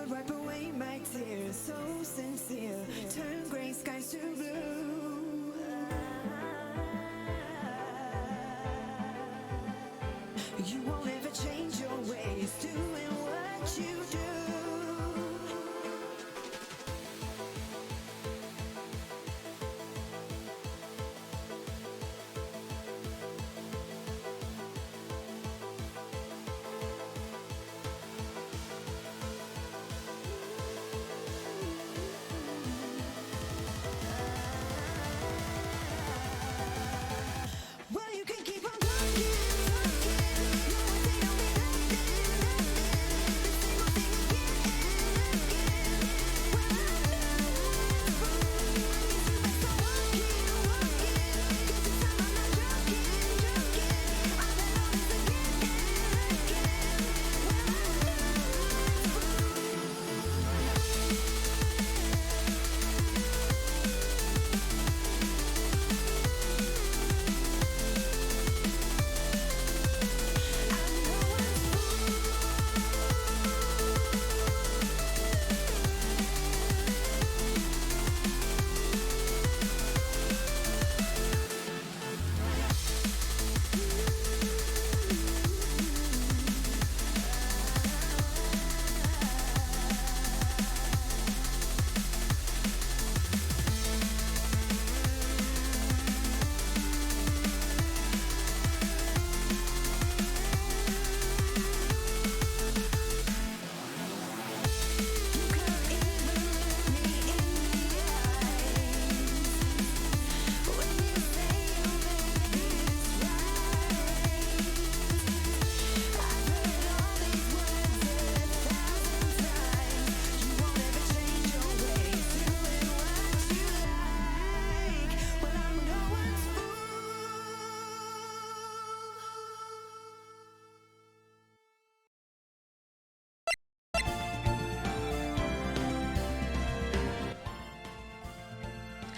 would wipe away my tears, so sincere, turn gray skies to blue. You won't ever change your ways, doing what you do. Well, you can keep on talking,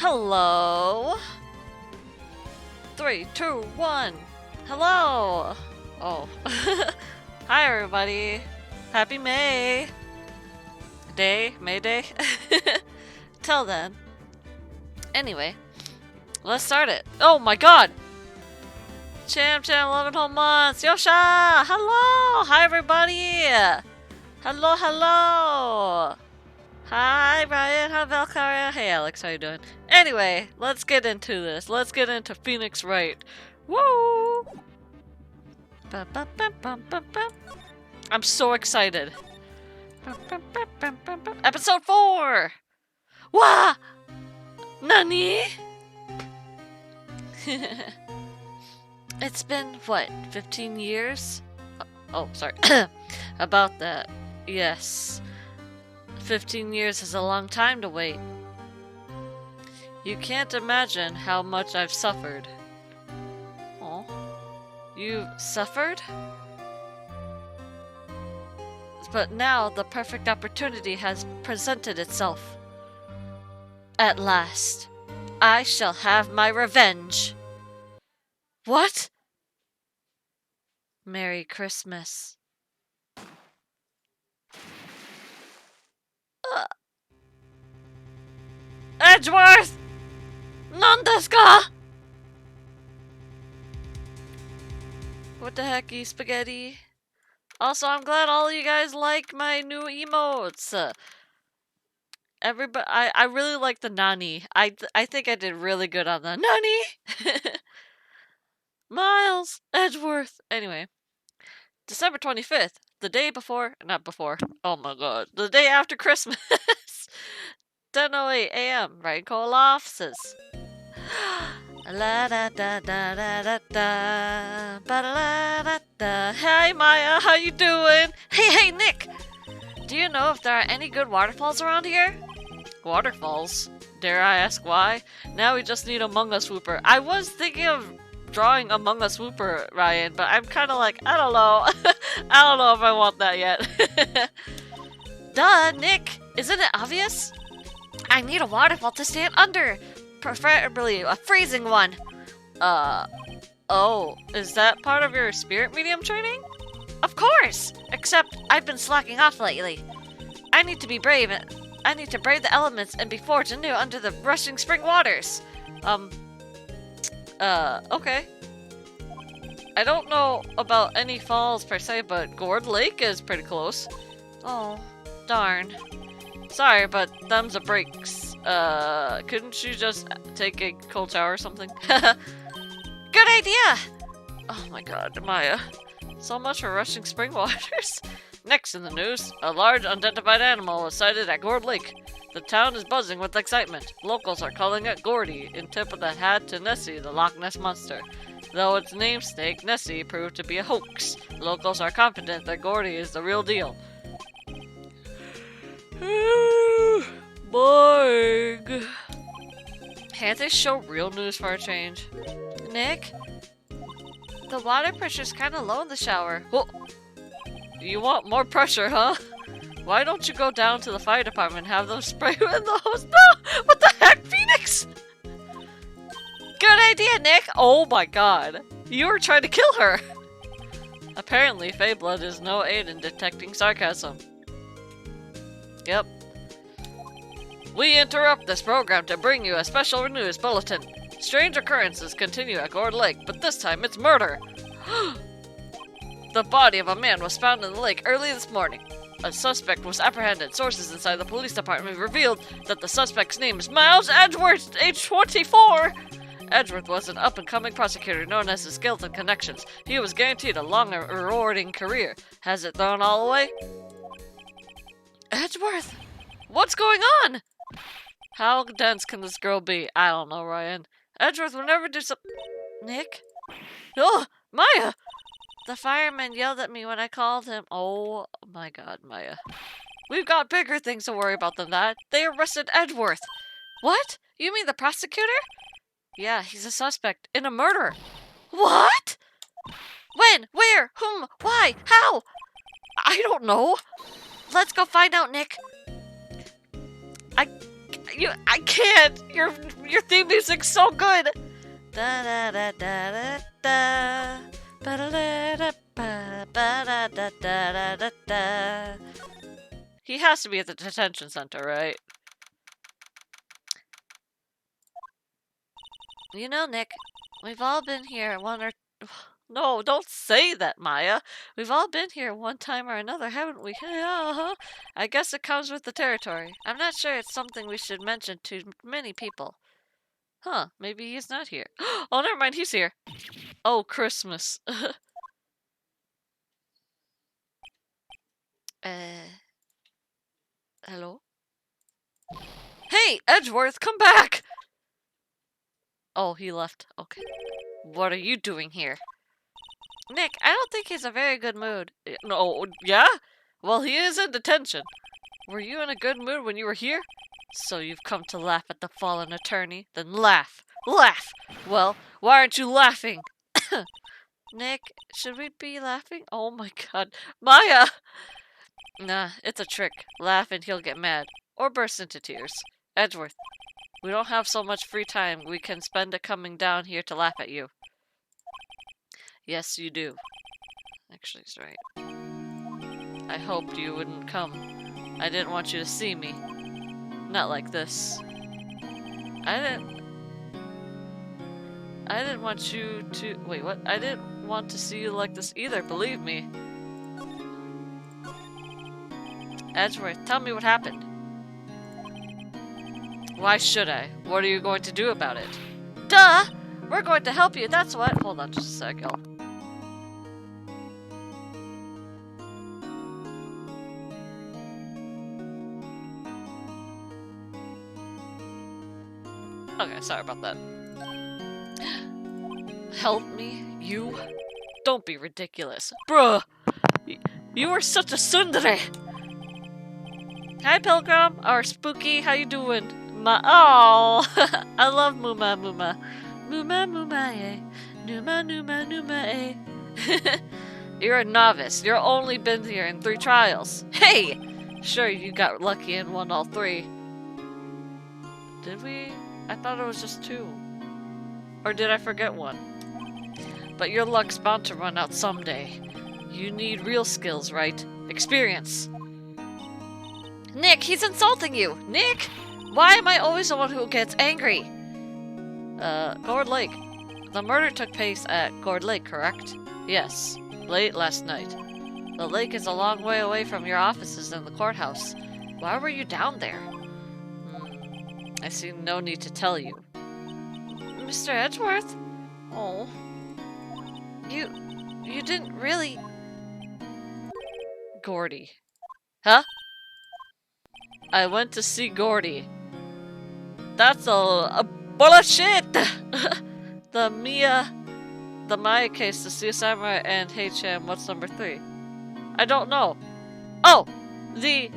Hello. 3, 2, 1. Hello. Oh. Hi, everybody. Happy May Day. May Day. Till then. Anyway, let's start it. Oh my God. Champ, 11 whole months. Yosha. Hello. Hi, everybody. Hello, hello. Hi, Brian. Hi, Valkyria. Hey, Alex. How you doing? Anyway, let's get into this. Let's get into Phoenix Wright. Woo! I'm so excited. Episode 4! Wah! Nani? It's been, what, 15 years? Oh, sorry. About that. Yes. 15 years is a long time to wait. You can't imagine how much I've suffered. Oh, you suffered? But now the perfect opportunity has presented itself. At last, I shall have my revenge. What? Merry Christmas. Edgeworth! Nandeska! What the heck, you spaghetti? Also, I'm glad all of you guys like my new emotes. Everybody, I really like the Nani. I think I did really good on the Nani! Miles Edgeworth. Anyway, December 25th, the day before, not before, oh my god, the day after Christmas. 10:08 a.m. Right call offices. La da da da da da da ba da da da. Hey Maya, how you doing? Hey Nick, do you know if there are any good waterfalls around here? Waterfalls? Dare I ask why? Now we just need Among Us Whooper. I was thinking of drawing Among Us Whooper, Ryan, but I'm kind of like, I don't know. I don't know if I want that yet. Duh, Nick! Isn't it obvious? I need a waterfall to stand under. Preferably a freezing one. Oh, is that part of your spirit medium training? Of course! Except I've been slacking off lately. I need to be brave. I need to brave the elements and be forged anew under the rushing spring waters. Okay. I don't know about any falls per se, but Gourd Lake is pretty close. Oh, darn. Sorry, but them's a breaks. Couldn't you just take a cold shower or something? Good idea! Oh my god, Maya. So much for rushing spring waters. Next in the news, a large unidentified animal was sighted at Gourd Lake. The town is buzzing with excitement. Locals are calling it Gordy, in tip of the hat to Nessie, the Loch Ness Monster. Though its namesake, Nessie, proved to be a hoax, locals are confident that Gordy is the real deal. Boing. Can't they show real news for a change? Nick? The water pressure's kinda low in the shower. Whoa. You want more pressure, huh? Why don't you go down to the fire department and have them spray you in the hose? No! What the heck, Phoenix? Good idea, Nick! Oh my god. You were trying to kill her! Apparently, Fey blood is no aid in detecting sarcasm. Yep. We interrupt this program to bring you a special news bulletin. Strange occurrences continue at Gourd Lake, but this time it's murder. The body of a man was found in the lake early this morning. A suspect was apprehended. Sources inside the police department revealed that the suspect's name is Miles Edgeworth, age 24. Edgeworth was an up-and-coming prosecutor known as his skills and connections. He was guaranteed a long and rewarding career. Has it thrown all away? Edgeworth! What's going on? How dense can this girl be? I don't know, Ryan. Edgeworth will never do so- Nick? Oh, Maya! The fireman yelled at me when I called him. Oh my god, Maya. We've got bigger things to worry about than that. They arrested Edgeworth. What? You mean the prosecutor? Yeah, he's a suspect in a murder. What? When? Where? Whom? Why? How? I don't know. Let's go find out, Nick. I can't. Your theme music's so good. Da da da da da da. He has to be at the detention center, right? You know, Nick, we've all been here No, don't say that, Maya. We've all been here one time or another, haven't we? I guess it comes with the territory. I'm not sure it's something we should mention to many people. Huh, maybe he's not here. Oh, never mind, he's here. Oh, Christmas. Hello? Hey, Edgeworth, come back! Oh, he left. Okay. What are you doing here? Nick, I don't think he's in a very good mood. No, yeah? Well, he is in detention. Were you in a good mood when you were here? So you've come to laugh at the fallen attorney? Then laugh. Laugh! Well, why aren't you laughing? Nick, should we be laughing? Oh my god. Maya! Nah, it's a trick. Laugh and he'll get mad. Or burst into tears. Edgeworth, we don't have so much free time we can spend it coming down here to laugh at you. Yes, you do. Actually, he's right. I hoped you wouldn't come. I didn't want you to see me. Not like this. I didn't want you to... Wait, what? I didn't want to see you like this either, believe me. Edgeworth, tell me what happened. Why should I? What are you going to do about it? Duh! We're going to help you, that's what. Hold on just a sec, y'all. Okay, sorry about that. Help me? You? Don't be ridiculous. Bruh! You are such a tsundere! Hi, Pilgrim! Or Spooky, how you doing? Oh! I love Muma Muma. Muma Muma, eh. Numa Numa Numa, eh. You're a novice. You're only been here in 3 trials. Hey! Sure, you got lucky and won all 3. Did we? I thought it was just 2. Or did I forget one? But your luck's bound to run out someday. You need real skills, right? Experience. Nick, he's insulting you! Nick! Why am I always the one who gets angry? Gourd Lake. The murder took place at Gourd Lake, correct? Yes, late last night. The lake is a long way away from your offices and the courthouse. Why were you down there? I see no need to tell you. Mr. Edgeworth? Oh. You didn't really... Gordy. Huh? I went to see Gordy. That's a bullshit! The Maya case, the CSI and HM, what's number 3? I don't know. Oh! The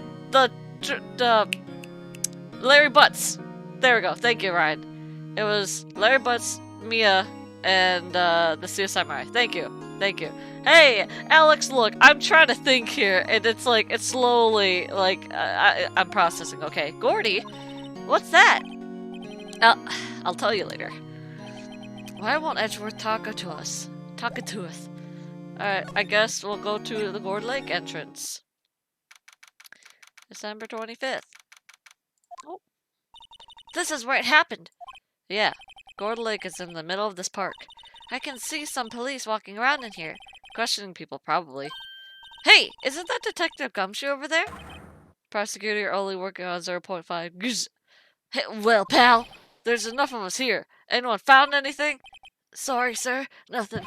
Larry Butts. There we go. Thank you, Ryan. It was Larry Butts, Mia, and the CSI Maya. Thank you. Thank you. Hey, Alex, look, I'm trying to think here, and it's like, it's slowly, like, I'm processing. Okay, Gordy? What's that? I'll tell you later. Why won't Edgeworth talk to us? Alright, I guess we'll go to the Gourd Lake entrance. December 25th. Oh. This is where it happened! Yeah, Gourd Lake is in the middle of this park. I can see some police walking around in here. Questioning people, probably. Hey, isn't that Detective Gumshoe over there? Prosecutor, you're only working on 0.5. Gzz. Hey, well, pal, there's enough of us here. Anyone found anything? Sorry, sir, nothing.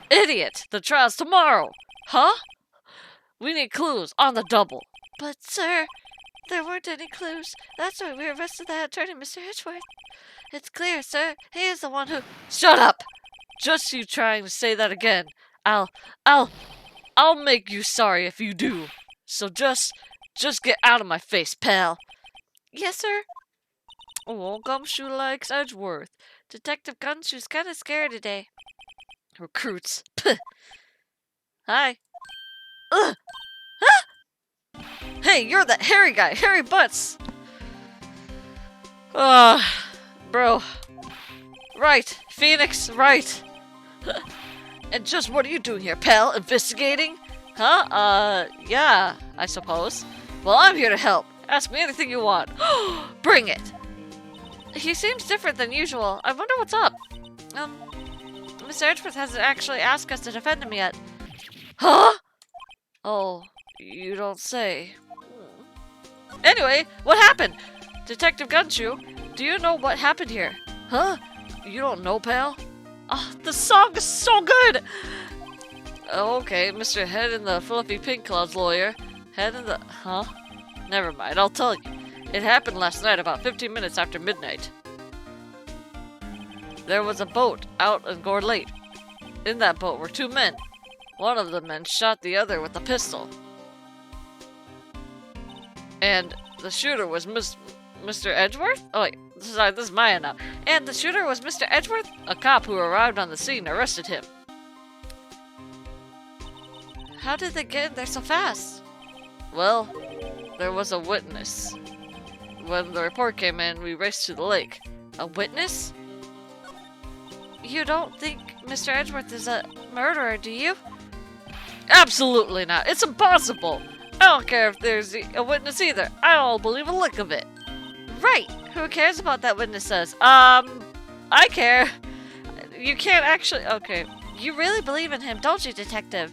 Idiot! The trial's tomorrow! Huh? We need clues on the double. But, sir, there weren't any clues. That's why we arrested that attorney, Mr. Edgeworth. It's clear, sir. He is the one who— Shut up! Just you trying to say that again. I'll make you sorry if you do. So just get out of my face, pal. Yes, sir. Oh, Gumshoe likes Edgeworth. Detective Gumshoe's kind of scared today. Recruits. Puh. Hi. Ugh. Ah! Hey, you're that hairy guy, Hairy Butts. Bro. Right, Phoenix, right. And just what are you doing here, pal? Investigating? Huh? Yeah, I suppose. Well, I'm here to help. Ask me anything you want. Bring it! He seems different than usual. I wonder what's up. Mr. Edgeworth hasn't actually asked us to defend him yet. Huh? Oh, you don't say. Anyway, what happened? Detective Gumshoe, do you know what happened here? Huh? You don't know, pal? Oh, the song is so good! Okay, Mr. Head in the Fluffy Pink Cloud's lawyer. Head in the... Huh? Never mind, I'll tell you. It happened last night about 15 minutes after midnight. There was a boat out in Gourd Lake. In that boat were 2 men. One of the men shot the other with a pistol. And the shooter was Mr. Edgeworth? Oh wait, sorry, this is Maya now. And the shooter was Mr. Edgeworth? A cop who arrived on the scene arrested him. How did they get in there so fast? Well, there was a witness. When the report came in, we raced to the lake. A witness? You don't think Mr. Edgeworth is a murderer, do you? Absolutely not. It's impossible. I don't care if there's a witness either. I don't believe a lick of it. Right. Who cares about that witness says? I care. You can't actually... Okay. You really believe in him, don't you, Detective?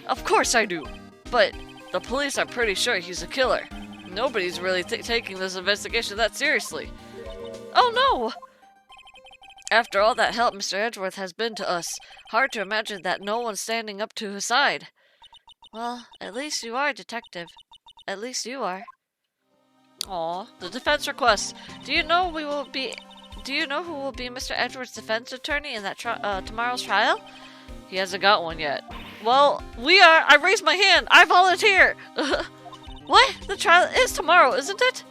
Of course I do. But the police are pretty sure he's a killer. Nobody's really taking this investigation that seriously. Oh no! After all that help Mr. Edgeworth has been to us, hard to imagine that no one's standing up to his side. Well, at least you are, Detective. At least you are. Aw, the defense request. Do you know who will be Mr. Edgeworth's defense attorney in that tomorrow's trial? He hasn't got one yet. Well, we are. I raised my hand. I volunteer. What? The trial is tomorrow, isn't it?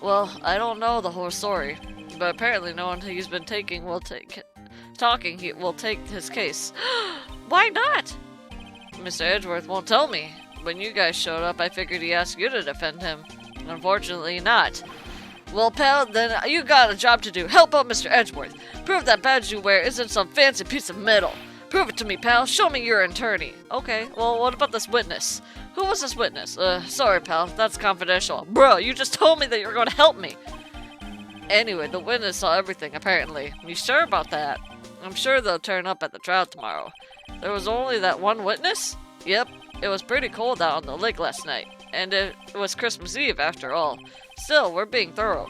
Well, I don't know the whole story, but apparently no one he's been talking will take his case. Why not? Mr. Edgeworth won't tell me. When you guys showed up, I figured he asked you to defend him. Unfortunately not. Well, pal, then you got a job to do. Help out Mr. Edgeworth. Prove that badge you wear isn't some fancy piece of metal. Prove it to me, pal. Show me you're an attorney. Okay, well, what about this witness? Who was this witness? Sorry, pal. That's confidential. Bro, you just told me that you were going to help me. Anyway, the witness saw everything, apparently. You sure about that? I'm sure they'll turn up at the trial tomorrow. There was only that one witness? Yep. It was pretty cold out on the lake last night. And it was Christmas Eve, after all. Still, we're being thorough.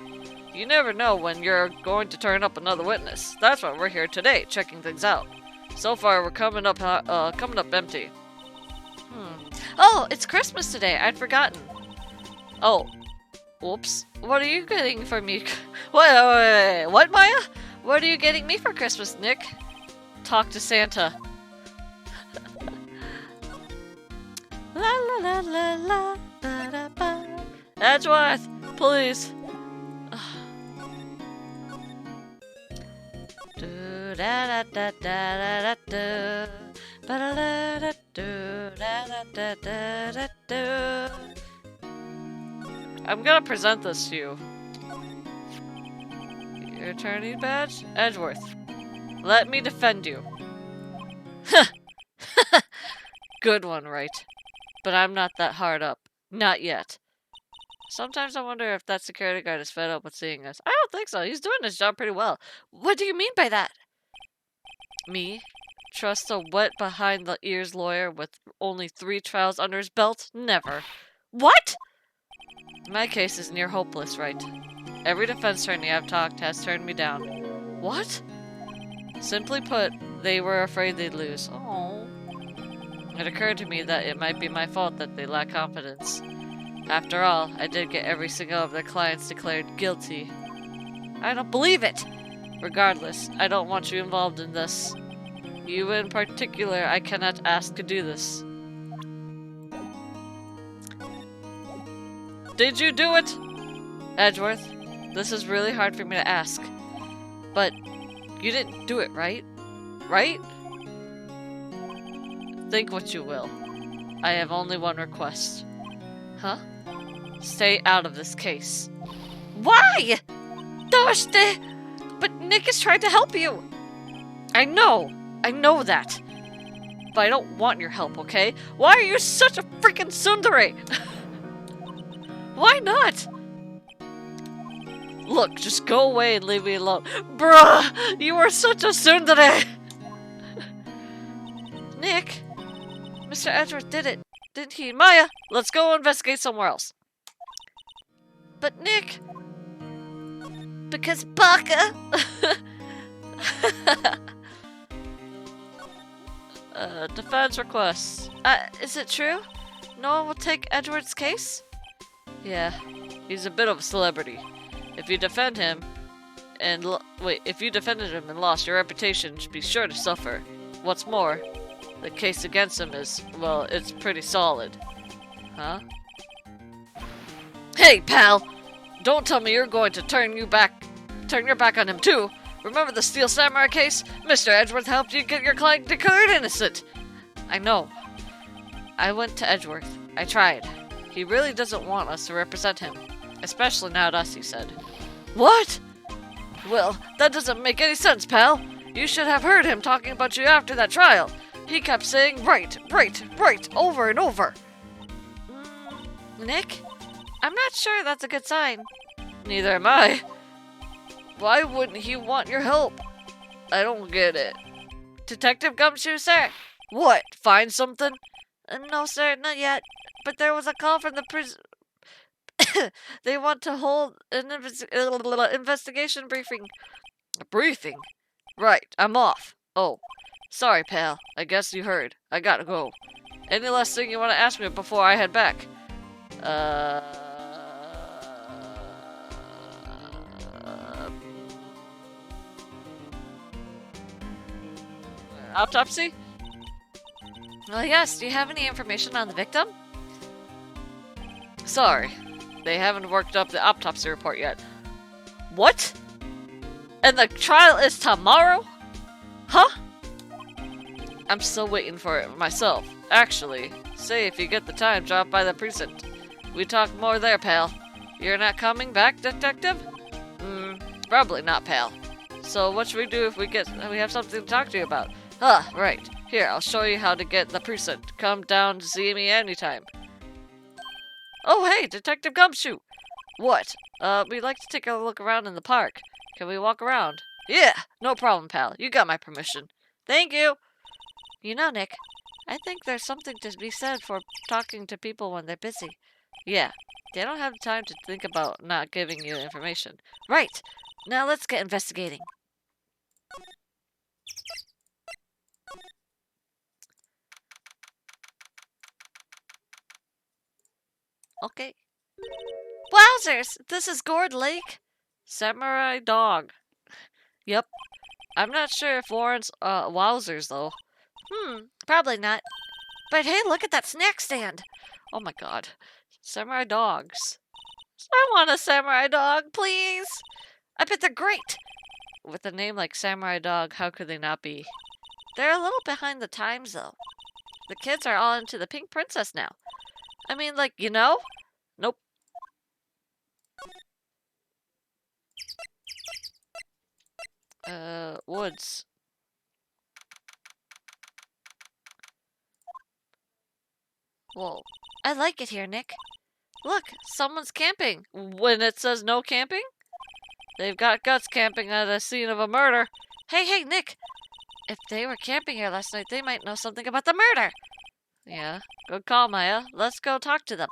You never know when you're going to turn up another witness. That's why we're here today, checking things out. So far, we're coming up empty. Oh, it's Christmas today. I'd forgotten. Oh. Whoops. What are you getting for me? What, Maya? What are you getting me for Christmas, Nick? Talk to Santa. La la la la la ba da ba. Edgeworth, please. Do da da da da da da. Ba da da da do da da da da da. I'm gonna present this to you. Your attorney badge? Edgeworth. Let me defend you. Good one, Wright. But I'm not that hard up. Not yet. Sometimes I wonder if that security guard is fed up with seeing us. I don't think so. He's doing his job pretty well. What do you mean by that? Me? Trust a wet behind-the-ears lawyer with only 3 trials under his belt? Never. What? My case is near hopeless, Wright. Every defense attorney I've talked has turned me down. What? Simply put, they were afraid they'd lose. Oh. It occurred to me that it might be my fault that they lack confidence. After all, I did get every single of their clients declared guilty. I don't believe it! Regardless, I don't want you involved in this. You in particular, I cannot ask to do this. Did you do it? Edgeworth, this is really hard for me to ask. But you didn't do it, right? Right? Think what you will. I have only one request. Huh? Stay out of this case. Why? Gosh, but Nick is trying to help you. I know that. But I don't want your help, okay? Why are you such a freaking tsundere? Why not? Look, just go away and leave me alone. Bruh, you are such a tsundere. Nick, Mr. Edgeworth did it, didn't he? Maya, let's go investigate somewhere else. But Nick, because Baka. Defense requests. Is it true? No one will take Edgeworth's case? Yeah, he's a bit of a celebrity. If you defend him and if you defended him and lost, your reputation should be sure to suffer. What's more, the case against him is, well, it's pretty solid. Huh? Hey, pal! Don't tell me you're going to turn your back on him too. Remember the Steel Samurai case? Mr. Edgeworth helped you get your client declared innocent. I know. I went to Edgeworth. I tried. He really doesn't want us to represent him. Especially not us, he said. What? Well, that doesn't make any sense, pal. You should have heard him talking about you after that trial. He kept saying, right, over and over. Nick? I'm not sure that's a good sign. Neither am I. Why wouldn't he want your help? I don't get it. Detective Gumshoe, sir? What, find something? No, sir, not yet. But there was a call from the prison. They want to hold an investigation briefing. A briefing? Right, I'm off. Oh, sorry, pal. I guess you heard. I gotta go. Any last thing you want to ask me before I head back? Autopsy? Well, yes. Do you have any information on the victim? Sorry. They haven't worked up the autopsy report yet. What? And the trial is tomorrow? Huh? I'm still waiting for it myself. Actually, say if you get the time, drop by the precinct. We talk more there, pal. You're not coming back, detective? Probably not, pal. So what should we do if we have something to talk to you about? Right. Here, I'll show you how to get the precinct. Come down to see me anytime. Oh, hey, Detective Gumshoe! What? We'd like to take a look around in the park. Can we walk around? Yeah, no problem, pal. You got my permission. Thank you! You know, Nick, I think there's something to be said for talking to people when they're busy. Yeah, they don't have time to think about not giving you information. Right! Now let's get investigating. Okay. Wowzers! This is Gourd Lake? Samurai Dog. Yep. I'm not sure if Warren's, wowzers, though. Probably not. But hey, look at that snack stand! Oh my god. Samurai dogs. I want a samurai dog, please! I bet they're great! With a name like Samurai Dog, how could they not be? They're a little behind the times, though. The kids are all into the Pink Princess now. I mean, like, you know? Nope. Woods. Whoa. I like it here, Nick. Look, someone's camping. When it says no camping? They've got guts camping at a scene of a murder. Hey, Nick! If they were camping here last night, they might know something about the murder! Yeah, good call, Maya. Let's go talk to them.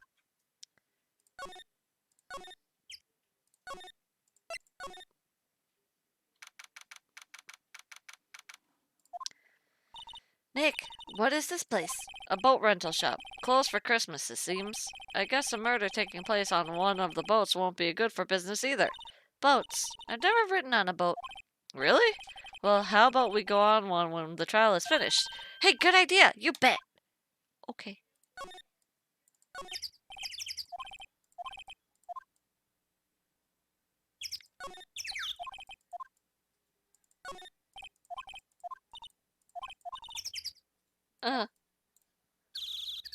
Nick, what is this place? A boat rental shop. Closed for Christmas, it seems. I guess a murder taking place on one of the boats won't be good for business either. Boats. I've never ridden on a boat. Really? Well, how about we go on one when the trial is finished? Hey, good idea! You bet! Okay.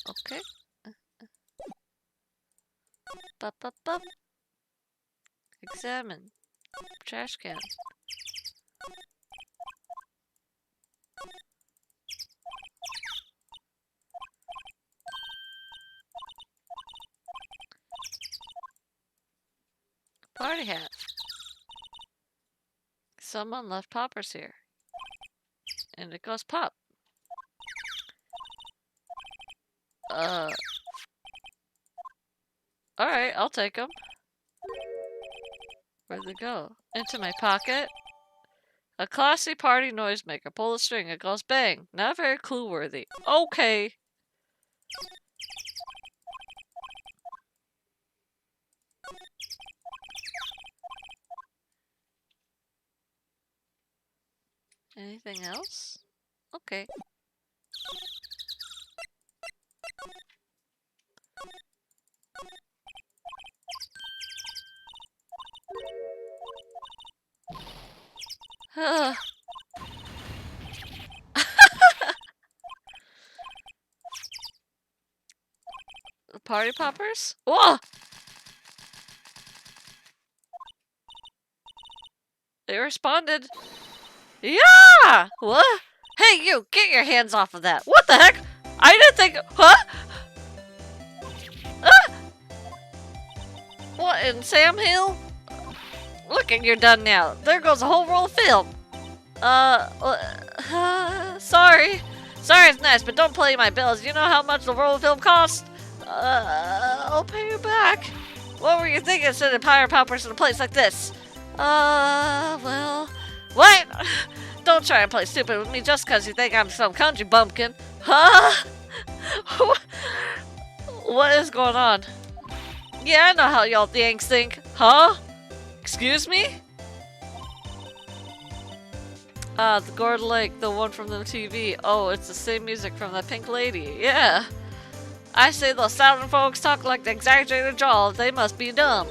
Okay. Bup. Examine. Trash can. Party hat. Someone left poppers here. And it goes pop. Alright, I'll take them. Where'd they go? Into my pocket? A classy party noisemaker. Pull the string, it goes bang. Not very clue-worthy. Okay. Anything else? Okay. Party poppers? Whoa! They responded. Yeah! What? Hey, you! Get your hands off of that! What the heck? I didn't think. Huh? Ah! What in Sam Hill? Look, and you're done now. There goes a whole roll of film. Sorry. Sorry, it's nice, but don't play my bills. You know how much the roll of film costs? I'll pay you back. What were you thinking sending pirate poppers in a place like this? Well... What? Don't try and play stupid with me just because you think I'm some country bumpkin. Huh? What is going on? Yeah, I know how y'all Yanks think. Huh? Excuse me? The Gourd Lake, the one from the TV. Oh, it's the same music from the Pink Lady. Yeah. I say those southern folks talk like the exaggerated drawl. They must be dumb.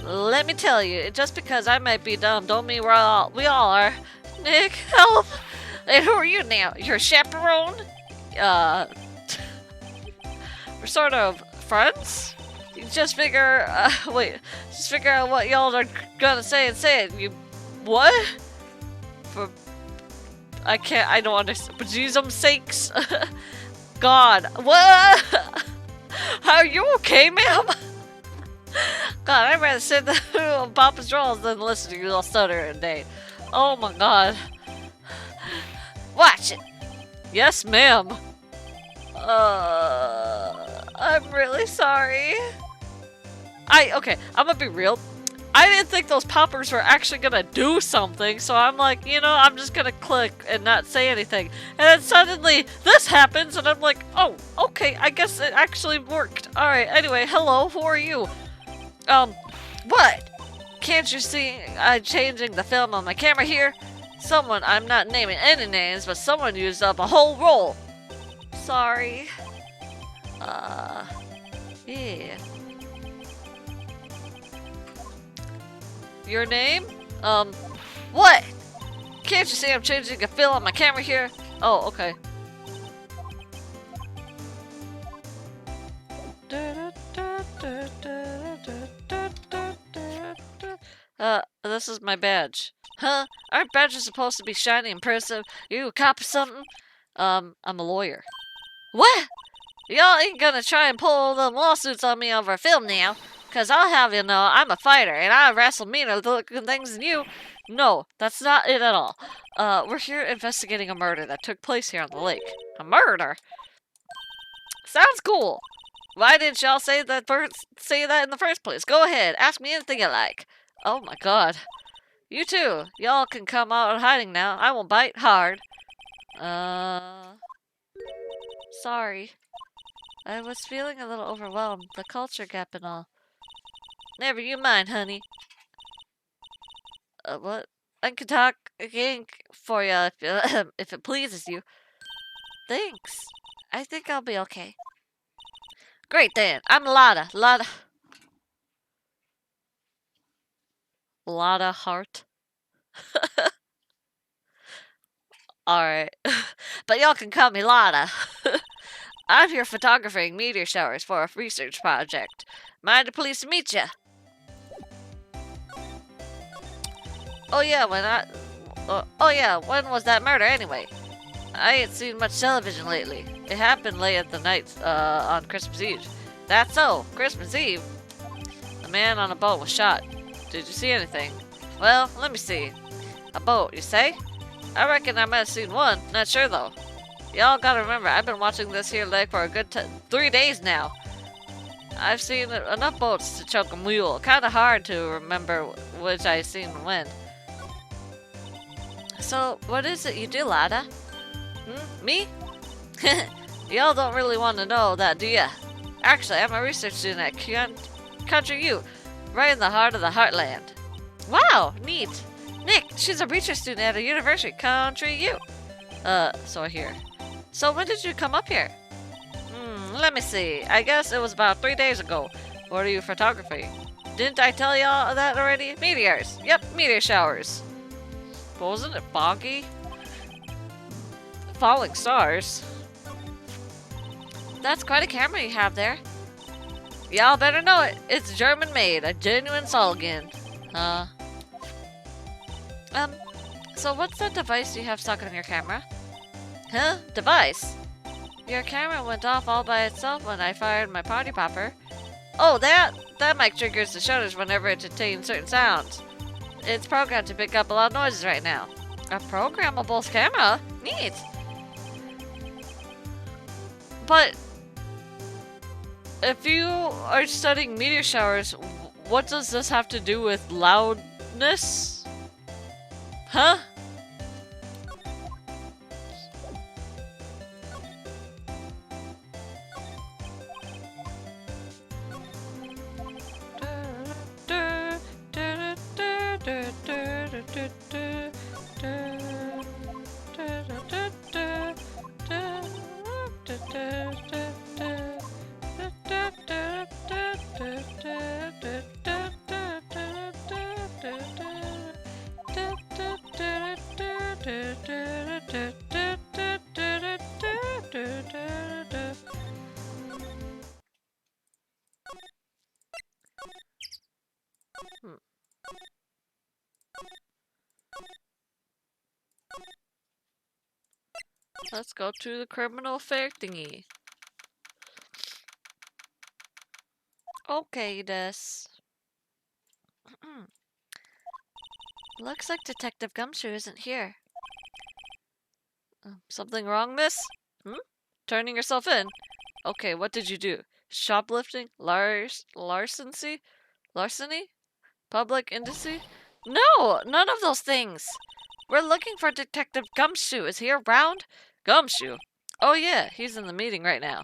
Let me tell you, just because I might be dumb don't mean we all are. Nick, help! And who are you now? You're a chaperone? We're sort of friends? You just figure, just figure out what y'all are gonna say and say it. You, what? I don't understand. For Jesus' sakes. God, what? Are you okay, ma'am? God, I'd rather sit there on Papa's rolls than listen to you all stutter a day. Oh my god. Watch it! Yes, ma'am. I'm really sorry. Okay, I'm gonna be real. I didn't think those poppers were actually gonna do something, so I'm like, you know, I'm just gonna click and not say anything. And then suddenly, this happens, and I'm like, oh, okay, I guess it actually worked. Alright, anyway, hello, who are you? What? Can't you see I'm changing the film on my camera here? Someone, I'm not naming any names, but someone used up a whole roll. Sorry. Yeah. Your name? What? Can't you see I'm changing the film on my camera here? Oh, okay. This is my badge. Huh? Aren't badges supposed to be shiny and impressive? You a cop or something? I'm a lawyer. What? Y'all ain't gonna try and pull them lawsuits on me over a film now. Cause I'll have you know I'm a fighter and I wrestle meaner looking things than you. No, that's not it at all. We're here investigating a murder that took place here on the lake. A murder? Sounds cool. Why didn't y'all say that in the first place? Go ahead, ask me anything you like. Oh my god. You too. Y'all can come out of hiding now. I will bite hard. Sorry. I was feeling a little overwhelmed. The culture gap and all. Never you mind, honey. What? I can talk again for you if it pleases you. Thanks. I think I'll be okay. Great then. I'm Lotta. Lotta Hart. Alright. But y'all can call me Lotta. I'm here photographing meteor showers for a research project. Mind the police to meet ya. Oh yeah, when was that murder anyway? I ain't seen much television lately. It happened late at the night on Christmas Eve. That's so, Christmas Eve. A man on a boat was shot. Did you see anything? Well, let me see. A boat, you say? I reckon I might have seen one. Not sure though. Y'all gotta remember, I've been watching this here lake for a good 3 days now. I've seen enough boats to choke a mule. Kinda hard to remember which I seen when. So, what is it you do, Lotta? Me? Y'all don't really want to know that, do ya? Actually, I'm a research student at Country U, right in the heart of the heartland. Wow, neat. Nick, she's a research student at a university, Country U. So I hear. So when did you come up here? Let me see. I guess it was about 3 days ago. What are you photographing? Didn't I tell y'all that already? Meteors. Yep, meteor showers. But wasn't it foggy? Falling stars. That's quite a camera you have there. Y'all better know it. It's German made, a genuine Solgen. So what's that device you have stuck on your camera? Huh? Device? Your camera went off all by itself when I fired my party popper. Oh, that mic triggers the shutters whenever it contains certain sounds. It's programmed to pick up a lot of noises right now. A programmable camera? Neat. But if you are studying meteor showers, what does this have to do with loudness? Huh? Let's go to the criminal affair thingy. Okay, this. Looks like Detective Gumshoe isn't here. Something wrong, miss? Turning yourself in? Okay, what did you do? Shoplifting? Larceny? Larceny? Public industry? No! None of those things! We're looking for Detective Gumshoe. Is he around? Gumshoe? Oh yeah, he's in the meeting right now.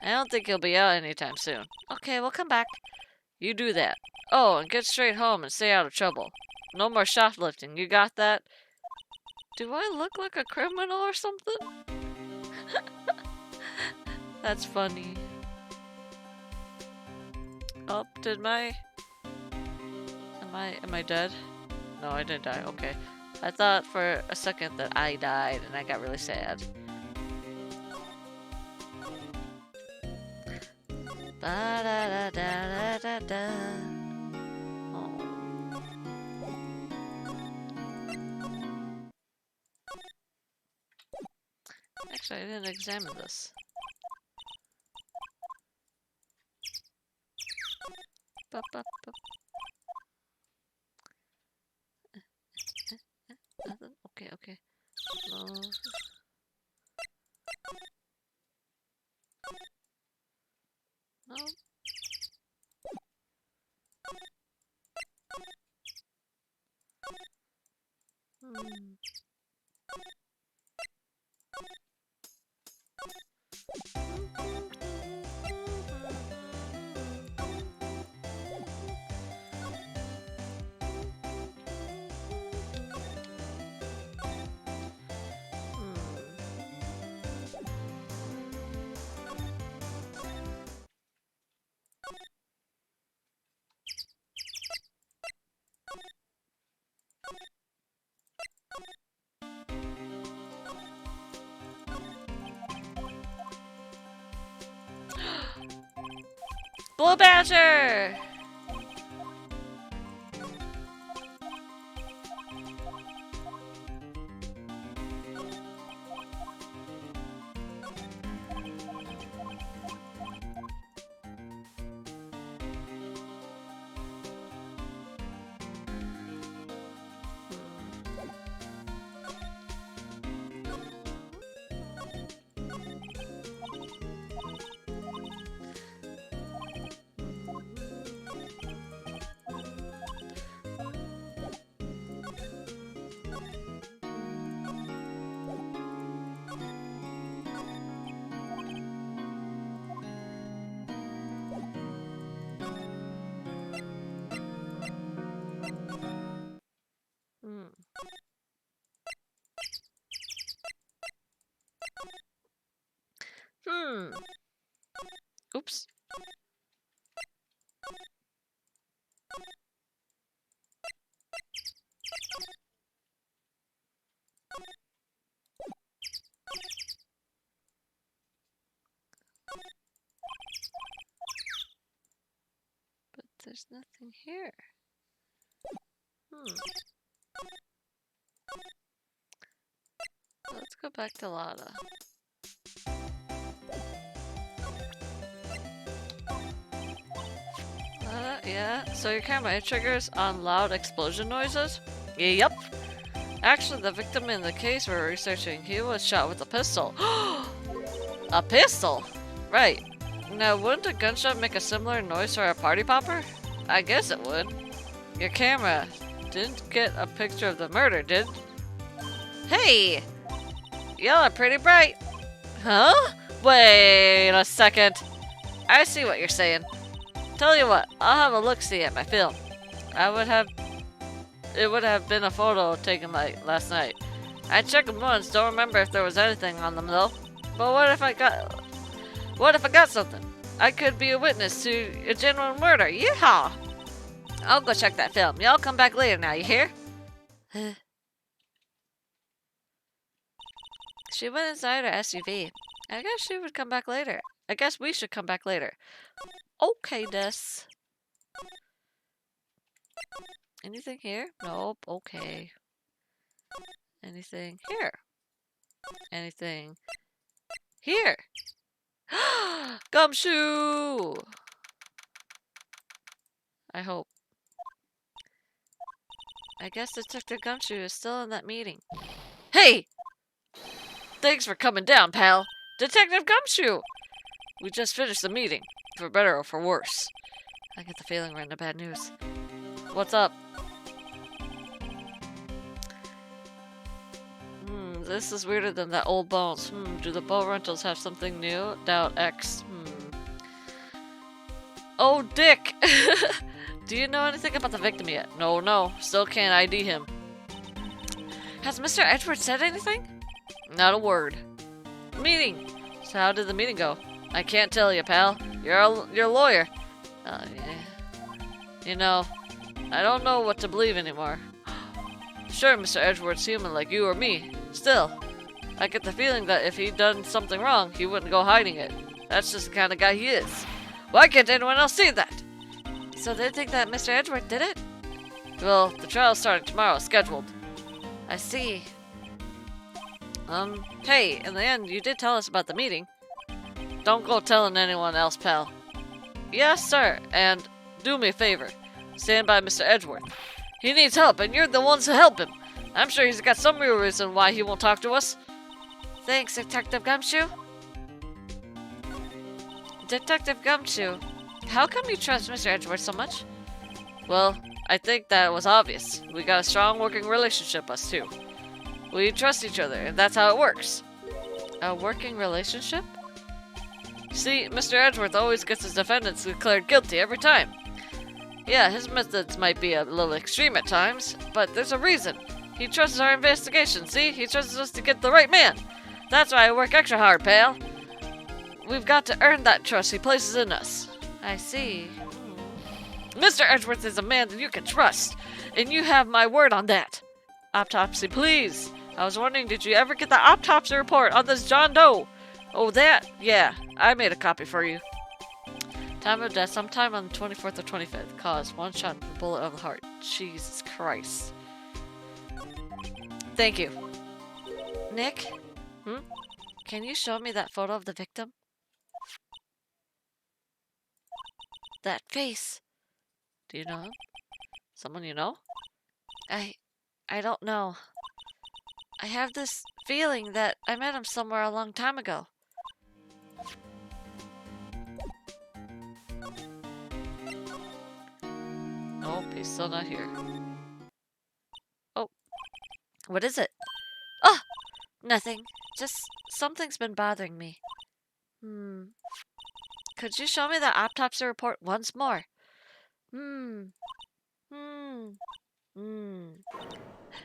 I don't think he'll be out anytime soon. Okay, we'll come back. You do that. Oh, and get straight home and stay out of trouble. No more shoplifting. You got that? Do I look like a criminal or something? That's funny. Oh, am I dead? No, I didn't die. Okay. I thought for a second that I died and I got really sad. Ba da da da da da. Oh. Actually, I didn't examine this. Ba, ba, ba. Nothing? Okay, okay. No. No. Hmm. Blue Badger! Hmm. Hmm. Oops. But there's nothing here. Hmm. Let's go back to Lada. Yeah. So your camera triggers on loud explosion noises? Yep. Actually, the victim in the case we're researching, he was shot with a pistol. A pistol? Right. Now, wouldn't a gunshot make a similar noise for a party popper? I guess it would. Your camera didn't get a picture of the murder, did? Hey! Y'all are pretty bright. Huh? Wait a second. I see what you're saying. Tell you what, I'll have a look-see at my film. It would have been a photo taken like last night. I checked them once, don't remember if there was anything on them though. But what if I got something? I could be a witness to a genuine murder. Yeehaw! I'll go check that film. Y'all come back later now, you hear? She went inside her SUV. I guess she would come back later. I guess we should come back later. Okay, Des. Anything here? Nope. Okay. Anything here? Anything here? Gumshoe! I hope. I guess Detective Gumshoe is still in that meeting. Hey! Thanks for coming down, pal. Detective Gumshoe! We just finished the meeting. For better or for worse. I get the feeling we're in the bad news. What's up? This is weirder than that old bones. Do the boat rentals have something new? Doubt X. Oh, Dick! Do you know anything about the victim yet? No. Still can't ID him. Has Mr. Edgeworth said anything? Not a word. Meeting! So how did the meeting go? I can't tell you, pal. You're a lawyer. Yeah. You know, I don't know what to believe anymore. Sure, Mr. Edgeworth's human like you or me. Still, I get the feeling that if he'd done something wrong, he wouldn't go hiding it. That's just the kind of guy he is. Why can't anyone else see that? So they think that Mr. Edgeworth did it? Well, the trial's starting tomorrow, scheduled. I see. Hey, in the end, you did tell us about the meeting. Don't go telling anyone else, pal. Yes, sir, and do me a favor. Stand by Mr. Edgeworth. He needs help, and you're the ones to help him. I'm sure he's got some real reason why he won't talk to us. Thanks, Detective Gumshoe. Detective Gumshoe, how come you trust Mr. Edgeworth so much? Well, I think that was obvious. We got a strong working relationship, us two. We trust each other, and that's how it works. A working relationship? See, Mr. Edgeworth always gets his defendants declared guilty every time. Yeah, his methods might be a little extreme at times, but there's a reason. He trusts our investigation, see? He trusts us to get the right man. That's why I work extra hard, pal. We've got to earn that trust he places in us. I see. Mr. Edgeworth is a man that you can trust, and you have my word on that. Autopsy, please. I was wondering, did you ever get the autopsy report on this John Doe? Oh, that? Yeah, I made a copy for you. Time of death, sometime on the 24th or 25th. Cause, one shot with a bullet of the heart. Jesus Christ. Thank you. Nick? Can you show me that photo of the victim? That face. Do you know him? Someone you know? I don't know. I have this feeling that I met him somewhere a long time ago. Nope, he's still not here. Oh. What is it? Oh! Nothing. Just something's been bothering me. Could you show me the autopsy report once more?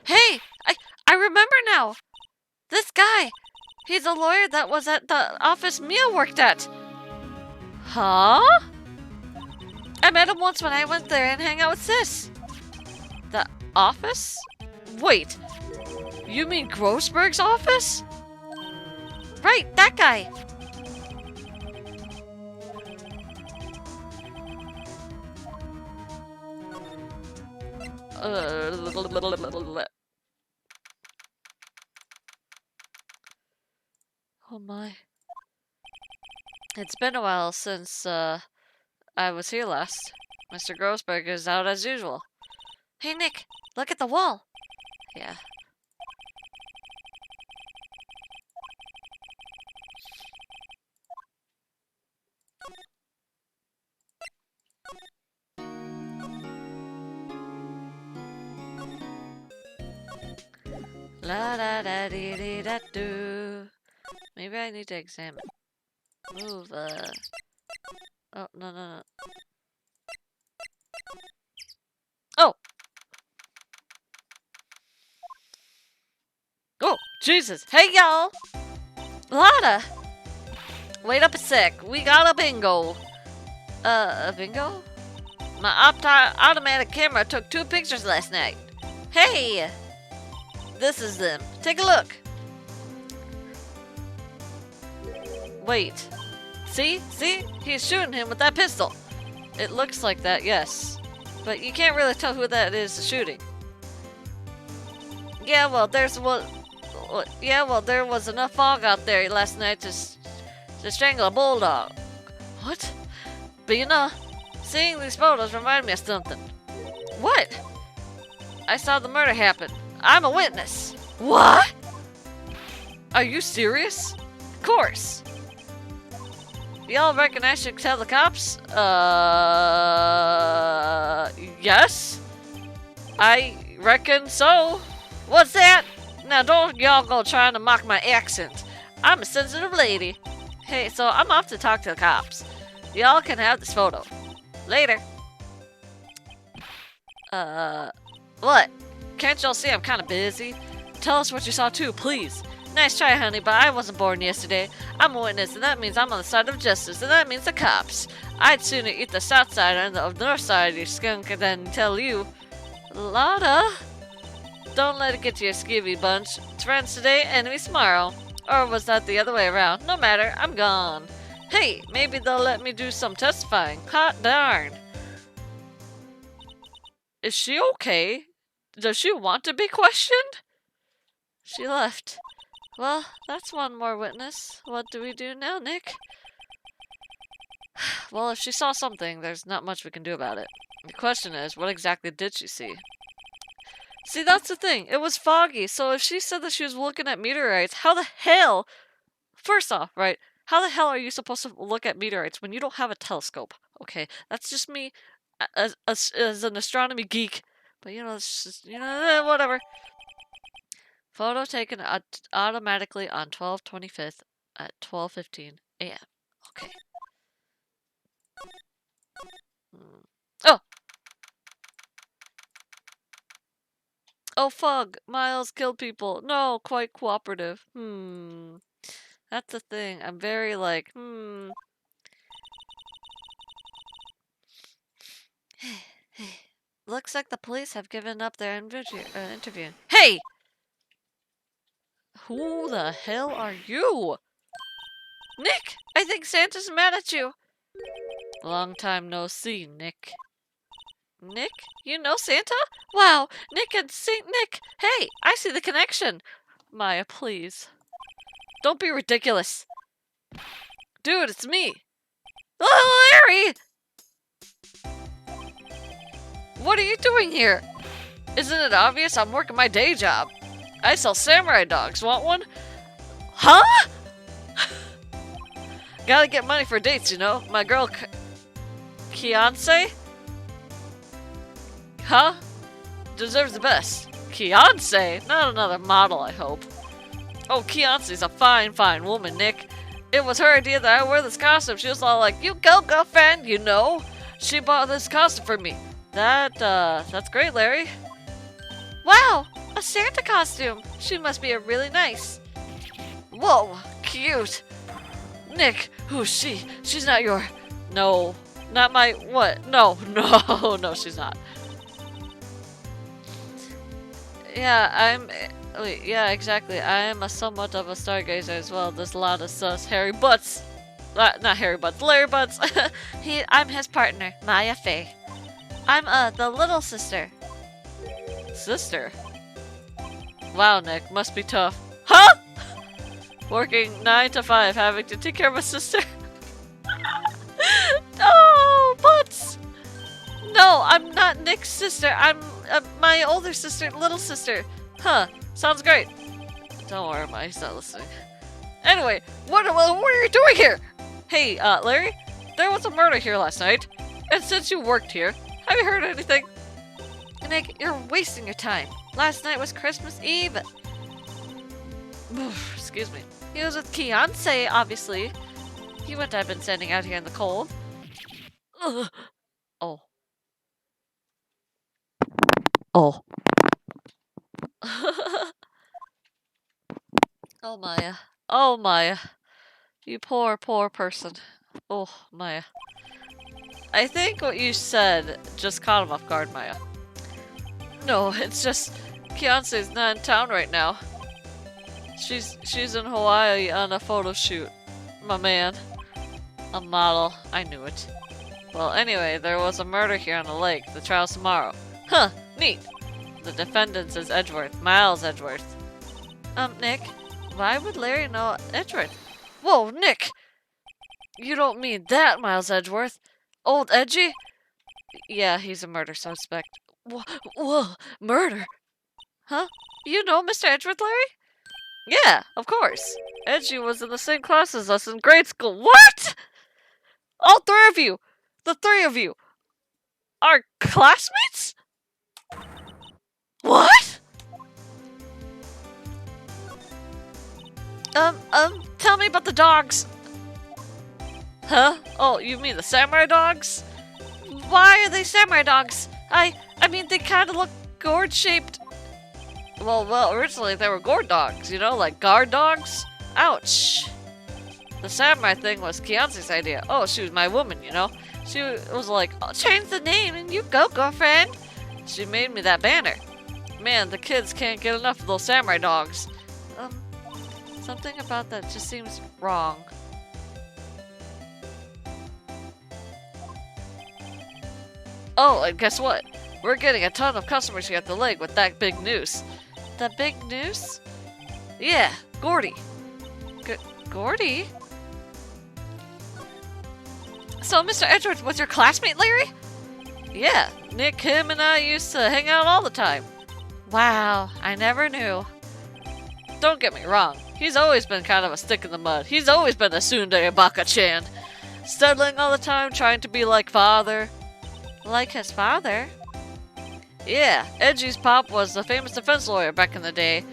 Hey! I remember now! This guy! He's a lawyer that was at the office Mia worked at! Huh? I met him once when I went there and hang out with Sis. The office? Wait, you mean Grossberg's office? Right, that guy! Oh my. It's been a while since, I was here last. Mr. Grossberg is out as usual. Hey Nick, look at the wall! Yeah. La da da dee dee da do. Maybe I need to examine. Move, Oh, no. Oh! Oh, Jesus! Hey, y'all! Lada! Wait up a sec. We got a bingo. A bingo? My automatic camera took 2 pictures last night. Hey! This is them. Take a look. Wait. See? He's shooting him with that pistol. It looks like that, yes. But you can't really tell who that is shooting. Yeah, well, there was enough fog out there last night to strangle a bulldog. What? Bina? Seeing these photos remind me of something. What? I saw the murder happen. I'm a witness. What? Are you serious? Of course. Y'all reckon I should tell the cops? Yes? I reckon so. What's that? Now don't y'all go trying to mock my accent. I'm a sensitive lady. Hey, so I'm off to talk to the cops. Y'all can have this photo. Later. What? Can't y'all see I'm kinda busy? Tell us what you saw too, please. Nice try, honey, but I wasn't born yesterday. I'm a witness, and that means I'm on the side of justice, and that means the cops. I'd sooner eat the south side and the north side, you skunk, than tell you. Lotta? Don't let it get to your skivvy bunch. It's friends today, enemies tomorrow. Or was that the other way around? No matter, I'm gone. Hey, maybe they'll let me do some testifying. Hot darn. Is she okay? Does she want to be questioned? She left. Well, that's one more witness. What do we do now, Nick? Well, if she saw something, there's not much we can do about it. The question is, what exactly did she see? See, that's the thing. It was foggy, so if she said that she was looking at meteorites, how the hell... First off, right, how the hell are you supposed to look at meteorites when you don't have a telescope? Okay, that's just me as an astronomy geek. But, you know, it's just, you know, whatever. Photo taken automatically on 12/25 at 12:15 a.m. Okay. Oh! Oh, fug! Miles killed people. No, quite cooperative. That's the thing. I'm very like, Looks like the police have given up their interview. Hey! Who the hell are you? Nick! I think Santa's mad at you. Long time no see, Nick. Nick? You know Santa? Wow! Nick and Saint Nick! Hey! I see the connection! Maya, please. Don't be ridiculous. Dude, it's me. Oh, Larry! What are you doing here? Isn't it obvious I'm working my day job? I sell samurai dogs. Want one? Huh? Gotta get money for dates, you know? My girl, Fiance? Huh? Deserves the best. Fiance? Not another model, I hope. Oh, Fiance's a fine, fine woman, Nick. It was her idea that I wear this costume. She was all like, you go, girlfriend, you know? She bought this costume for me. That's great, Larry. Wow, a Santa costume. She must be a really nice. Whoa, cute. Nick, who's she? She's not your... No, not my... What? No, no, she's not. Yeah, Wait, yeah, exactly. I am somewhat of a stargazer as well. There's a lot of sus hairy butts. Not hairy butts, Larry butts. I'm his partner, Maya Faye. I'm, the little sister. Sister? Wow, Nick, must be tough. Huh? Working 9 to 5, having to take care of a sister? Oh, butts! No, I'm not Nick's sister. I'm my older sister, little sister. Huh, sounds great. Don't worry, Mike's not listening. Anyway, what are you doing here? Hey, Larry, there was a murder here last night. And since you worked here, have you heard anything? Nick, you're wasting your time. Last night was Christmas Eve. Excuse me. He was with Fiance, obviously. He wouldn't have been standing out here in the cold. Ugh. Oh. Oh. Oh, Maya. Oh, Maya. You poor, poor person. Oh, Maya. I think what you said just caught him off guard, Maya. No, it's just Fiance's not in town right now. She's in Hawaii on a photo shoot. My man. A model. I knew it. Well, anyway, there was a murder here on the lake. The trial's tomorrow. Huh, neat. The defendant is Edgeworth. Miles Edgeworth. Nick, why would Larry know Edgeworth? Whoa, Nick! You don't mean that, Miles Edgeworth. Old Edgy? Yeah, he's a murder suspect. Whoa, murder? Huh? You know Mr. Edgeworth, Larry? Yeah, of course. Edgy was in the same class as us in grade school. What? All three of you! The three of you! Are classmates? What? Tell me about the dogs. Huh? Oh, you mean the samurai dogs? Why are they samurai dogs? I mean, they kind of look gourd-shaped. Well, originally they were gourd dogs, you know, like guard dogs. Ouch. The samurai thing was Kiance's idea. Oh, she was my woman, you know. She was like, oh, change the name and you go, girlfriend. She made me that banner. Man, the kids can't get enough of those samurai dogs. Something about that just seems wrong. Oh, and guess what? We're getting a ton of customers here at the lake with that big noose. The big noose? Yeah, Gordy. Gordy? So Mr. Edgeworth was your classmate, Larry? Yeah, Nick, him, and I used to hang out all the time. Wow, I never knew. Don't get me wrong, he's always been kind of a stick in the mud. He's always been a tsundere baka-chan. Studying all the time, trying to be like father. Like his father? Yeah, Edgy's pop was the famous defense lawyer back in the day.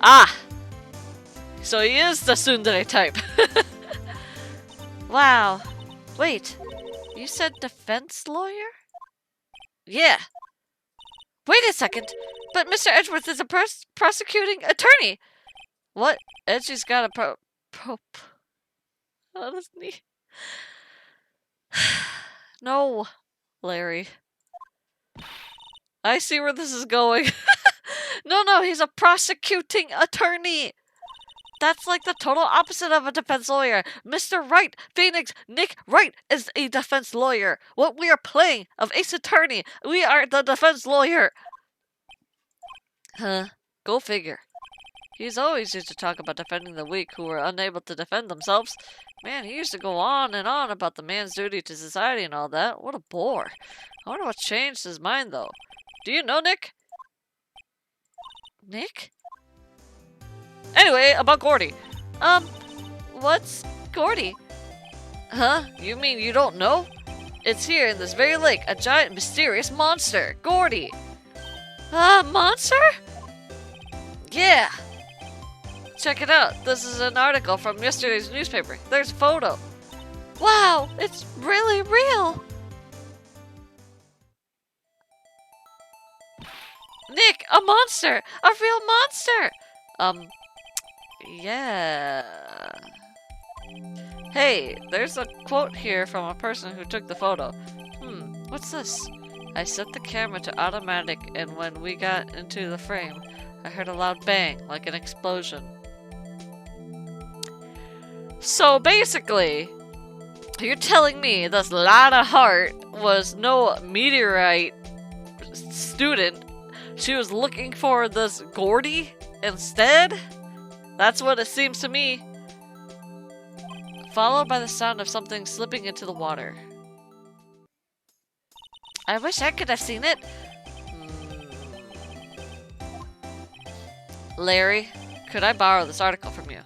Ah! So he is the tsundere type. Wow. Wait, you said defense lawyer? Yeah. Wait a second, but Mr. Edgeworth is a prosecuting attorney. What? Edgy's got a honestly. No, Larry. I see where this is going. No, he's a prosecuting attorney. That's like the total opposite of a defense lawyer. Mr. Wright, Phoenix, Nick Wright is a defense lawyer. What we are playing of Ace Attorney, we are the defense lawyer. Huh? Go figure. He's always used to talk about defending the weak who were unable to defend themselves. Man, he used to go on and on about the man's duty to society and all that. What a bore. I wonder what changed his mind, though. Do you know Nick? Nick? Anyway, about Gordy. What's Gordy? Huh? You mean you don't know? It's here in this very lake, a giant mysterious monster. Gordy. Monster? Yeah. Check it out. This is an article from yesterday's newspaper. There's a photo. Wow, it's really real. Nick, a monster! A real monster! Yeah. Hey, there's a quote here from a person who took the photo. What's this? I set the camera to automatic, and when we got into the frame, I heard a loud bang, like an explosion. So basically, you're telling me this Lana Hart was no meteorite student. She was looking for this Gordy instead? That's what it seems to me. Followed by the sound of something slipping into the water. I wish I could have seen it. Larry, could I borrow this article from you?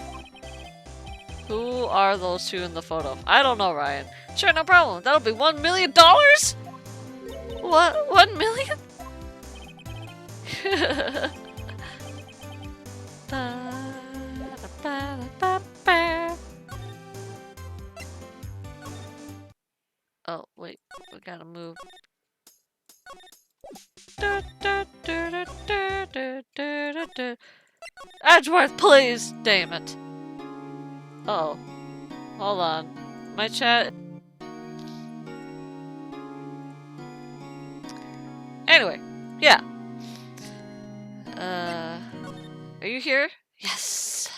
Who are those two in the photo? I don't know, Ryan. Sure, no problem. That'll be $1 million? What? 1 million? Oh, wait. We gotta move. Edgeworth, please! Damn it. Uh-oh. Hold on. My chat... Anyway, yeah. Are you here? Yes.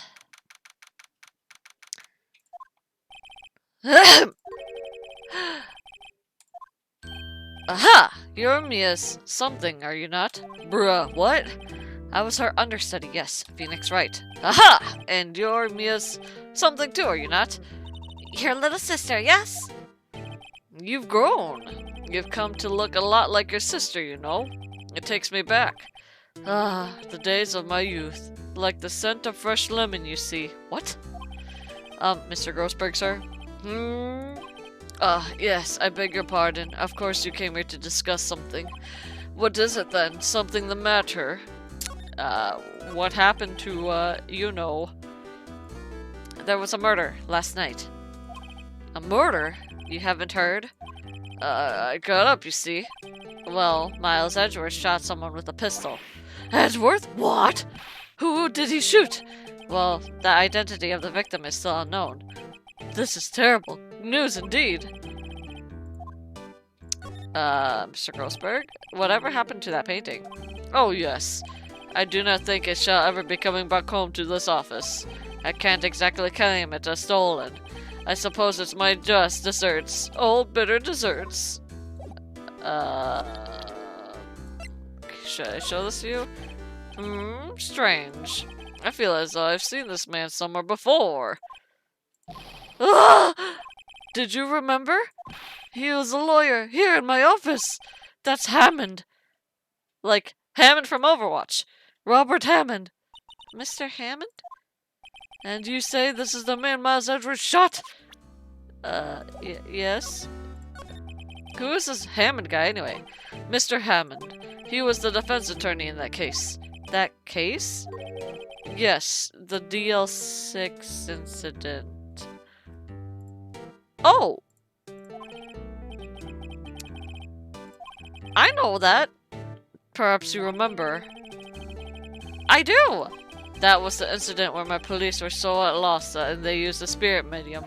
Aha! You're Mia's something, are you not? Bruh, what? I was her understudy, yes. Phoenix Wright. Aha! And you're Mia's something too, are you not? Your little sister, yes? You've grown. You've come to look a lot like your sister, you know. It takes me back. Ah, the days of my youth. Like the scent of fresh lemon, you see. What? Mr. Grossberg, sir? Yes, I beg your pardon. Of course you came here to discuss something. What is it then? Something the matter? What happened to, you know... There was a murder last night. A murder? You haven't heard? I got up, you see. Well, Miles Edgeworth shot someone with a pistol. Edgeworth? What? Who did he shoot? Well, the identity of the victim is still unknown. This is terrible. News indeed. Mr. Grossberg? Whatever happened to that painting? Oh, yes. I do not think it shall ever be coming back home to this office. I can't exactly claim it as stolen. I suppose it's my just desserts. Old bitter desserts. Should I show this to you? Strange. I feel as though I've seen this man somewhere before. Ah! Did you remember? He was a lawyer here in my office. That's Hammond. Like, Hammond from Overwatch. Robert Hammond. Mr. Hammond? And you say this is the man Miles Edgeworth shot? Yes. Who is this Hammond guy anyway? Mr. Hammond. He was the defense attorney in that case. That case? Yes, the DL6 incident. Oh! I know that. Perhaps you remember. I do! That was the incident where my police were so at loss and they used a spirit medium.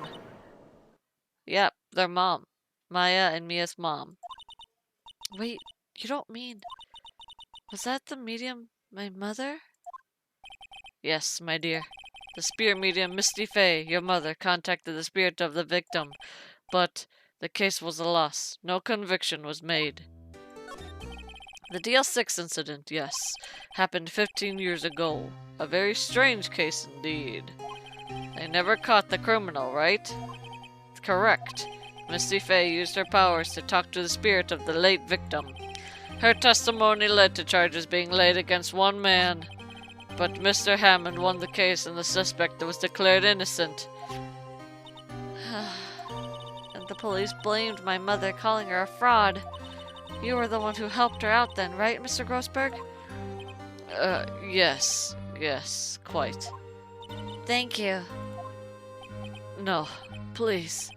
Yep, their mom. Maya and Mia's mom. Wait, you don't mean... Was that the medium my mother? Yes, my dear. The spirit medium Misty Fey, your mother, contacted the spirit of the victim, but the case was a loss. No conviction was made. The DL6 incident, yes, happened 15 years ago. A very strange case indeed. They never caught the criminal, right? Correct. Misty Fey used her powers to talk to the spirit of the late victim. Her testimony led to charges being laid against one man. But Mr. Hammond won the case and the suspect was declared innocent. And the police blamed my mother, calling her a fraud. You were the one who helped her out then, right, Mr. Grossberg? Yes. Yes, quite. Thank you. No, please.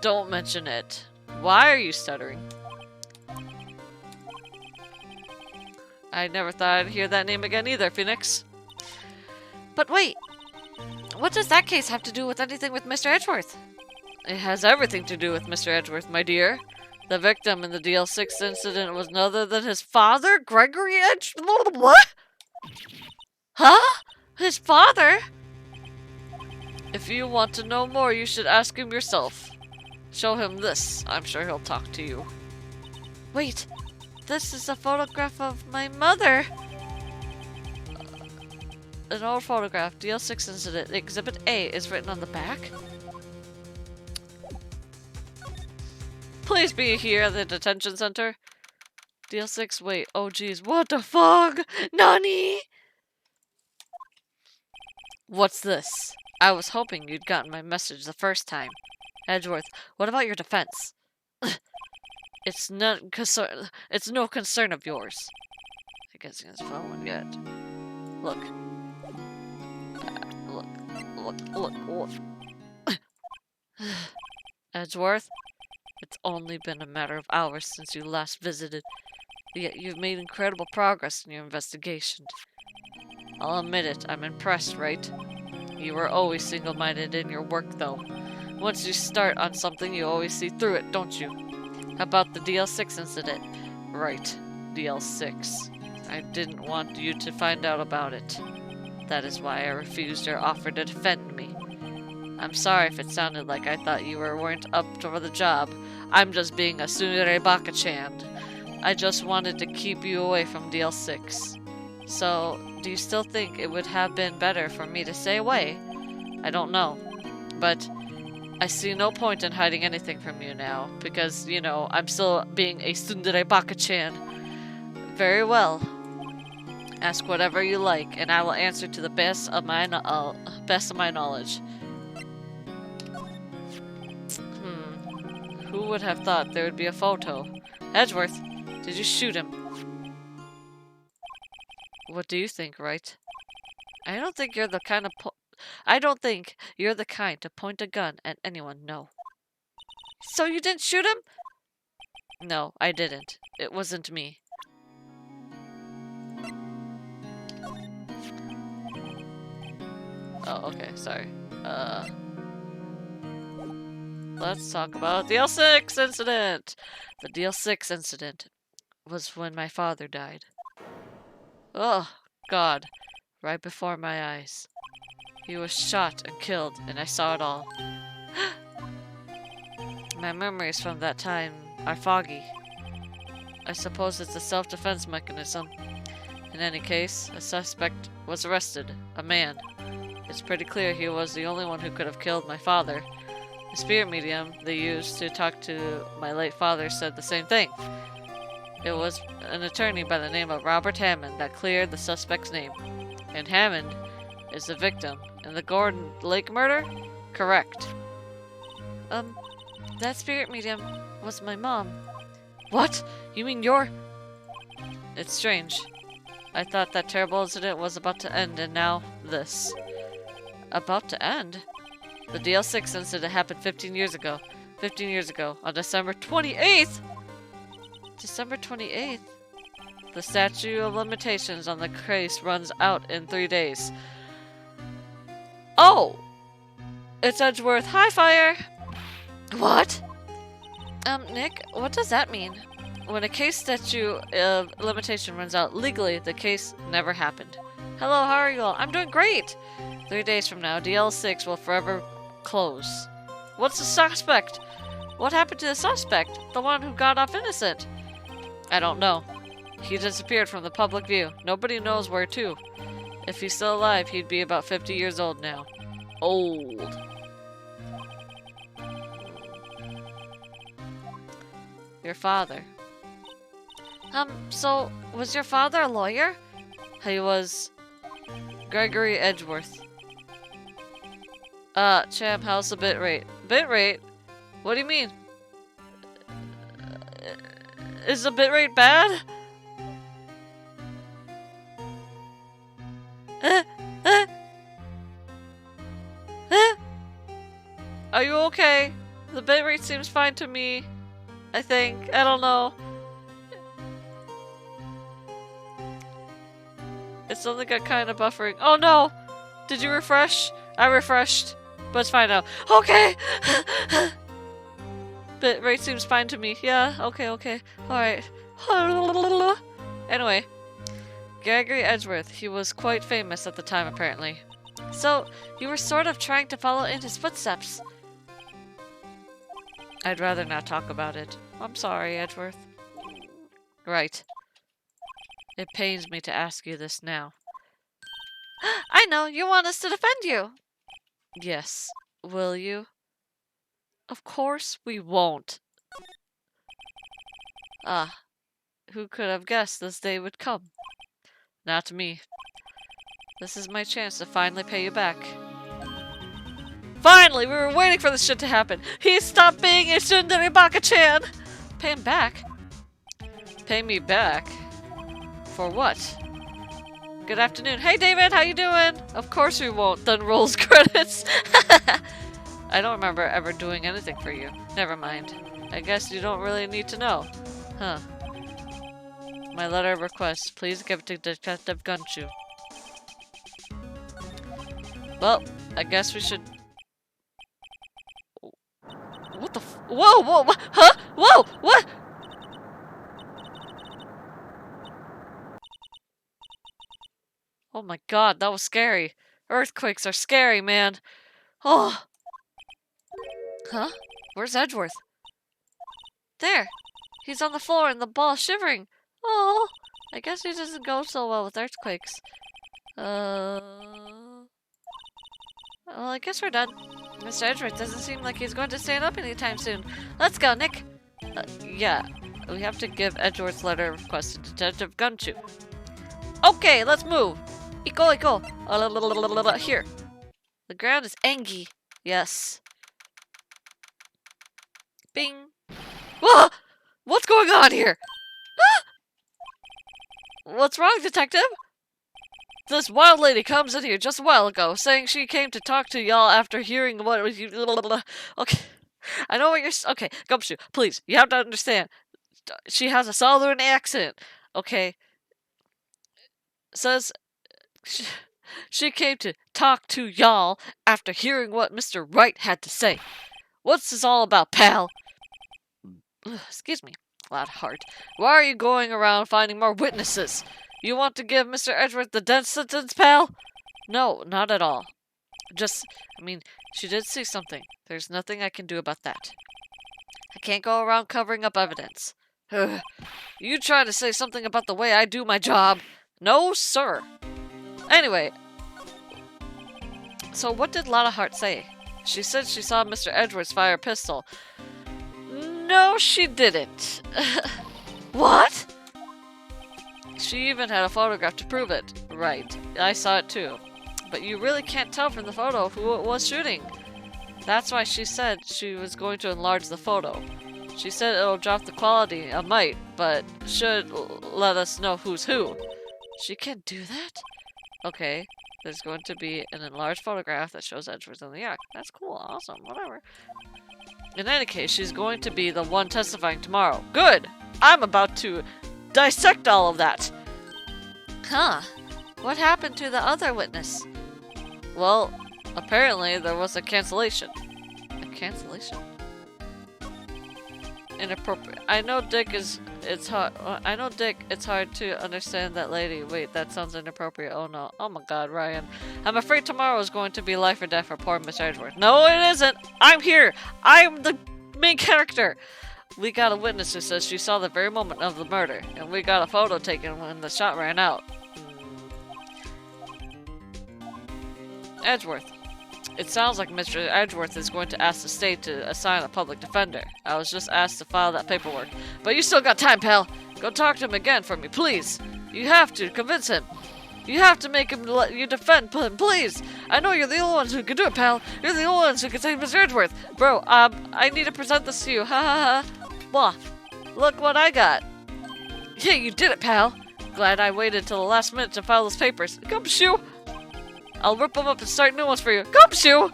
Don't mention it. Why are you stuttering? I never thought I'd hear that name again either, Phoenix. But wait, what does that case have to do with anything with Mr. Edgeworth? It has everything to do with Mr. Edgeworth, my dear. The victim in the DL6 incident was none other than his father, Gregory Edgeworth. What? Huh? His father? If you want to know more, you should ask him yourself. Show him this. I'm sure he'll talk to you. Wait, this is a photograph of my mother. An old photograph, DL6 incident, Exhibit A is written on the back. Please be here at the detention center. DL6, wait, oh geez, what the fuck? Nani? What's this? I was hoping you'd gotten my message the first time. Edgeworth, what about your defense? It's no concern of yours. I guess he has a phone yet. Look. Look. Edgeworth, it's only been a matter of hours since you last visited, yet you've made incredible progress in your investigation. I'll admit it, I'm impressed, right? You were always single-minded in your work, though. Once you start on something, you always see through it, don't you? How about the DL6 incident? Right, DL6. I didn't want you to find out about it. That is why I refused your offer to defend me. I'm sorry if it sounded like I thought you weren't up for the job. I'm just being a Sunerebaka-chan. I just wanted to keep you away from DL6. So, do you still think it would have been better for me to stay away? I don't know. But I see no point in hiding anything from you now, because, you know, I'm still being a tsundere baka-chan. Very well. Ask whatever you like, and I will answer to the best of my knowledge. Who would have thought there would be a photo? Edgeworth, did you shoot him? What do you think, Wright? I don't think you're the kind to point a gun at anyone, no. So you didn't shoot him? No, I didn't. It wasn't me. Oh, okay, sorry. Let's talk about the DL6 incident! The DL6 incident was when my father died. Oh, God. Right before my eyes. He was shot and killed, and I saw it all. My memories from that time are foggy. I suppose it's a self-defense mechanism. In any case, a suspect was arrested. A man. It's pretty clear he was the only one who could have killed my father. The spirit medium they used to talk to my late father said the same thing. It was an attorney by the name of Robert Hammond that cleared the suspect's name. And Hammond is the victim in the Gordon Lake murder? Correct. That spirit medium was my mom. What? You mean you're... It's strange. I thought that terrible incident was about to end, and now this. About to end? The DL6 incident happened 15 years ago. 15 years ago, on December 28th! December 28th? The statute of limitations on the case runs out in 3 days. Oh! It's Edgeworth. Hi, Fire! What? Nick, what does that mean? When a case statute of limitation runs out legally, the case never happened. Hello, how are you all? I'm doing great! 3 days from now, DL6 will forever close. What's the suspect? What happened to the suspect? The one who got off innocent? I don't know. He disappeared from the public view. Nobody knows where to. If he's still alive, he'd be about 50 years old now. Old. Your father. So, was your father a lawyer? He was... Gregory Edgeworth. Champ, how's the bitrate? Bitrate? What do you mean? Is the bitrate bad? Are you okay? The bitrate seems fine to me. I think. I don't know. It's only got kind of buffering. Oh no! Did you refresh? I refreshed. But it's fine now. Okay! Bitrate seems fine to me. Yeah, okay. Alright. Anyway. Gregory Edgeworth. He was quite famous at the time, apparently. So, you were sort of trying to follow in his footsteps. I'd rather not talk about it. I'm sorry, Edgeworth. Right. It pains me to ask you this now. I know! You want us to defend you! Yes. Will you? Of course we won't. Ah. Who could have guessed this day would come? Not me. This is my chance to finally pay you back. Finally! We were waiting for this shit to happen! He stopped being a tsundere baka-chan! Pay him back? Pay me back? For what? Good afternoon. Hey David, how you doing? Of course we won't. Then rolls credits. I don't remember ever doing anything for you. Never mind. I guess you don't really need to know. Huh. My letter of request. Please give it to Detective Gunchu. Well, I guess we should... What the f- Whoa! What? Huh? Whoa! What? Oh my god, that was scary. Earthquakes are scary, man. Oh! Huh? Where's Edgeworth? There! He's on the floor and the ball shivering. Oh! I guess he doesn't go so well with earthquakes. Well, I guess we're done. Mr. Edgeworth doesn't seem like he's going to stand up anytime soon. Let's go, Nick. Yeah, we have to give Edgeworth's letter of request to Detective Gunchu. Okay, let's move. Iko. Here. The ground is angy. Yes. Bing. Whoa! What's going on here? What's wrong, Detective? This wild lady comes in here just a while ago, saying she came to talk to y'all after hearing what was you. Okay, I know what you're. Okay, Gumshoe, please, you have to understand. She has a southern accent. Okay, says she came to talk to y'all after hearing what Mr. Wright had to say. What's this all about, pal? Excuse me, loud heart. Why are you going around finding more witnesses? You want to give Mr. Edgeworth the death sentence, pal? No, not at all. I mean, she did see something. There's nothing I can do about that. I can't go around covering up evidence. Ugh. You try to say something about the way I do my job. No, sir. Anyway, so what did Lotta Hart say? She said she saw Mr. Edgeworth fire a pistol. No, she didn't. What? She even had a photograph to prove it. Right, I saw it too. But you really can't tell from the photo who it was shooting. That's why she said she was going to enlarge the photo. She said it'll drop the quality a mite, but should let us know who's who. She can't do that? Okay, there's going to be an enlarged photograph that shows Edgeworth in the act. That's cool, awesome, whatever. In any case, she's going to be the one testifying tomorrow. Good! I'm about to dissect all of that. Huh. What happened to the other witness? Well, apparently there was a cancellation. A cancellation? Inappropriate. I know Dick, it's hard to understand that lady. Wait, that sounds inappropriate. Oh no. Oh my god, Ryan. I'm afraid tomorrow is going to be life or death for poor Miss Edgeworth. No, it isn't! I'm here! I'm the main character! We got a witness who says she saw the very moment of the murder, and we got a photo taken when the shot ran out. Edgeworth. It sounds like Mr. Edgeworth is going to ask the state to assign a public defender. I was just asked to file that paperwork. But you still got time, pal. Go talk to him again for me, please. You have to convince him. You have to make him let you defend him, please. I know you're the only ones who can do it, pal. You're the only ones who can save Mr. Edgeworth. Bro, I need to present this to you. Ha ha ha. Blah. Look what I got. Yeah, you did it, pal. Glad I waited till the last minute to file those papers. Gumshoe! I'll rip them up and start new ones for you. Gumshoe!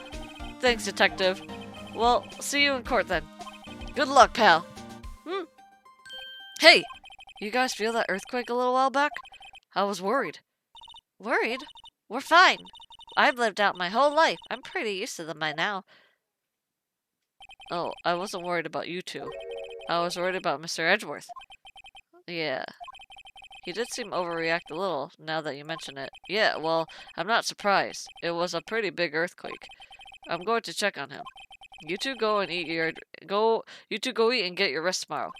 Thanks, Detective. Well, see you in court then. Good luck, pal. Hey! You guys feel that earthquake a little while back? I was worried. Worried? We're fine. I've lived out my whole life. I'm pretty used to them by now. Oh, I wasn't worried about you two. I was worried about Mr. Edgeworth. Yeah. He did seem overreact a little, now that you mention it. Yeah, well, I'm not surprised. It was a pretty big earthquake. I'm going to check on him. You two go and eat you two go eat and get your rest tomorrow.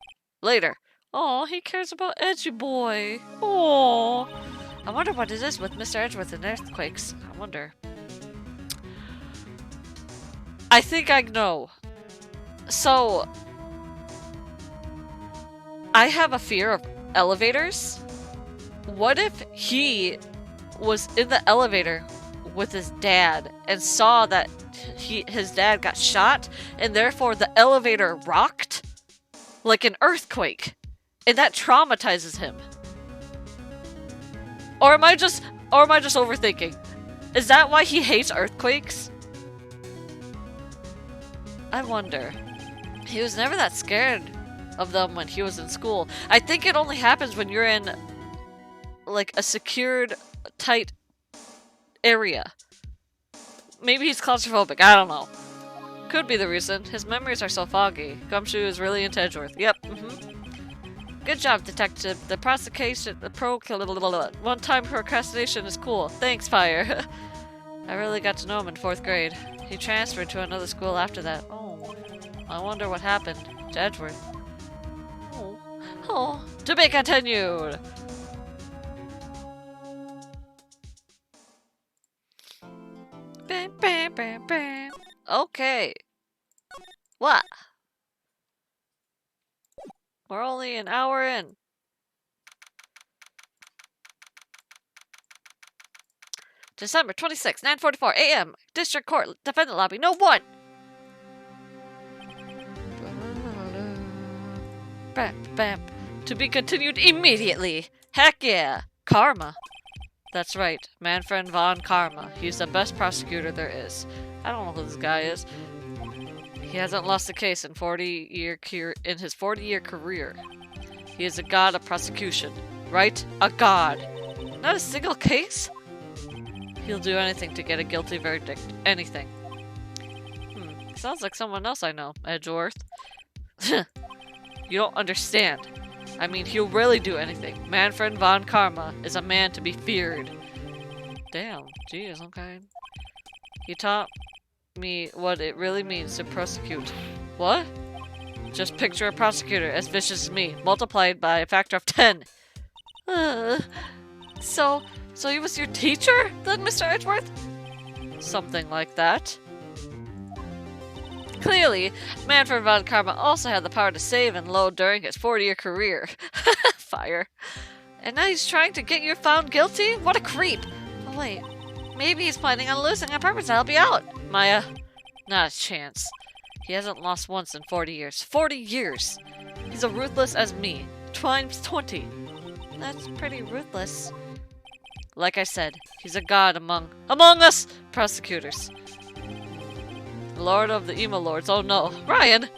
Later. Aw, he cares about Edgy Boy. Aw. I wonder what it is with Mr. Edgeworth and earthquakes. I wonder. I think I know. So, I have a fear of elevators. What if he was in the elevator with his dad and saw that his dad got shot and therefore the elevator rocked like an earthquake and that traumatizes him? Or am I just overthinking? Is that why he hates earthquakes? I wonder. He was never that scared of them when he was in school. I think it only happens when you're in like a secured, tight area. Maybe he's claustrophobic, I don't know. Could be the reason. His memories are so foggy. Gumshoe is really into Edgeworth. Yep, Good job, Detective. The one-time procrastination is cool. Thanks, Fire. I really got to know him in 4th grade. He transferred to another school after that. Oh, I wonder what happened to Edgeworth. Oh, to be continued! Okay. What? We're only an hour in. December 26, 9:44 a.m. District Court, Defendant Lobby, No. 1. Bam, bam. To be continued immediately. Heck yeah. Karma. That's right. Manfred von Karma. He's the best prosecutor there is. I don't know who this guy is. He hasn't lost a case in his 40-year career. He is a god of prosecution. Right? A god. Not a single case? He'll do anything to get a guilty verdict. Anything. Sounds like someone else I know. Edgeworth. You don't understand. I mean, he'll really do anything. Manfred von Karma is a man to be feared. Damn. Jeez, okay. He taught me what it really means to prosecute. What? Just picture a prosecutor as vicious as me, multiplied by a factor of 10. So he was your teacher, then, Mr. Edgeworth? Something like that. Clearly, Manfred von Karma also had the power to save and load during his 40-year career. Fire. And now he's trying to get you found guilty? What a creep! Oh wait, maybe he's planning on losing on purpose to help you out. Maya, not a chance. He hasn't lost once in 40 years. 40 years! He's as ruthless as me. Times 20. That's pretty ruthless. Like I said, he's a god among us prosecutors. Lord of the Emo Lords. Oh no. Ryan!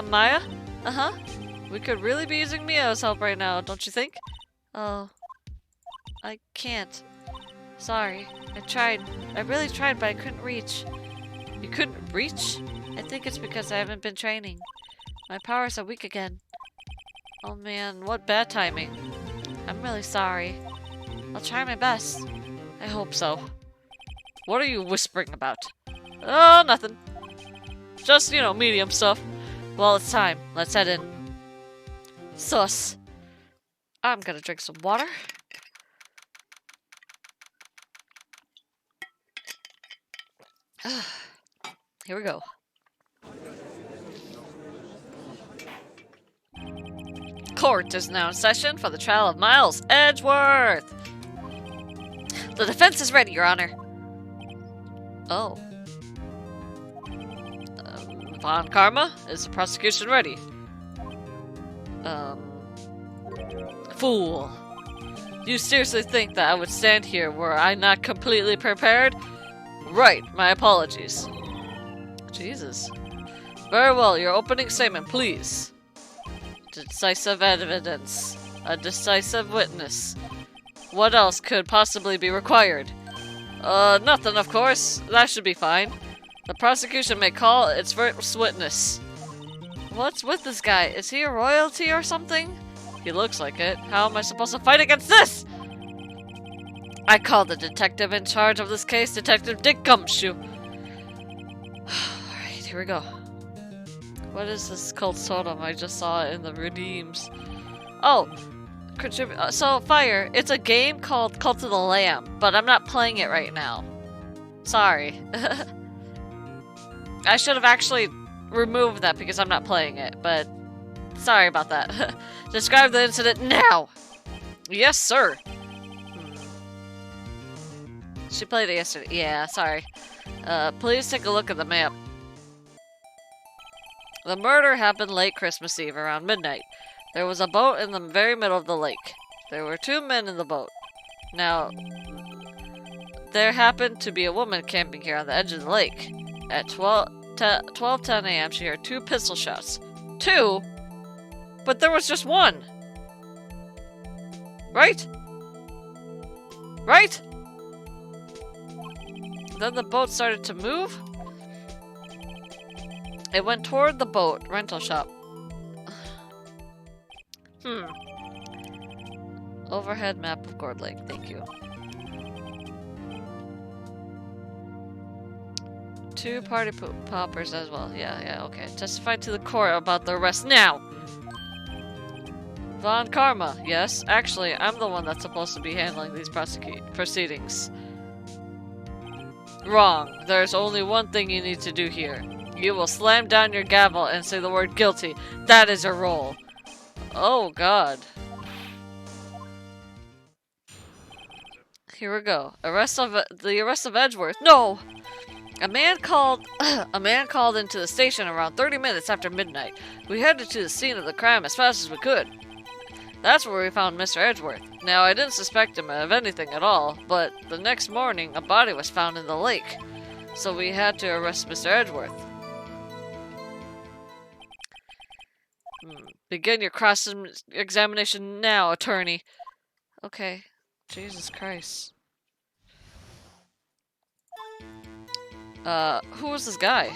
Maya? Uh-huh. We could really be using Mia's help right now, don't you think? Oh. I can't. Sorry. I tried. I really tried, but I couldn't reach. You couldn't reach? I think it's because I haven't been training. My powers are weak again. Oh man, what bad timing. I'm really sorry. I'll try my best. I hope so. What are you whispering about? Oh, nothing. Just, you know, medium stuff. Well, it's time. Let's head in. Sus. I'm gonna drink some water. Here we go. Court is now in session for the trial of Miles Edgeworth. The defense is ready, Your Honor. Oh. Von Karma, is the prosecution ready? Fool. Do you seriously think that I would stand here were I not completely prepared? Right, my apologies. Jesus. Very well, your opening statement, please. Decisive evidence. A decisive witness. What else could possibly be required? Nothing, of course. That should be fine. The prosecution may call its first witness. What's with this guy? Is he a royalty or something? He looks like it. How am I supposed to fight against this? I call the detective in charge of this case, Detective Dick Gumshoe. Alright, here we go. What is this cult totem? I just saw it in the redeems. Oh, so Fire, it's a game called Cult of the Lamb, but I'm not playing it right now. Sorry. I should have actually removed that because I'm not playing it, but sorry about that. Describe the incident now! Yes, sir! She played it yesterday. Yeah, sorry. Please take a look at the map. The murder happened late Christmas Eve around midnight. There was a boat in the very middle of the lake. There were 2 men in the boat. Now, there happened to be a woman camping here on the edge of the lake. At 12:10 a.m. she heard 2 pistol shots. 2? But there was just 1! Right? Right? Then the boat started to move. It went toward the boat rental shop. Overhead map of Gourd Lake, thank you. 2 party poppers as well. Yeah, okay. Testify to the court about the arrest now! Von Karma, yes. Actually, I'm the one that's supposed to be handling these proceedings. Wrong. There's only one thing you need to do here. You will slam down your gavel and say the word guilty. That is your role. Oh god. Here we go. The arrest of Edgeworth. No! A man called into the station around 30 minutes after midnight. We headed to the scene of the crime as fast as we could. That's where we found Mr. Edgeworth. Now, I didn't suspect him of anything at all, but the next morning, a body was found in the lake. So we had to arrest Mr. Edgeworth. Begin your cross-examination now, attorney. Okay. Jesus Christ. Who was this guy?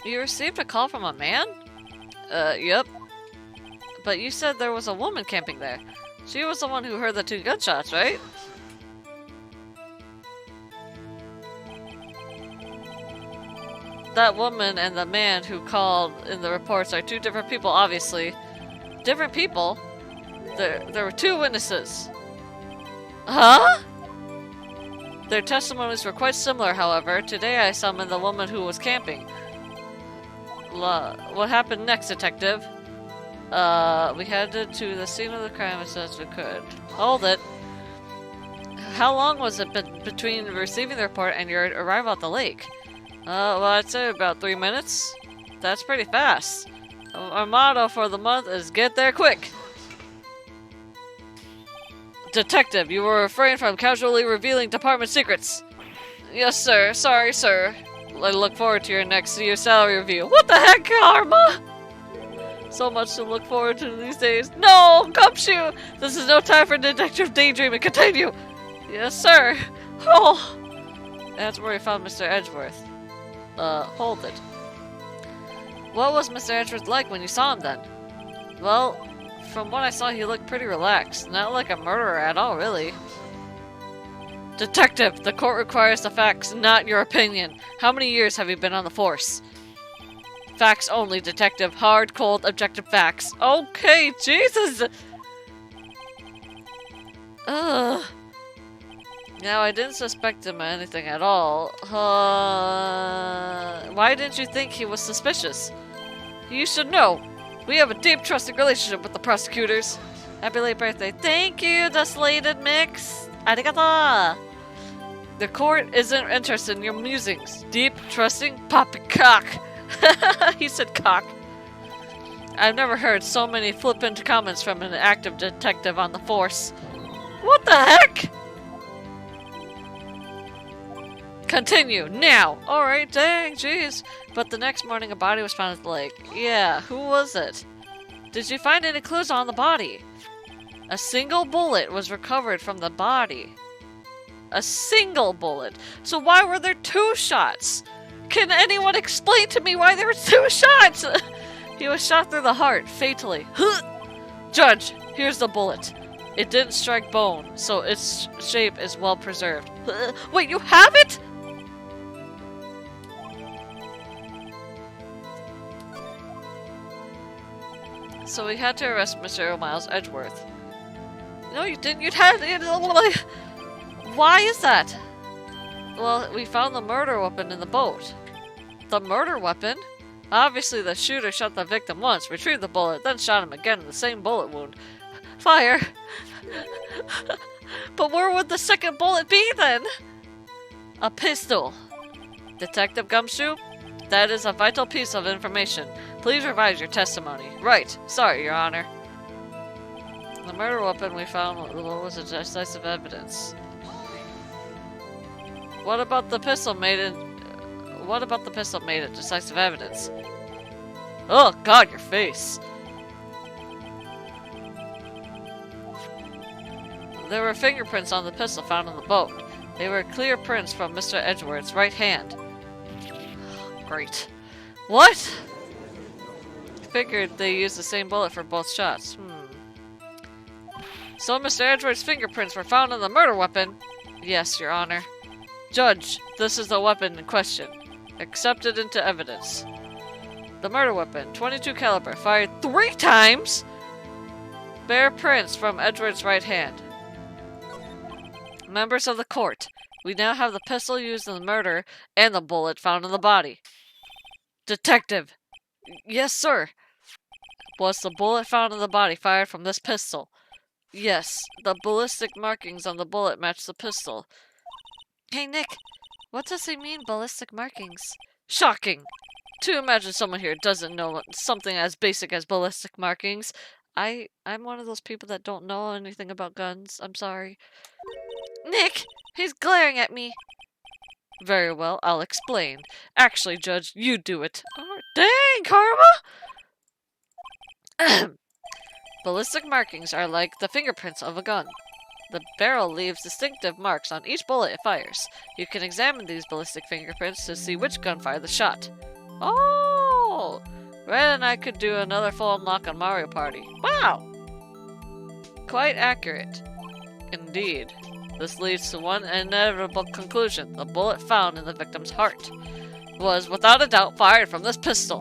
You received a call from a man? Yep. But you said there was a woman camping there. She was the one who heard the 2 gunshots, right? That woman and the man who called in the reports are 2 different people, obviously. Different people? There were 2 witnesses. Huh? Their testimonies were quite similar, however. Today I summoned the woman who was camping. What happened next, detective? We headed to the scene of the crime as soon as we could. Hold it. How long was it between receiving the report and your arrival at the lake? Well, I'd say about 3 minutes. That's pretty fast. Our motto for the month is get there quick. Detective, you were refrained from casually revealing department secrets. Yes, sir. Sorry, sir. I look forward to your next year's salary review. What the heck, Karma? So much to look forward to these days. No, Gumshoe! This is no time for detective daydreaming. Continue. Yes, sir. Oh. That's where we found Mr. Edgeworth. Hold it. What was Mr. Edgeworth like when you saw him then? Well, from what I saw, he looked pretty relaxed. Not like a murderer at all, really. Detective, the court requires the facts, not your opinion. How many years have you been on the force? Facts only, detective. Hard, cold, objective facts. Okay, Jesus! Ugh. Now, I didn't suspect him of anything at all. Why didn't you think he was suspicious? You should know. We have a deep, trusting relationship with the prosecutors. Happy late birthday. Thank you, the slated mix. Arigato. The court isn't interested in your musings. Deep, trusting, poppycock. He said cock. I've never heard so many flippant comments from an active detective on the force. What the heck? Continue, now! Alright, dang, jeez. But the next morning a body was found at the lake. Yeah, who was it? Did you find any clues on the body? A single bullet was recovered from the body. A single bullet? So why were there 2 shots? Can anyone explain to me why there were 2 shots? He was shot through the heart, fatally. Judge, here's the bullet. It didn't strike bone, so its shape is well preserved. Wait, you have it? So we had to arrest Mr. Miles Edgeworth. No, you didn't. You'd had it. Why is that? Well, we found the murder weapon in the boat. The murder weapon? Obviously, the shooter shot the victim once, retrieved the bullet, then shot him again in the same bullet wound. Fire! But where would the second bullet be then? A pistol. Detective Gumshoe? That is a vital piece of information. Please revise your testimony. Right. Sorry, Your Honor. The murder weapon we found was a decisive evidence. What about the pistol made it decisive evidence? Oh God, your face. There were fingerprints on the pistol found in the boat. They were clear prints from Mr. Edgeworth's right hand. Great. What? Figured they used the same bullet for both shots. So Mr. Edgeworth's fingerprints were found on the murder weapon? Yes, Your Honor. Judge, this is the weapon in question. Accepted into evidence. The murder weapon, 22 caliber, fired 3 times? Bear prints from Edgeworth's right hand. Members of the court, We now have the pistol used in the murder and the bullet found in the body. Detective! Yes, sir. Was the bullet found in the body fired from this pistol? Yes. The ballistic markings on the bullet match the pistol. Hey, Nick. What does he mean, ballistic markings? Shocking! To imagine someone here doesn't know something as basic as ballistic markings. I'm one of those people that don't know anything about guns. I'm sorry. Nick! He's glaring at me! Very well, I'll explain. Actually, Judge, you do it. Oh, dang, Karma! Ballistic markings are like the fingerprints of a gun. The barrel leaves distinctive marks on each bullet it fires. You can examine these ballistic fingerprints to see which gun fired the shot. Oh! Red and I could do another full unlock on Mario Party. Wow! Quite accurate. Indeed. This leads to one inevitable conclusion. The bullet found in the victim's heart was, without a doubt, fired from this pistol.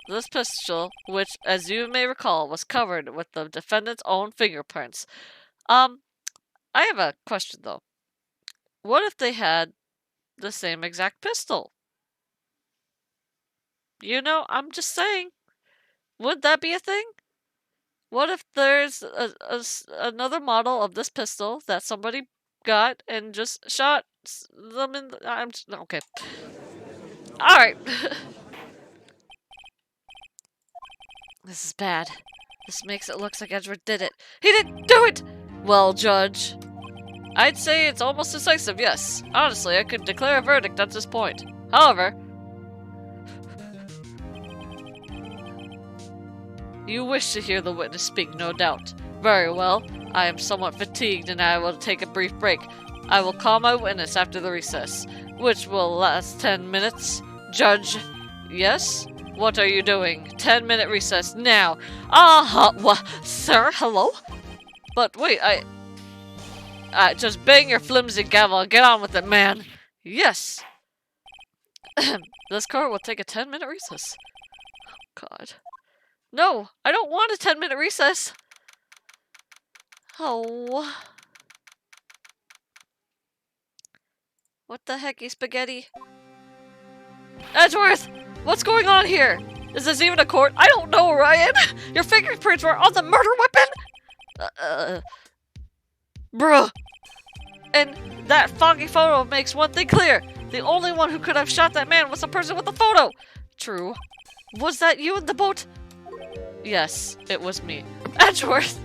This pistol, which, as you may recall, was covered with the defendant's own fingerprints. I have a question, though. What if they had the same exact pistol? You know, I'm just saying. Would that be a thing? What if there's another model of this pistol that somebody got and just shot them in the... I'm just, okay. Alright. This is bad. This makes it look like Edgeworth did it. He didn't do it! Well, Judge. I'd say it's almost decisive, yes. Honestly, I could declare a verdict at this point. However... You wish to hear the witness speak, no doubt. Very well. I am somewhat fatigued and I will take a brief break. I will call my witness after the recess, which will last 10 minutes. Judge, yes? What are you doing? 10-minute recess now. Sir, hello? But wait, just bang your flimsy gavel and get on with it, man. Yes. This court will take a 10-minute recess. Oh, God. No, I don't want a 10-minute recess. Oh. What the heck, you spaghetti? Edgeworth! What's going on here? Is this even a court? I don't know, Ryan! Your fingerprints were on the murder weapon? Bruh. And that foggy photo makes one thing clear. The only one who could have shot that man was the person with the photo. True. Was that you in the boat? Yes, it was me. Edgeworth!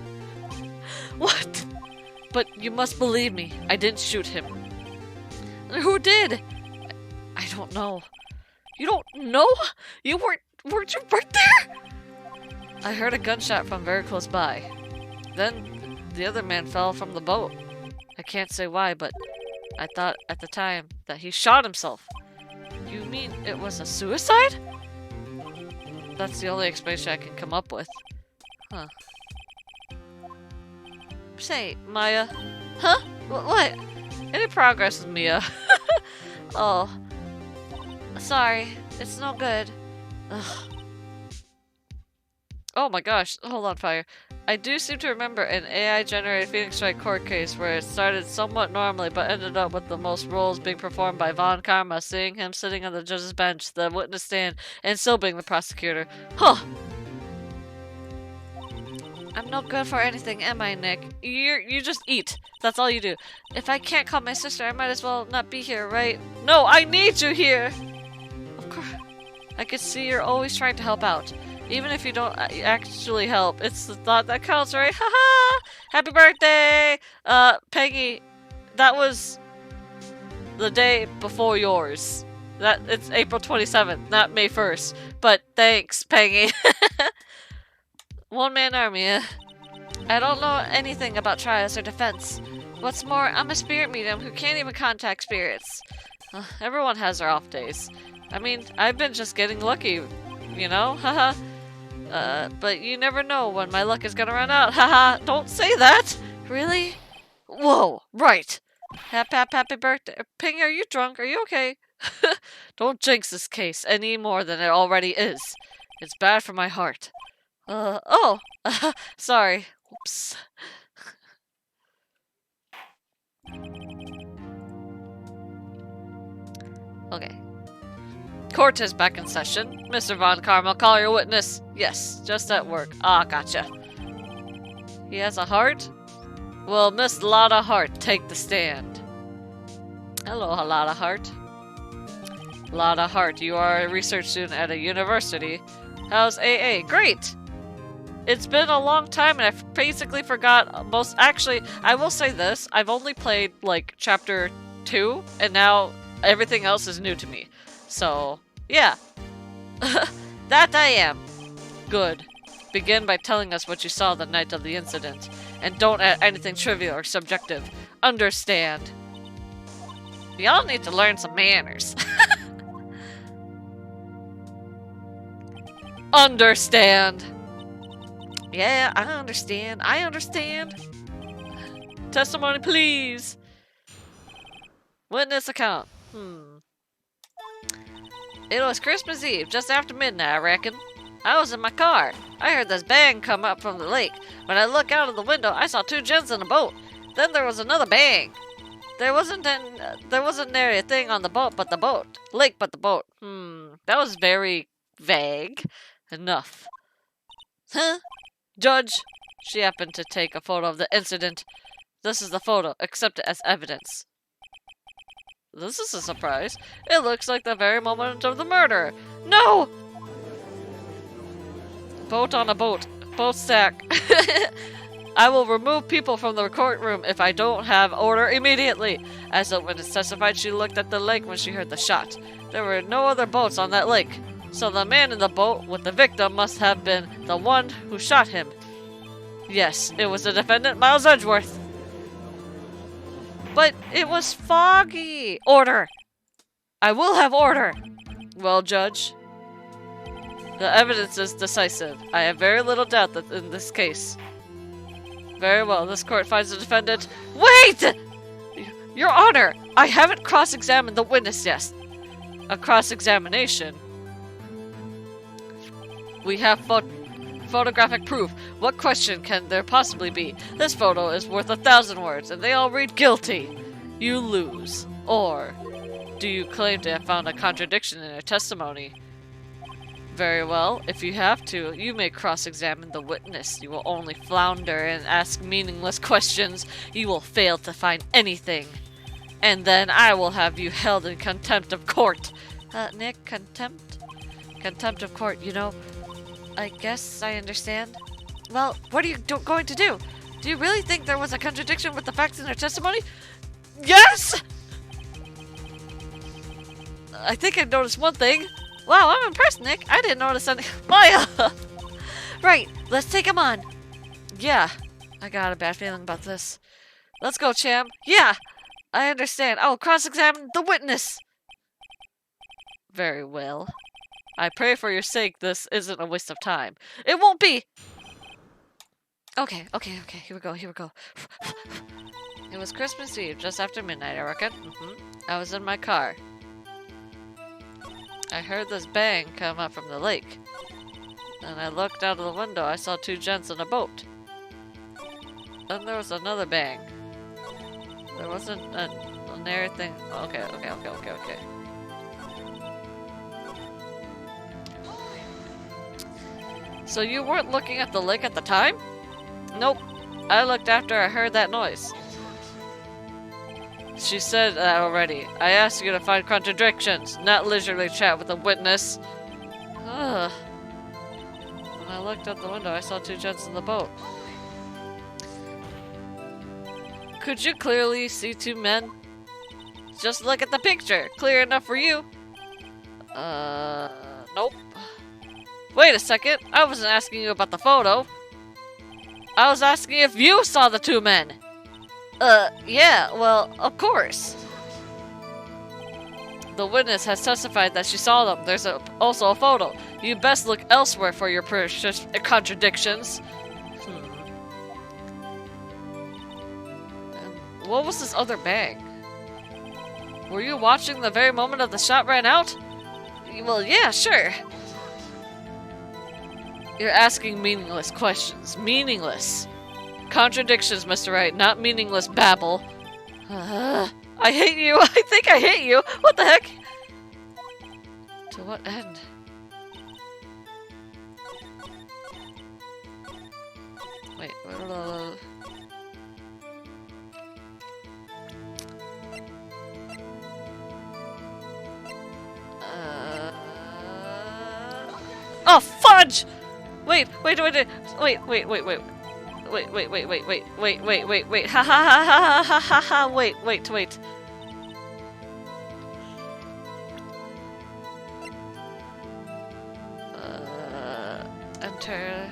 What? But you must believe me. I didn't shoot him. Who did? I don't know. You don't know? You weren't you right there? I heard a gunshot from very close by. Then the other man fell from the boat. I can't say why, but I thought at the time that he shot himself. You mean it was a suicide? That's the only explanation I can come up with. Huh. Say, Maya. Huh? What? Any progress with Mia? Oh. Sorry. It's no good. Ugh. Oh my gosh. Hold on, Fire. I do seem to remember an AI-generated Phoenix Wright court case where it started somewhat normally but ended up with the most roles being performed by Von Karma, seeing him sitting on the judge's bench, the witness stand, and still being the prosecutor. Huh! I'm not good for anything, am I, Nick? You just eat. That's all you do. If I can't call my sister, I might as well not be here, right? No, I need you here! Of course. I can see you're always trying to help out. Even if you don't actually help, it's the thought that counts, right? Haha! Happy birthday! Peggy, that was the day before yours. It's April 27th, not May 1st. But thanks, Peggy. One-man army, I don't know anything about trials or defense. What's more, I'm a spirit medium who can't even contact spirits. Everyone has their off days. I mean, I've been just getting lucky, you know? Haha. But you never know when my luck is gonna run out. Haha, don't say that! Really? Whoa, right. Happy birthday. Ping, are you drunk? Are you okay? Don't jinx this case any more than it already is. It's bad for my heart. Sorry. Oops. Okay. Court is back in session. Mr. Von Carmel, call your witness. Yes, just at work. Ah, gotcha. He has a heart? Well, Miss Lotta Hart, take the stand. Hello, Lotta Hart. Lotta Hart, you are a research student at a university. How's AA? Great! It's been a long time and I basically forgot most. Actually, I will say this. I've only played, like, chapter 2, and now everything else is new to me. So, yeah. That I am. Good. Begin by telling us what you saw the night of the incident. And don't add anything trivial or subjective. Understand. Y'all need to learn some manners. Understand. Yeah, I understand. I understand. Testimony, please. Witness account. It was Christmas Eve, just after midnight, I reckon. I was in my car. I heard this bang come up from the lake. When I looked out of the window, I saw 2 gents in a boat. Then there was another bang. There wasn't there a thing on the boat, but the boat. Lake, but the boat. That was very vague. Enough. Huh? Judge. She happened to take a photo of the incident. This is the photo. Accept it as evidence. This is a surprise. It looks like the very moment of the murder. No! Boat on a boat. Boat stack. I will remove people from the courtroom if I don't have order immediately. As the witness testified, she looked at the lake when she heard the shot. There were no other boats on that lake. So the man in the boat with the victim must have been the one who shot him. Yes, it was the defendant, Miles Edgeworth. But it was foggy. Order. I will have order. Well, Judge. The evidence is decisive. I have very little doubt that in this case. Very well, this court finds the defendant. Wait! Your Honor, I haven't cross-examined the witness yet. A cross-examination? We have photographic proof. What question can there possibly be? This photo is worth 1,000 words, and they all read guilty. You lose. Or, do you claim to have found a contradiction in her testimony? Very well. If you have to, you may cross-examine the witness. You will only flounder and ask meaningless questions. You will fail to find anything. And then I will have you held in contempt of court. Nick, contempt? Contempt of court, you know. I guess I understand. Well, what are you going to do? Do you really think there was a contradiction with the facts in her testimony? Yes! I think I noticed one thing. Wow, I'm impressed, Nick. I didn't notice any. Maya! Right, let's take him on. Yeah, I got a bad feeling about this. Let's go, Cham. Yeah, I understand. I will cross-examine the witness. Very well. I pray for your sake this isn't a waste of time. It won't be! Okay, here we go. It was Christmas Eve, just after midnight, I reckon. I was in my car. I heard this bang come up from the lake. And I looked out of the window, I saw 2 gents in a boat. Then there was another bang. There wasn't an air thing. Okay. So you weren't looking at the lake at the time? Nope. I looked after I heard that noise. She said that already. I asked you to find contradictions, not leisurely chat with a witness. Ugh. When I looked out the window, I saw 2 gents in the boat. Could you clearly see 2 men? Just look at the picture. Clear enough for you. Nope. Wait a second. I wasn't asking you about the photo. I was asking if you saw the 2 men. Yeah, well, of course. The witness has testified that she saw them. There's also a photo. You best look elsewhere for your precious contradictions. What was this other bang? Were you watching the very moment of the shot ran out? Well, yeah, sure. You're asking meaningless questions. Meaningless. Contradictions, Mr. Wright, not meaningless babble. I hate you. I think I hate you. What the heck? To what end? Wait, oh, fudge! Wait, ha ha ha ha ha ha ha, wait. Enter.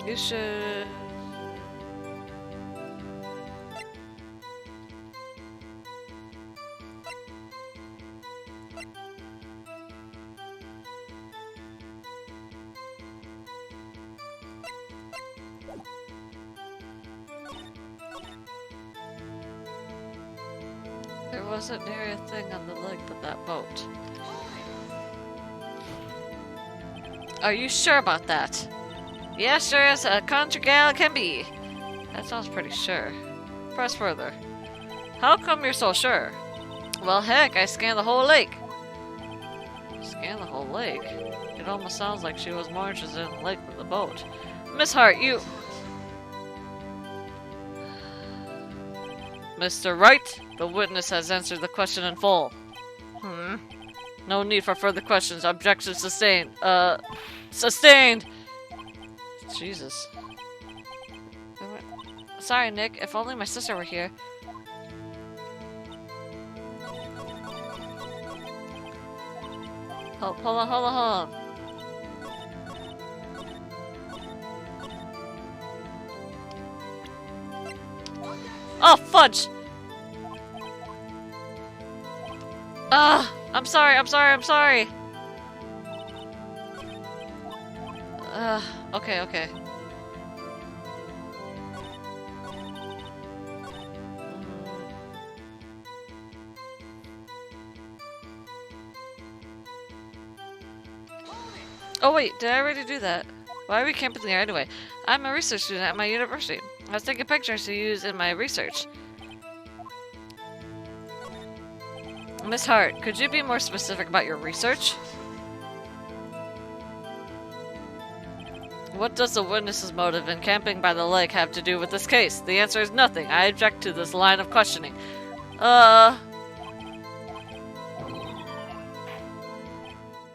You should... There wasn't near a thing on the lake but that boat. Are you sure about that? Yeah, sure as a country gal can be. That sounds pretty sure. Press further. How come you're so sure? Well, heck, I scanned the whole lake. Scan the whole lake? It almost sounds like she was more interested in the lake than the boat. Miss Hart, you... Mr. Wright, the witness has answered the question in full. No need for further questions. Objection sustained. Sustained! Jesus. Sorry, Nick. If only my sister were here. Oh, hold on. Oh, fudge! I'm sorry. Okay. Oh wait, did I already do that? Why are we camping there anyway? I'm a research student at my university. I was taking pictures to use in my research. Miss Hart, could you be more specific about your research? What does the witness's motive in camping by the lake have to do with this case? The answer is nothing. I object to this line of questioning.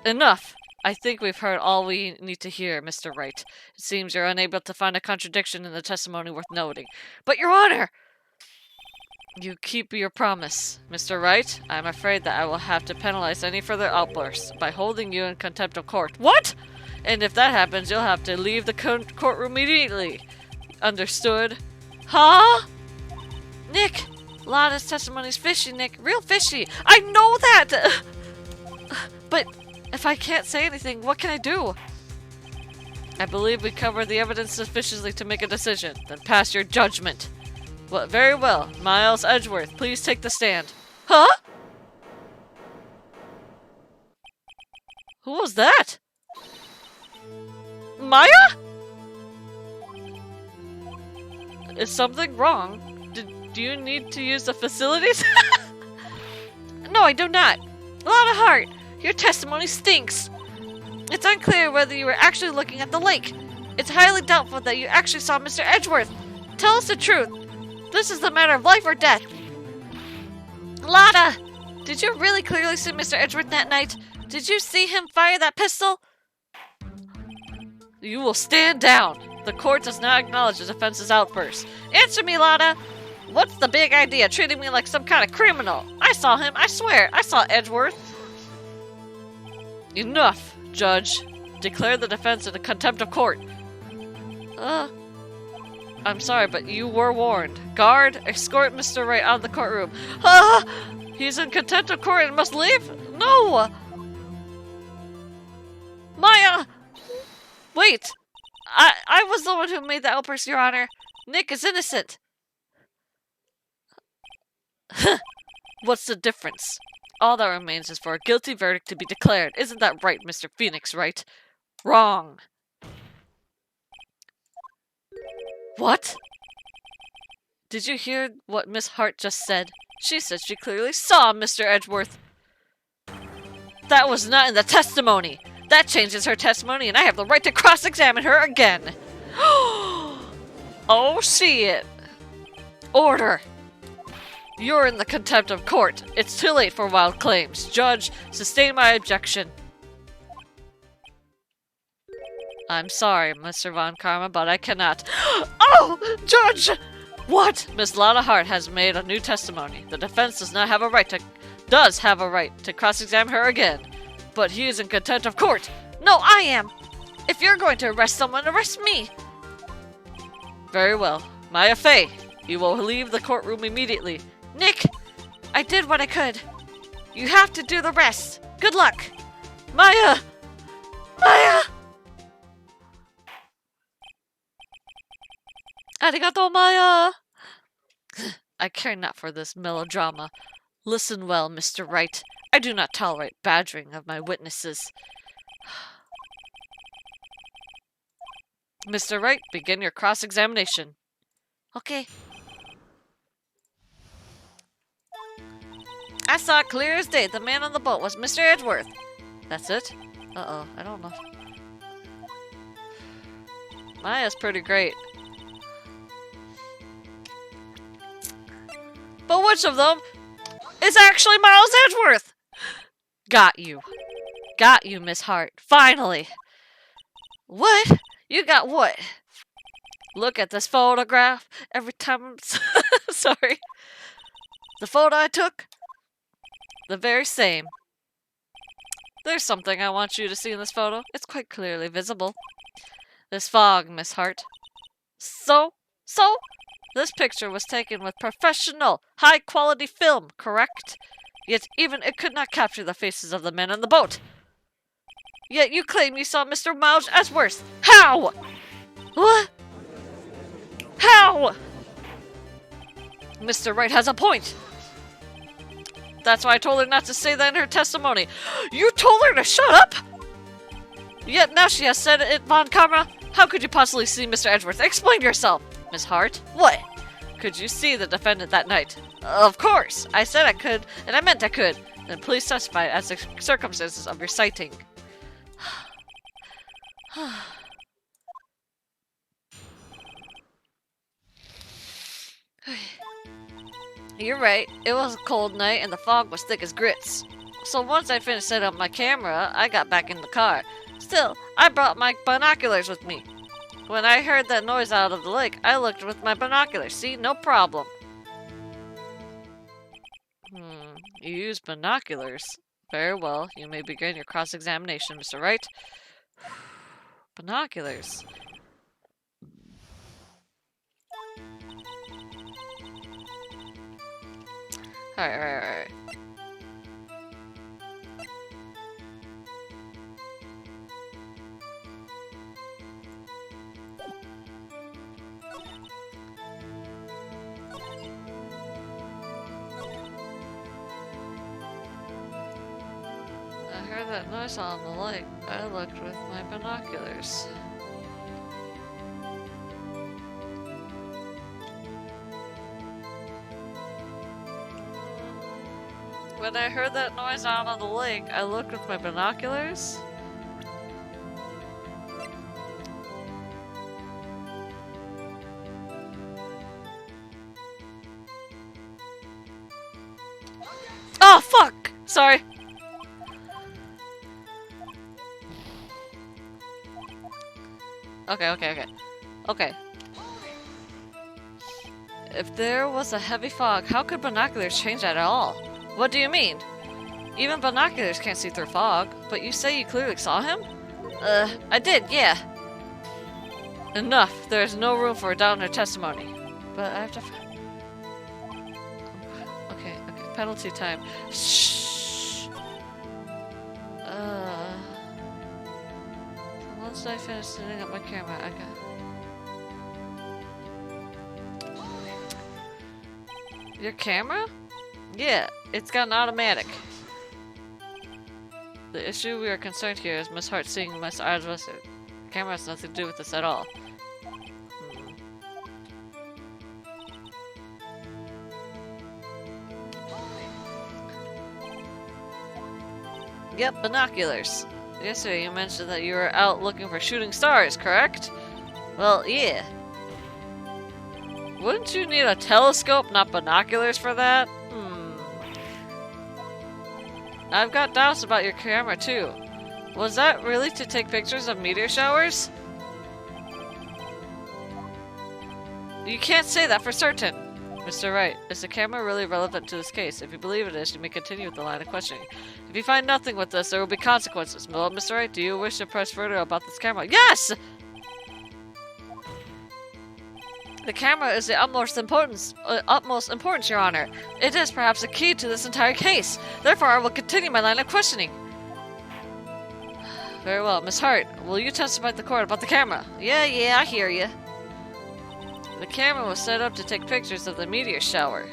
Enough! I think we've heard all we need to hear, Mr. Wright. It seems you're unable to find a contradiction in the testimony worth noting. But, Your Honor! You keep your promise, Mr. Wright. I'm afraid that I will have to penalize any further outbursts by holding you in contempt of court. What? And if that happens, you'll have to leave the courtroom immediately. Understood? Huh? Nick! Lana's testimony's fishy, Nick. Real fishy. I know that! But if I can't say anything, what can I do? I believe we covered the evidence sufficiently to make a decision. Then pass your judgment. Well, very well. Miles Edgeworth, please take the stand. Huh? Who was that? Maya? Is something wrong? Do you need to use the facilities? No, I do not. Lana Hart, your testimony stinks. It's unclear whether you were actually looking at the lake. It's highly doubtful that you actually saw Mr. Edgeworth. Tell us the truth. This is a matter of life or death. Lana! Did you really clearly see Mr. Edgeworth that night? Did you see him fire that pistol? You will stand down. The court does not acknowledge the defense's outburst. Answer me, Lana! What's the big idea, treating me like some kind of criminal? I saw him, I swear. I saw Edgeworth. Enough, Judge. Declare the defense in contempt of court. I'm sorry, but you were warned. Guard, escort Mr. Wright out of the courtroom. He's in contempt of court and must leave? No! Maya! Wait! I was the one who made the outburst, Your Honor. Nick is innocent. What's the difference? All that remains is for a guilty verdict to be declared. Isn't that right, Mr. Phoenix, right? Wrong. What? Did you hear what Miss Hart just said? She said she clearly saw Mr. Edgeworth. That was not in the testimony. That changes her testimony, and I have the right to cross-examine her again. Oh, shit. Order. You're in the contempt of court. It's too late for wild claims. Judge, sustain my objection. I'm sorry, Mr. Von Karma, but I cannot. Oh, Judge! What? Miss Lana Hart has made a new testimony. The defense does have a right to cross-examine her again. But he is in contempt of court. No, I am. If you're going to arrest someone, arrest me. Very well. Maya Fey, you will leave the courtroom immediately. Nick, I did what I could. You have to do the rest. Good luck. Maya! Maya! Arigato, Maya! I care not for this melodrama. Listen well, Mr. Wright. I do not tolerate badgering of my witnesses. Mr. Wright, begin your cross-examination. Okay. I saw it clear as day. The man on the boat was Mr. Edgeworth. That's it? Uh-oh, I don't know. Maya's pretty great. But which of them is actually Miles Edgeworth? Got you. Got you, Miss Hart. Finally. What? You got what? Look at this photograph. Every time I'm sorry. The photo I took? The very same. There's something I want you to see in this photo. It's quite clearly visible. This fog, Miss Hart. So? This picture was taken with professional, high-quality film, correct? Yet even it could not capture the faces of the men on the boat. Yet you claim you saw Mr. Miles Edgeworth. How? What? How? Mr. Wright has a point. That's why I told her not to say that in her testimony. You told her to shut up? Yet now she has said it, Von Karma. How could you possibly see Mr. Edgeworth? Explain yourself, Miss Hart. What? Could you see the defendant that night? Of course. I said I could, and I meant I could. Then please testify as the circumstances of your sighting. You're right. It was a cold night and the fog was thick as grits. So once I finished setting up my camera, I got back in the car. Still, I brought my binoculars with me. When I heard that noise out of the lake, I looked with my binoculars. See, no problem. You used binoculars. Very well. You may begin your cross-examination, Mr. Wright. Binoculars. Alright. I heard that noise on the lake. I looked with my binoculars. When I heard that noise out on the lake, I looked with my binoculars. Oh, fuck! Sorry. Okay. If there was a heavy fog, how could binoculars change that at all? What do you mean? Even binoculars can't see through fog, but you say you clearly saw him? I did, yeah. Enough. There is no room for a doubt in her testimony. But I have to... Okay. Penalty time. Shh. Once I finish setting up my camera, I got... Your camera? Yeah, it's got an automatic. The issue we are concerned here is Miss Hart seeing Miss Edgeworth. The camera has nothing to do with this at all. Yep, binoculars. Yesterday you mentioned that you were out looking for shooting stars, correct? Well, yeah. Wouldn't you need a telescope, not binoculars for that? I've got doubts about your camera, too. Was that really to take pictures of meteor showers? You can't say that for certain. Mr. Wright, is the camera really relevant to this case? If you believe it is, you may continue with the line of questioning. If you find nothing with this, there will be consequences. Well, Mr. Wright, do you wish to press further about this camera? Yes! The camera is the utmost importance, Your Honor. It is perhaps the key to this entire case. Therefore, I will continue my line of questioning. Very well. Miss Hart, will you testify to the court about the camera? Yeah, I hear you. The camera was set up to take pictures of the meteor shower.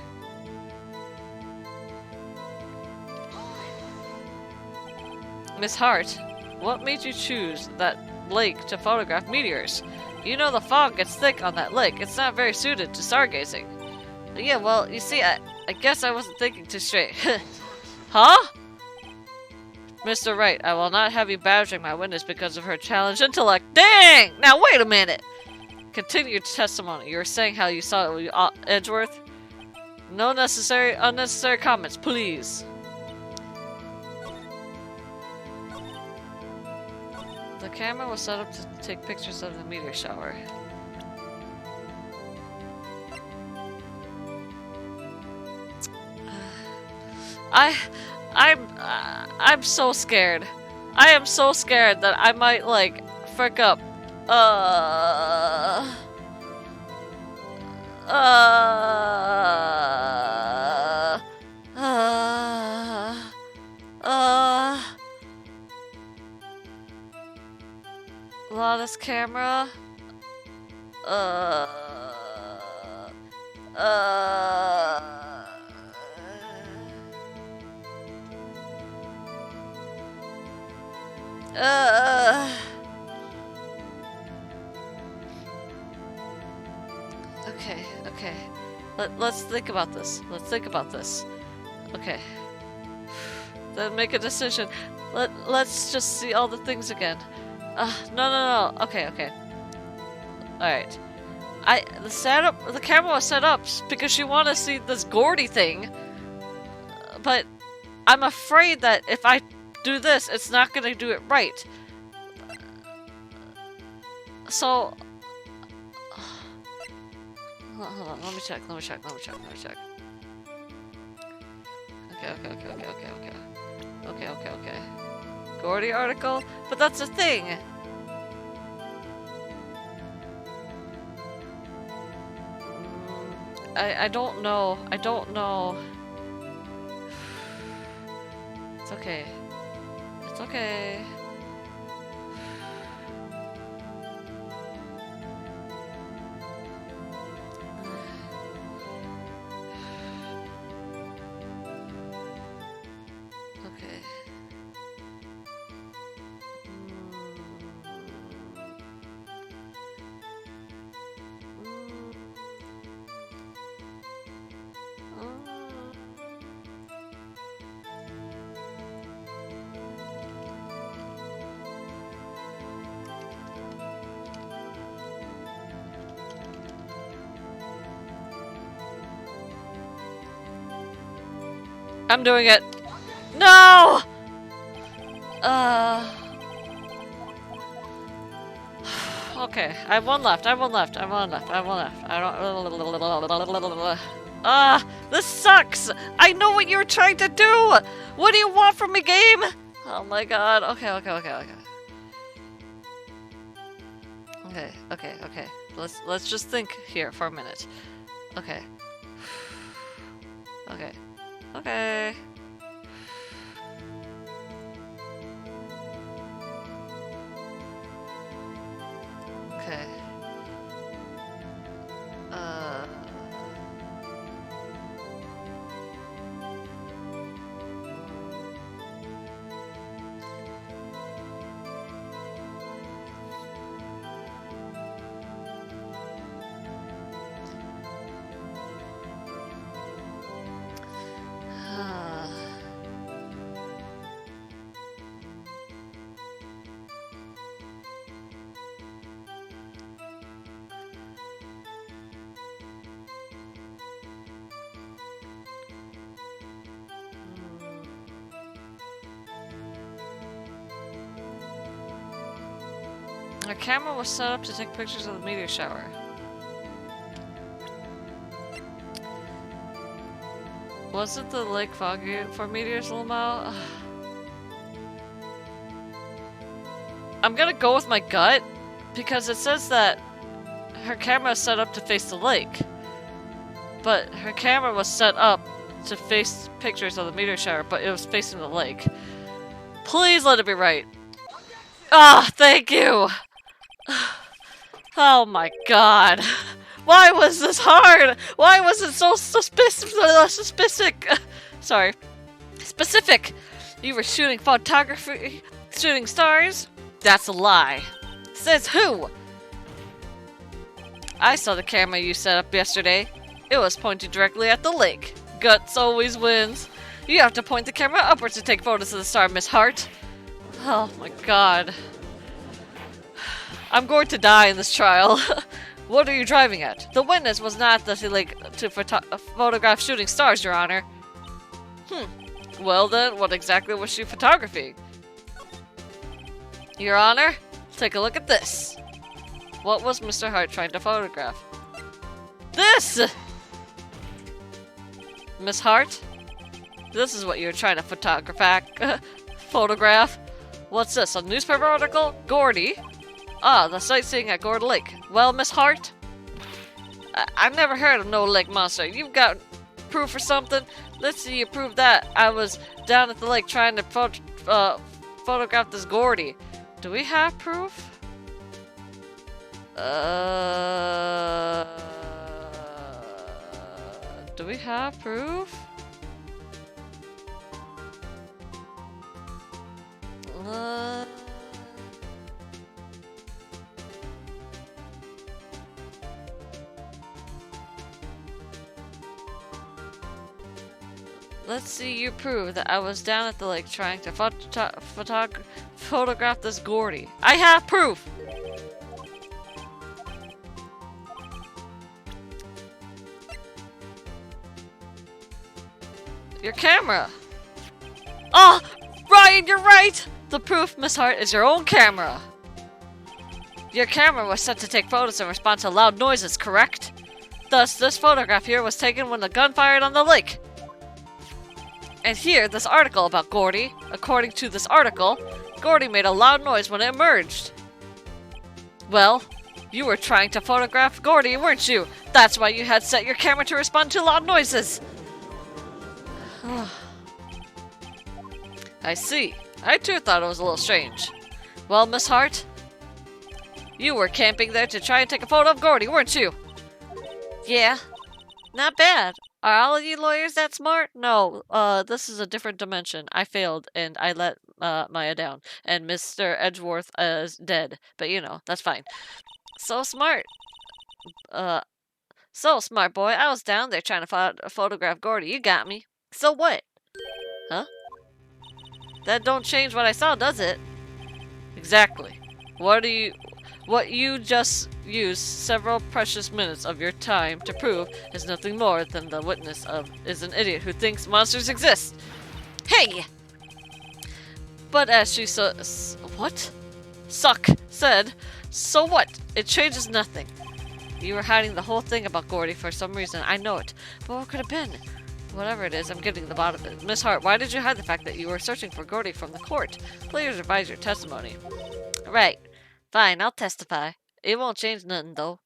Miss Hart, what made you choose that lake to photograph meteors? You know the fog gets thick on that lake. It's not very suited to stargazing. Yeah, well, you see, I guess I wasn't thinking too straight. Huh? Mr. Wright, I will not have you badgering my witness because of her challenged intellect. Dang! Now wait a minute! Continue your testimony. You were saying how you saw it with Edgeworth? No unnecessary comments, please. The camera was set up to take pictures of the meteor shower. I'm so scared. I am so scared that I might, like, frick up. Lana's camera. Okay. Let's think about this. Okay. Then make a decision. Let's just see all the things again. No. Okay. Alright. The camera was set up because she wanted to see this Gordy thing. But I'm afraid that if I do this, it's not gonna do it right. So... Hold on, let me check. Okay. Gordy article? But that's the thing! I don't know. It's okay. I'm doing it. No! Okay, I have one left. I don't... This sucks! I know what you're trying to do! What do you want from me, game? Oh my god. Okay. Okay. Let's just think here for a minute. Okay. Okay. Her camera was set up to take pictures of the meteor shower. Wasn't the lake foggy for meteors, Lamau? I'm gonna go with my gut because it says that her camera is set up to face the lake. But her camera was set up to face pictures of the meteor shower, but it was facing the lake. Please let it be right. Ah, thank you! Oh my god. Why was this hard? Why was it so specific? Sorry. Specific! You were shooting photography, shooting stars? That's a lie. Says who? I saw the camera you set up yesterday. It was pointing directly at the lake. Guts always wins. You have to point the camera upwards to take photos of the star, Miss Hart. Oh my god. I'm going to die in this trial. What are you driving at? The witness was not at the lake to photograph shooting stars, Your Honor. Well then, what exactly was she photographing? Your Honor, take a look at this. What was Mr. Hart trying to photograph? This! Miss Hart? This is what you're trying to photograph. What's this, a newspaper article? Gordy? Ah, the sightseeing at Gordy Lake. Well, Miss Hart? I've never heard of no lake monster. You've got proof or something? Let's see you prove that. I was down at the lake trying to photograph this Gordy. Do we have proof? Do we have proof? Let's see you prove that I was down at the lake trying to photograph this Gordy. I have proof! Your camera! Oh! Ryan, you're right! The proof, Miss Hart, is your own camera. Your camera was set to take photos in response to loud noises, correct? Thus, this photograph here was taken when the gun fired on the lake. And here, this article about Gordy. According to this article, Gordy made a loud noise when it emerged. Well, you were trying to photograph Gordy, weren't you? That's why you had set your camera to respond to loud noises. I see. I too thought it was a little strange. Well, Miss Hart, you were camping there to try and take a photo of Gordy, weren't you? Yeah. Not bad. Are all of you lawyers that smart? No, this is a different dimension. I failed, and I let Maya down. And Mr. Edgeworth is dead. But you know, that's fine. So smart. So smart, boy. I was down there trying to photograph Gordy. You got me. So what? Huh? That don't change what I saw, does it? Exactly. What you just used several precious minutes of your time to prove is nothing more than the witness is an idiot who thinks monsters exist. Hey! But as she said, so what? It changes nothing. You were hiding the whole thing about Gordy for some reason. I know it. But what could it have been? Whatever it is, I'm getting to the bottom of it. Miss Hart, why did you hide the fact that you were searching for Gordy from the court? Please revise your testimony. Right. Fine, I'll testify. It won't change nothing, though.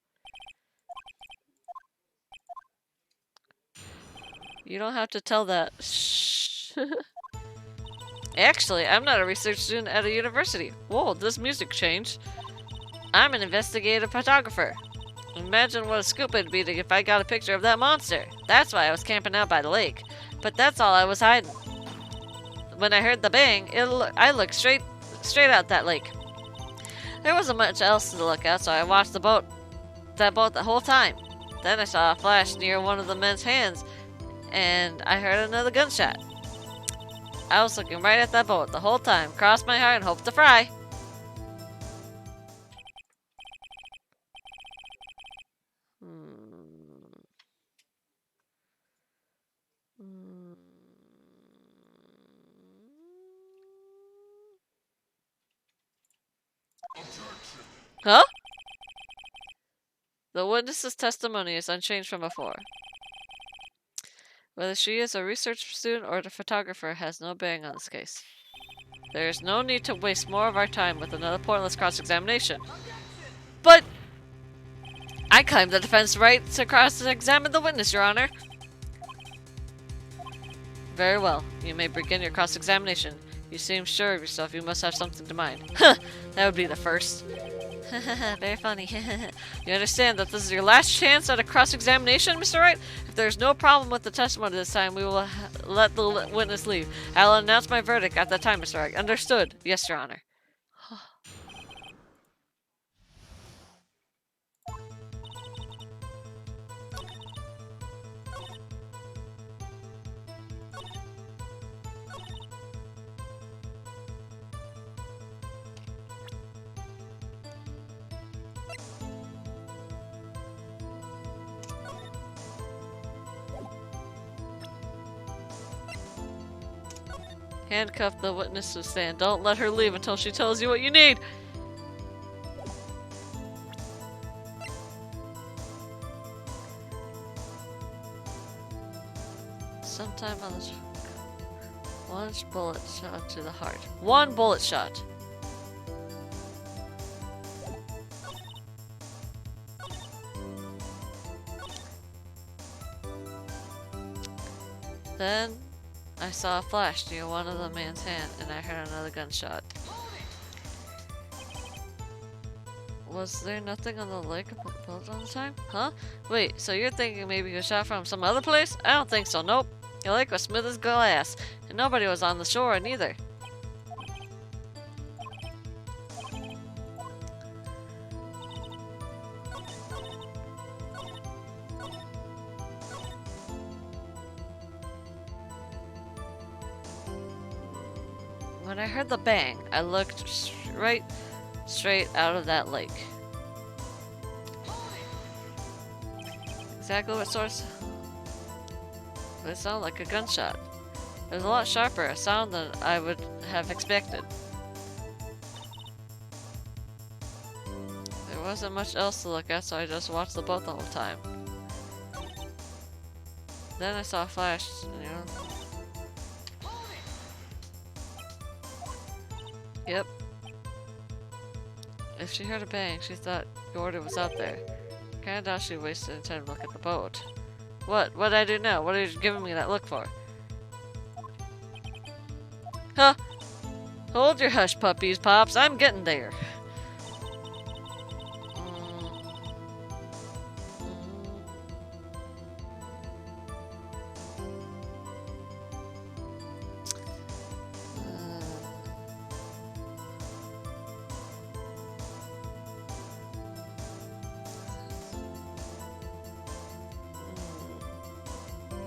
You don't have to tell that. Shh. Actually, I'm not a research student at a university. Whoa, this music changed. I'm an investigative photographer. Imagine what a scoop it'd be if I got a picture of that monster. That's why I was camping out by the lake. But that's all I was hiding. When I heard the bang, I looked straight out that lake. There wasn't much else to look at, so I watched that boat the whole time. Then I saw a flash near one of the men's hands, and I heard another gunshot. I was looking right at that boat the whole time, crossed my heart and hoped to fry. The witness's testimony is unchanged from before. Whether she is a research student or a photographer has no bearing on this case. There is no need to waste more of our time with another pointless cross-examination. But I claim the defense right to cross-examine the witness, Your Honor. Very well. You may begin your cross-examination. You seem sure of yourself. You must have something to mind. Huh! That would be the first. Very funny. You understand that this is your last chance at a cross-examination, Mr. Wright? If there's no problem with the testimony this time, we will let the witness leave. I'll announce my verdict at that time, Mr. Wright. Understood. Yes, Your Honor. Handcuff the witness to stand. Don't let her leave until she tells you what you need. Sometime on the one bullet shot to the heart. One bullet shot. Then I saw a flash near one of the man's hand, and I heard another gunshot. Was there nothing on the lake built on the time? Huh? Wait, so you're thinking maybe he was shot from some other place? I don't think so, nope. The lake was smooth as glass, and nobody was on the shore neither. When I heard the bang, I looked straight out of that lake. Exactly what source? It sounded like a gunshot. It was a lot sharper, a sound than I would have expected. There wasn't much else to look at, so I just watched the boat the whole time. Then I saw a flash, you know. Yep. If she heard a bang, she thought Gordon was out there. Kinda doubt she wasted any time to look at the boat. What? What'd I do now? What are you giving me that look for? Huh? Hold your hush puppies, Pops. I'm getting there.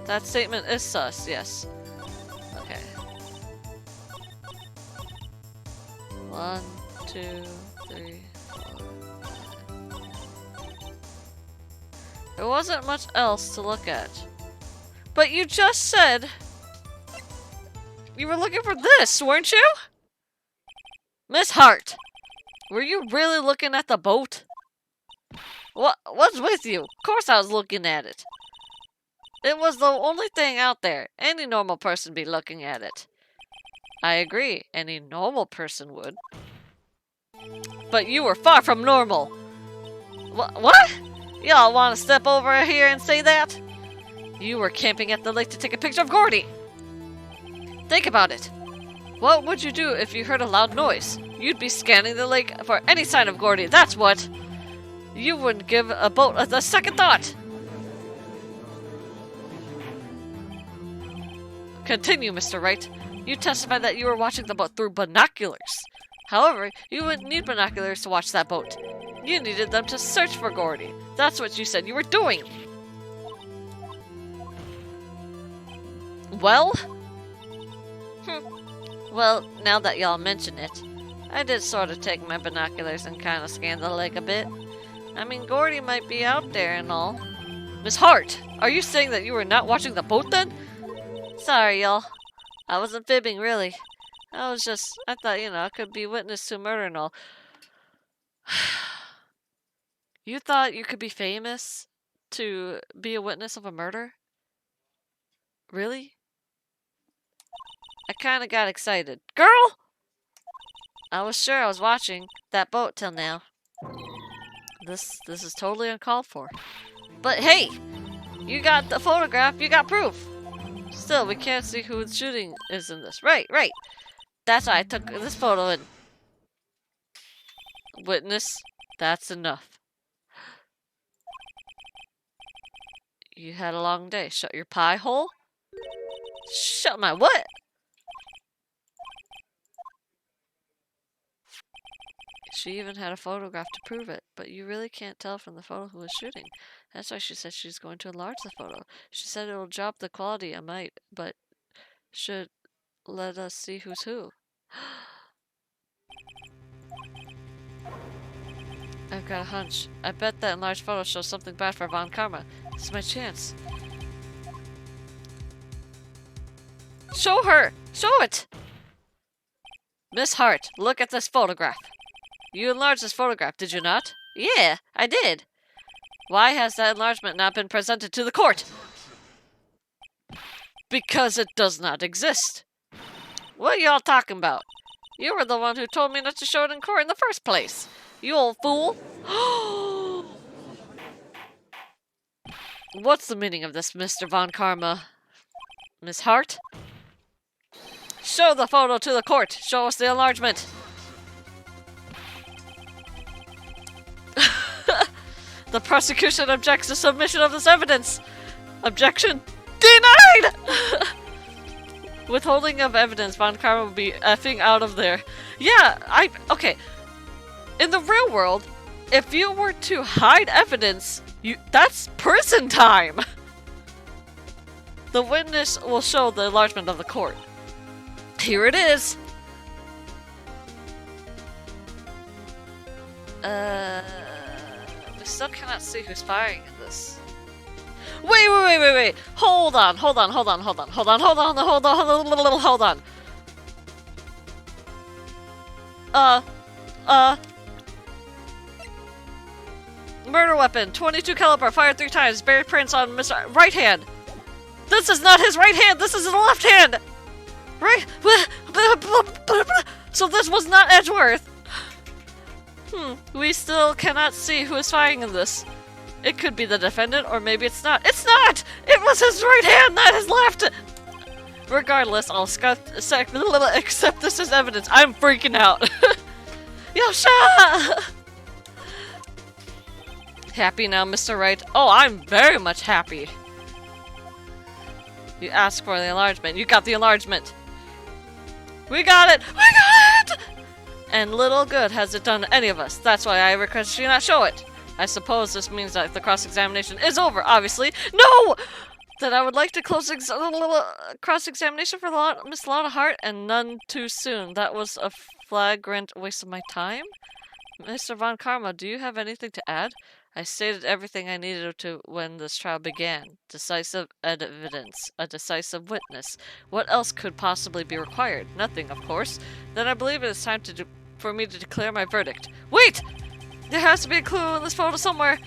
That statement is sus, yes. Okay. 1, 2, 3, 4. There wasn't much else to look at. But you just said you were looking for this, weren't you? Miss Hart, were you really looking at the boat? What's with you? Of course I was looking at it. It was the only thing out there. Any normal person be looking at it. I agree. Any normal person would. But you were far from normal. What? Y'all want to step over here and say that? You were camping at the lake to take a picture of Gordy. Think about it. What would you do if you heard a loud noise? You'd be scanning the lake for any sign of Gordy. That's what. You wouldn't give a boat a second thought. Continue, Mr. Wright. You testified that you were watching the boat through binoculars. However, you wouldn't need binoculars to watch that boat. You needed them to search for Gordy. That's what you said you were doing. Well? Well, now that y'all mention it, I did sort of take my binoculars and kind of scan the lake a bit. I mean, Gordy might be out there and all. Miss Hart, are you saying that you were not watching the boat then? Sorry, y'all. I wasn't fibbing, really. I thought, you know, I could be witness to murder and all. You thought you could be famous to be a witness of a murder? Really? I kinda got excited. Girl! I was sure I was watching that boat till now. This is totally uncalled for. But hey! You got the photograph, you got proof! Still, we can't see who the shooting is in this. Right. That's why I took this photo and... Witness, that's enough. You had a long day. Shut your pie hole? Shut my what? She even had a photograph to prove it, but you really can't tell from the photo who was shooting. That's why she said she's going to enlarge the photo. She said it will drop the quality a mite, but should let us see who's who. I've got a hunch. I bet that enlarged photo shows something bad for Von Karma. This is my chance. Show her! Show it! Miss Hart, look at this photograph. You enlarged this photograph, did you not? Yeah, I did. Why has that enlargement not been presented to the court? Because it does not exist. What are y'all talking about? You were the one who told me not to show it in court in the first place. You old fool. What's the meaning of this, Mr. Von Karma? Miss Hart? Show the photo to the court. Show us the enlargement. The prosecution objects to submission of this evidence. Objection denied! Withholding of evidence. Von Karma will be effing out of there. Yeah, okay. In the real world, if you were to hide evidence, that's prison time! The witness will show the enlargement of the court. Here it is! We still cannot see who's firing in this. Wait! Hold on. Murder weapon, 22 caliber, fired 3 times, buried prints on Mr. Right hand. This is not his right hand, this is his left hand! Right? So this was not Edgeworth! We still cannot see who is firing in this. It could be the defendant, or maybe it's not. It's not! It was his right hand, not his left! Regardless, I'll accept this as evidence. I'm freaking out. Yosha! Happy now, Mr. Wright? Oh, I'm very much happy. You asked for the enlargement. You got the enlargement. We got it! We got it! And little good has it done any of us. That's why I request you not show it. I suppose this means that the cross-examination is over, obviously. No! Then I would like to close cross-examination for Miss Lana Hart, and none too soon. That was a flagrant waste of my time. Mr. Von Karma, do you have anything to add? I stated everything I needed to when this trial began. Decisive evidence. A decisive witness. What else could possibly be required? Nothing, of course. Then I believe it is time for me to declare my verdict. Wait! There has to be a clue in this photo somewhere.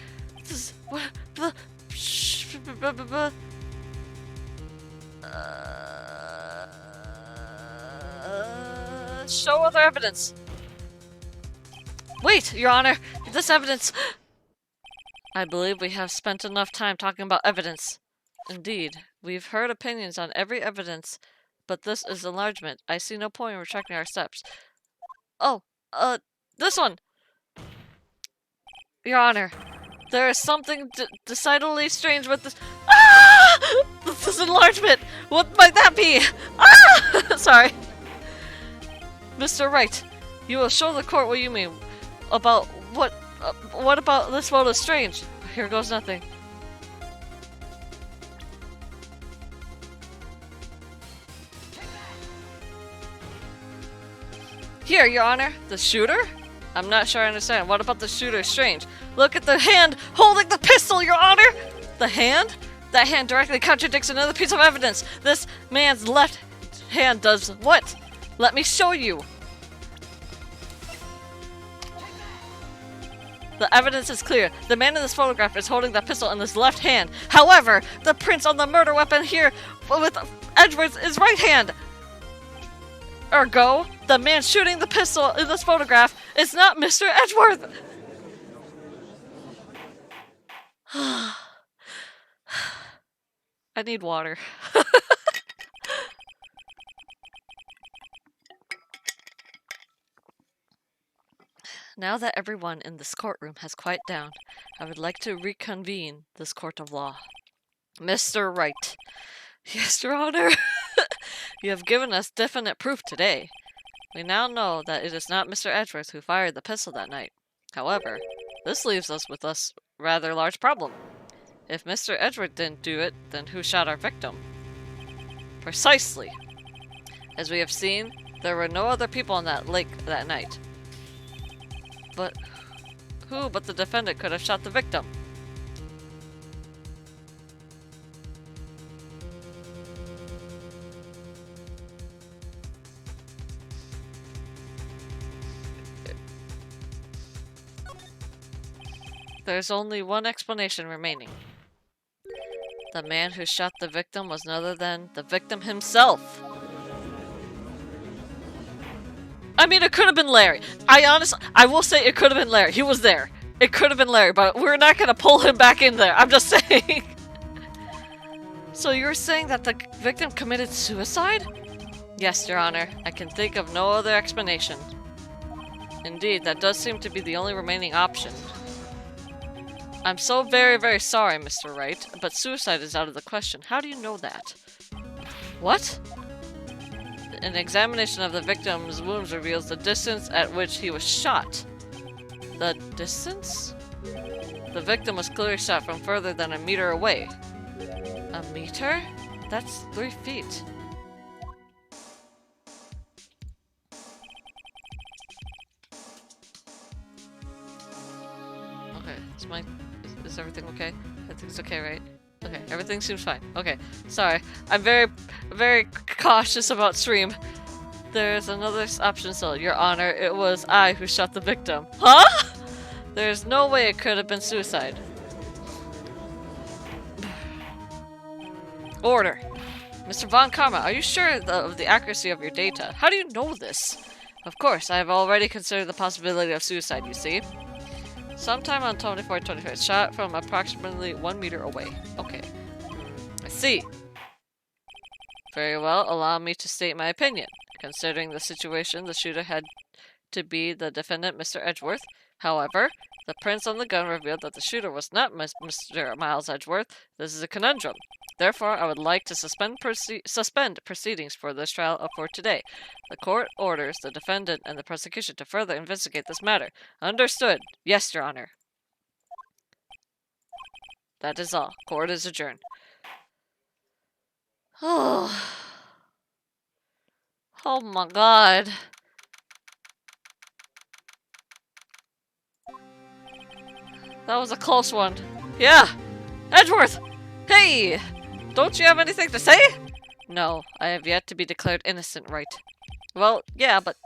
Show other evidence. Wait, Your Honor, this evidence... I believe we have spent enough time talking about evidence. Indeed, we've heard opinions on every evidence, but this is enlargement. I see no point in retracting our steps. Oh, this one! Your Honor, there is something decidedly strange with this. Ah! This is enlargement! What might that be? Ah! Sorry. Mr. Wright, you will show the court what you mean about what about this photo is strange? Here goes nothing. Here, Your Honor, the shooter? I'm not sure I understand. What about the shooter is strange? Look at the hand holding the pistol, Your Honor! The hand? That hand directly contradicts another piece of evidence. This man's left hand does what? Let me show you. The evidence is clear. The man in this photograph is holding that pistol in his left hand. However, the prints on the murder weapon here with Edgeworth is right hand. Ergo, the man shooting the pistol in this photograph is not Mr. Edgeworth. I need water. Now that everyone in this courtroom has quieted down, I would like to reconvene this court of law. Mr. Wright. Yes, Your Honor. You have given us definite proof today. We now know that it is not Mr. Edgeworth who fired the pistol that night. However, this leaves us with a rather large problem. If Mr. Edgeworth didn't do it, then who shot our victim? Precisely. As we have seen, there were no other people on that lake that night. But who but the defendant could have shot the victim? There's only one explanation remaining. The man who shot the victim was none other than the victim himself. I mean, it could have been Larry. I will say it could have been Larry. He was there. It could have been Larry, but we're not going to pull him back in there. I'm just saying. So you're saying that the victim committed suicide? Yes, Your Honor. I can think of no other explanation. Indeed, that does seem to be the only remaining option. I'm so very, very sorry, Mr. Wright, but suicide is out of the question. How do you know that? What? An examination of the victim's wounds reveals the distance at which he was shot. The distance? The victim was clearly shot from further than a meter away. A meter? That's 3 feet. Okay, is everything okay? Everything's okay, right? Okay, everything seems fine. Okay, sorry. I'm very, very cautious about stream. There's another option still. Your Honor, it was I who shot the victim. Huh? There's no way it could have been suicide. Order. Mr. Von Karma, are you sure of the accuracy of your data? How do you know this? Of course, I have already considered the possibility of suicide, you see. Sometime on 24/25, shot from approximately 1 meter away. Okay. I see. Very well, allow me to state my opinion. Considering the situation, the shooter had to be the defendant, Mr. Edgeworth. However, the prints on the gun revealed that the shooter was not Mr. Miles Edgeworth. This is a conundrum. Therefore, I would like to suspend proceedings for this trial for today. The court orders the defendant and the prosecution to further investigate this matter. Understood. Yes, Your Honor. That is all. Court is adjourned. Oh. Oh my god. That was a close one. Yeah! Edgeworth! Hey! Don't you have anything to say? No, I have yet to be declared innocent, Wright. Well, yeah, but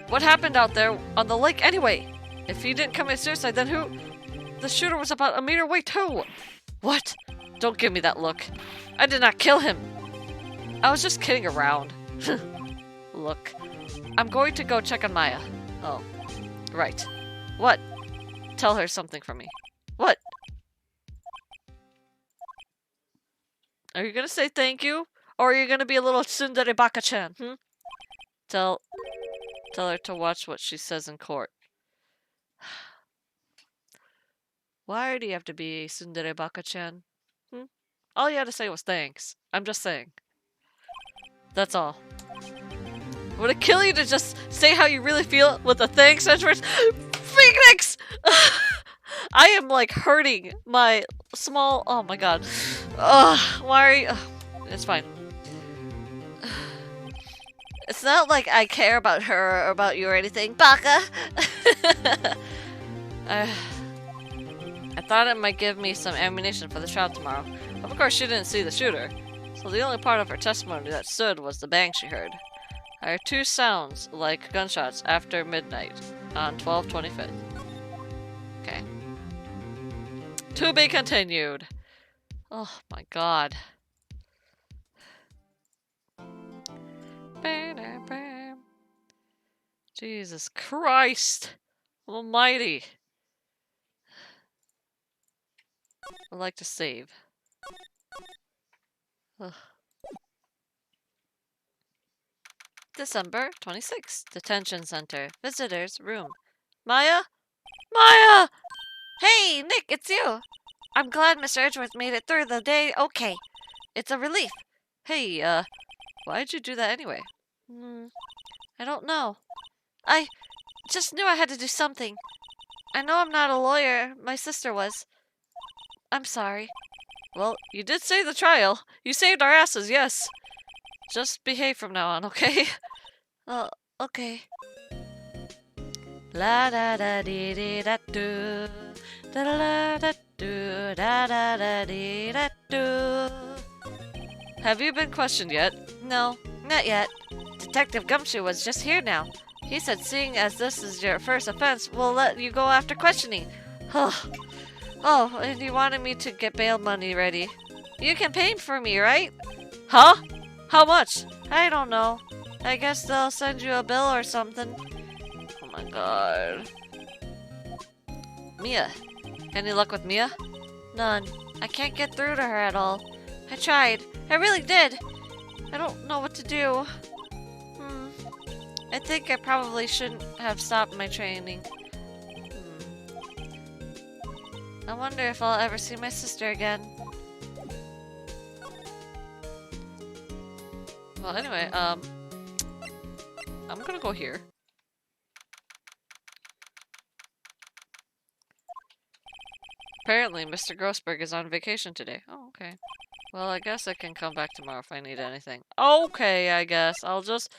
what happened out there on the lake anyway? If he didn't commit suicide, then who? The shooter was about a meter away too! What? Don't give me that look. I did not kill him! I was just kidding around. Look, I'm going to go check on Maya. Oh, right. What? Tell her something for me. What? Are you gonna say thank you? Or are you gonna be a little tsundere baka-chan, Tell her to watch what she says in court. Why do you have to be tsundere baka-chan? All you had to say was thanks. I'm just saying. That's all. Would it kill you to just say how you really feel with the thanks, Edgeworth? Phoenix! I am like hurting my small. Oh my god. Why are you? It's fine. It's not like I care about her or about you or anything, Baka. I thought it might give me some ammunition for the trial tomorrow. Of course, she didn't see the shooter, so the only part of her testimony that stood was the bang she heard. I heard 2 sounds like gunshots after midnight on 12/25. Okay. To be continued. Oh my god. Jesus Christ Almighty. I'd like to save. Ugh. December 26th. Detention Center. Visitors room. Maya? Maya! Hey, Nick, it's you! I'm glad Mr. Edgeworth made it through the day okay. It's a relief. Hey, why'd you do that anyway? I don't know. I just knew I had to do something. I know I'm not a lawyer. My sister was. I'm sorry. Well, you did save the trial. You saved our asses, yes. Just behave from now on, okay? Okay. La da da dee dee da do. Da da da do. Da da da dee da do. Have you been questioned yet? No, not yet. Detective Gumshoe was just here now. He said seeing as this is your first offense, we'll let you go after questioning. Oh, and you wanted me to get bail money ready. You can pay for me, right? Huh? How much? I don't know. I guess they'll send you a bill or something. Oh my god. Mia. Any luck with Mia? None. I can't get through to her at all. I tried. I really did. I don't know what to do. I think I probably shouldn't have stopped my training. I wonder if I'll ever see my sister again. Well, anyway, I'm gonna go here. Apparently, Mr. Grossberg is on vacation today. Oh, okay. Well, I guess I can come back tomorrow if I need anything. Okay, I guess. I'll just...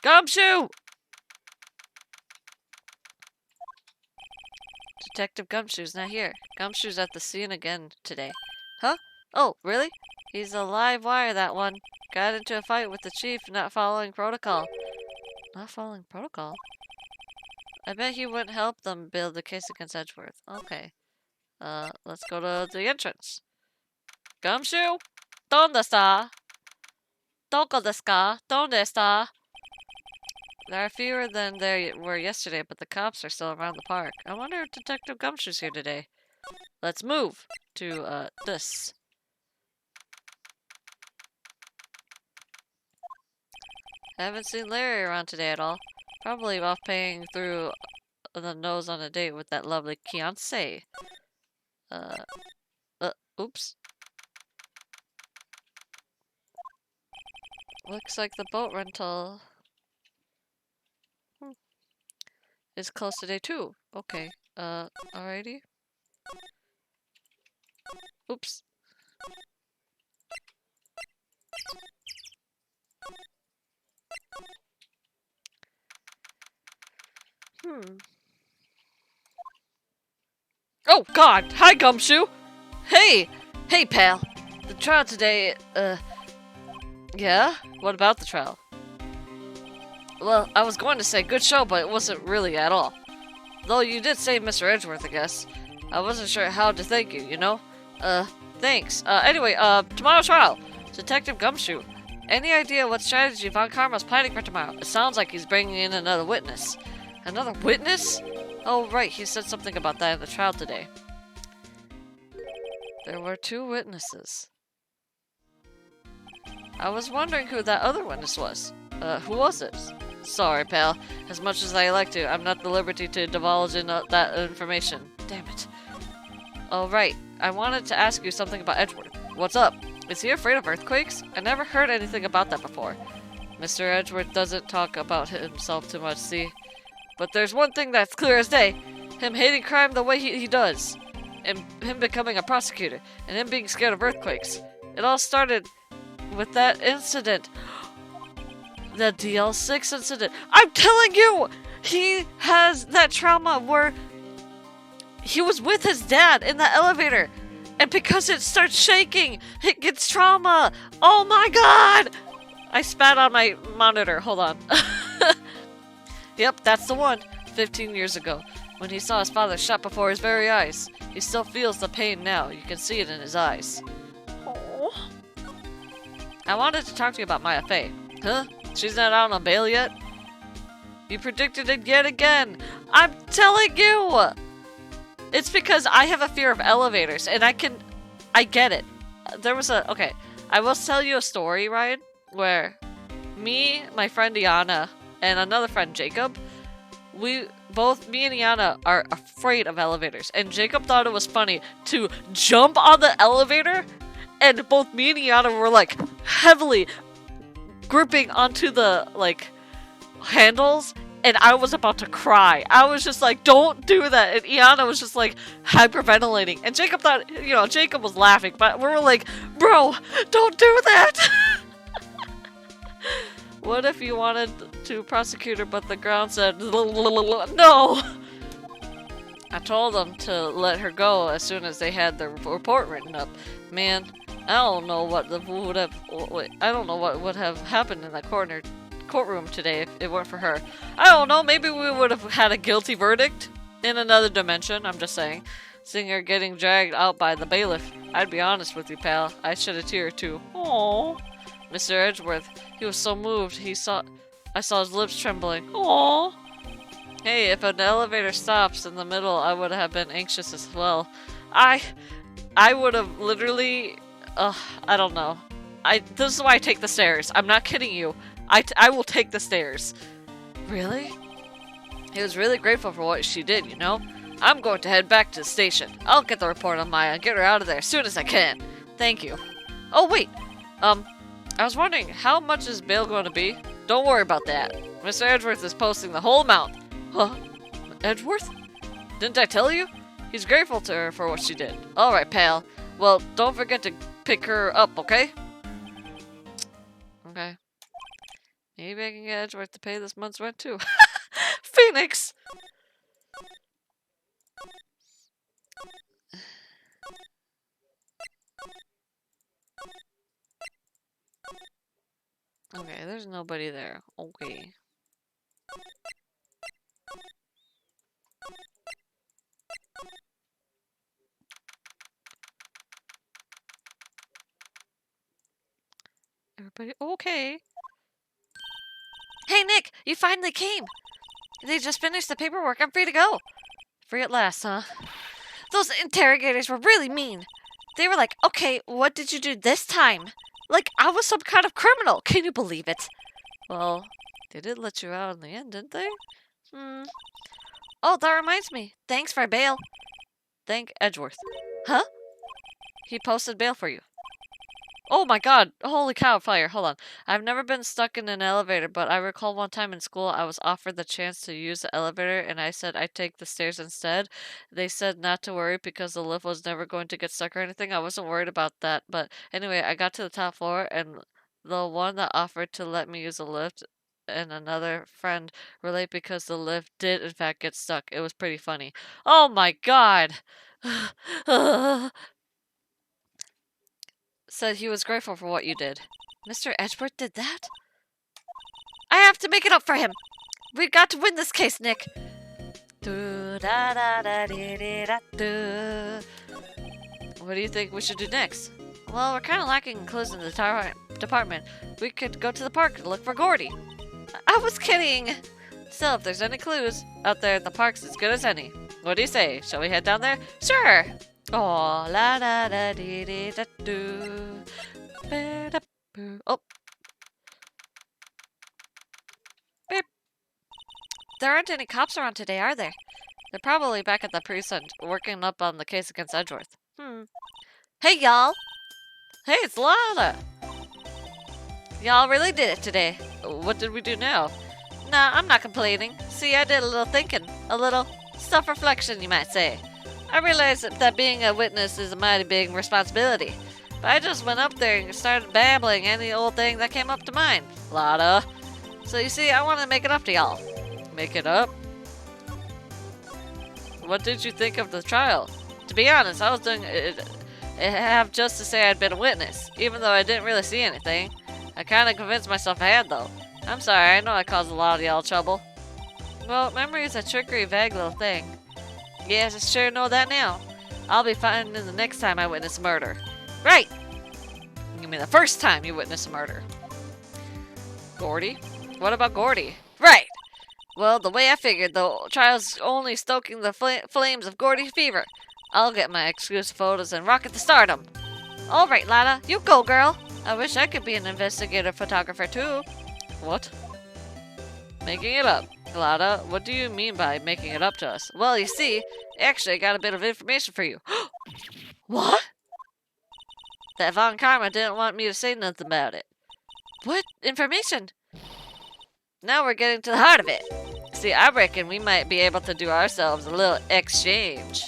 Gumshoe! Detective Gumshoe's not here. Gumshoe's at the scene again today. Huh? Oh, really? He's a live wire, that one. Got into a fight with the chief, not following protocol. Not following protocol? I bet he wouldn't help them build the case against Edgeworth. Okay. Let's go to the entrance. Gumshoe? ¿Dónde está? ¿Dónde desu ka? ¿Dónde está? There are fewer than there were yesterday, but the cops are still around the park. I wonder if Detective Gumshoe's here today. Let's move to, this. I haven't seen Larry around today at all. Probably off paying through the nose on a date with that lovely fiancé. Oops. Looks like the boat rental is closed today too. Okay. Alrighty. Oops. Oh god! Hi, Gumshoe! Hey! Hey, pal! The trial today, yeah? What about the trial? Well, I was going to say good show, but it wasn't really at all. Though you did save Mr. Edgeworth, I guess. I wasn't sure how to thank you, you know? Thanks. Anyway, tomorrow's trial. Detective Gumshoe. Any idea what strategy Von Karma's planning for tomorrow? It sounds like he's bringing in another witness. Another witness? Oh, right, he said something about that in the trial today. There were 2 witnesses. I was wondering who that other witness was. Who was it? Sorry, pal. As much as I like to, I'm not at the liberty to divulge that information. Damn it. Oh, right. I wanted to ask you something about Edgeworth. What's up? Is he afraid of earthquakes? I never heard anything about that before. Mr. Edgeworth doesn't talk about himself too much, see? But there's one thing that's clear as day. Him hating crime the way he does. And him becoming a prosecutor. And him being scared of earthquakes. It all started with that incident. The DL6 incident. I'm telling you! He has that trauma where he was with his dad in the elevator. And because it starts shaking, it gets trauma. Oh my god! I spat on my monitor. Hold on. Yep, that's the one. 15 years ago, when he saw his father shot before his very eyes. He still feels the pain now. You can see it in his eyes. Oh. I wanted to talk to you about Maya Fey. Huh? She's not out on bail yet? You predicted it yet again. I'm telling you! It's because I have a fear of elevators, and I get it. There was okay, I will tell you a story, Ryan, where me, my friend Iana, and another friend, Jacob, me and Iana are afraid of elevators, and Jacob thought it was funny to jump on the elevator, and both me and Iana were, like, heavily gripping onto the, like, handles, and I was about to cry. I was just like, don't do that. And Iana was just like hyperventilating. And Jacob thought, you know, Jacob was laughing, but we were like, bro, don't do that. What if you wanted to prosecute her, but the ground said, no. I told them to let her go as soon as they had the report written up. Man, I don't know what would have happened in that courtroom today if it weren't for her. I don't know, maybe we would have had a guilty verdict in another dimension, I'm just saying. Seeing her getting dragged out by the bailiff. I'd be honest with you, pal. I shed a tear too. Aww. Mr. Edgeworth, he was so moved, I saw his lips trembling. Aww. Hey, if an elevator stops in the middle, I would have been anxious as well. I would have literally, I don't know. This is why I take the stairs. I'm not kidding you. I will take the stairs. Really? He was really grateful for what she did, you know? I'm going to head back to the station. I'll get the report on Maya and get her out of there as soon as I can. Thank you. Oh, wait. I was wondering, how much is bail going to be? Don't worry about that. Mr. Edgeworth is posting the whole amount. Huh? Edgeworth? Didn't I tell you? He's grateful to her for what she did. Alright, pal. Well, don't forget to pick her up, okay? Okay. Maybe I can get Edgeworth to pay this month's rent too. Phoenix! Okay, there's nobody there. Okay. Everybody okay? Hey, Nick! You finally came! They just finished the paperwork. I'm free to go. Free at last, huh? Those interrogators were really mean. They were like, okay, what did you do this time? Like, I was some kind of criminal. Can you believe it? Well, they did let you out in the end, didn't they? Oh, that reminds me. Thanks for bail. Thank Edgeworth. Huh? He posted bail for you. Oh my god, holy cow, fire, hold on. I've never been stuck in an elevator, but I recall one time in school I was offered the chance to use the elevator and I said I'd take the stairs instead. They said not to worry because the lift was never going to get stuck or anything. I wasn't worried about that, but anyway, I got to the top floor and the one that offered to let me use the lift and another friend were late because the lift did in fact get stuck. It was pretty funny. Oh my god! Said he was grateful for what you did. Mr. Edgeworth did that? I have to make it up for him. We've got to win this case, Nick. What do you think we should do next? Well, we're kind of lacking clues in the department. We could go to the park and look for Gordy. I was kidding. Still, if there's any clues out there, the park's as good as any. What do you say? Shall we head down there? Sure. Oh, la da da dee dee da doo. Ba da boo. Oh. Beep. There aren't any cops around today, are there? They're probably back at the precinct, working up on the case against Edgeworth. Hey, y'all. Hey, it's Lana. Y'all really did it today. What did we do now? Nah, I'm not complaining. See, I did a little thinking. A little self-reflection, you might say. I realized that being a witness is a mighty big responsibility. But I just went up there and started babbling any old thing that came up to mind. Lotta. So you see, I want to make it up to y'all. Make it up? What did you think of the trial? To be honest, I was doing it have just to say I'd been a witness, even though I didn't really see anything. I kind of convinced myself I had, though. I'm sorry, I know I caused a lot of y'all trouble. Well, memory is a trickery, vague little thing. Yes, I sure know that now. I'll be finding the next time I witness a murder. Right! You mean the first time you witness a murder. Gordy? What about Gordy? Right! Well, the way I figured, the trial's only stoking the flames of Gordy's fever. I'll get my exclusive photos and rocket to stardom. Alright, Lada, you go, girl. I wish I could be an investigative photographer, too. What? Making it up. Lada, what do you mean by making it up to us? Well, you see, actually, I got a bit of information for you. What? That Von Karma didn't want me to say nothing about it. What information? Now we're getting to the heart of it. See, I reckon we might be able to do ourselves a little exchange.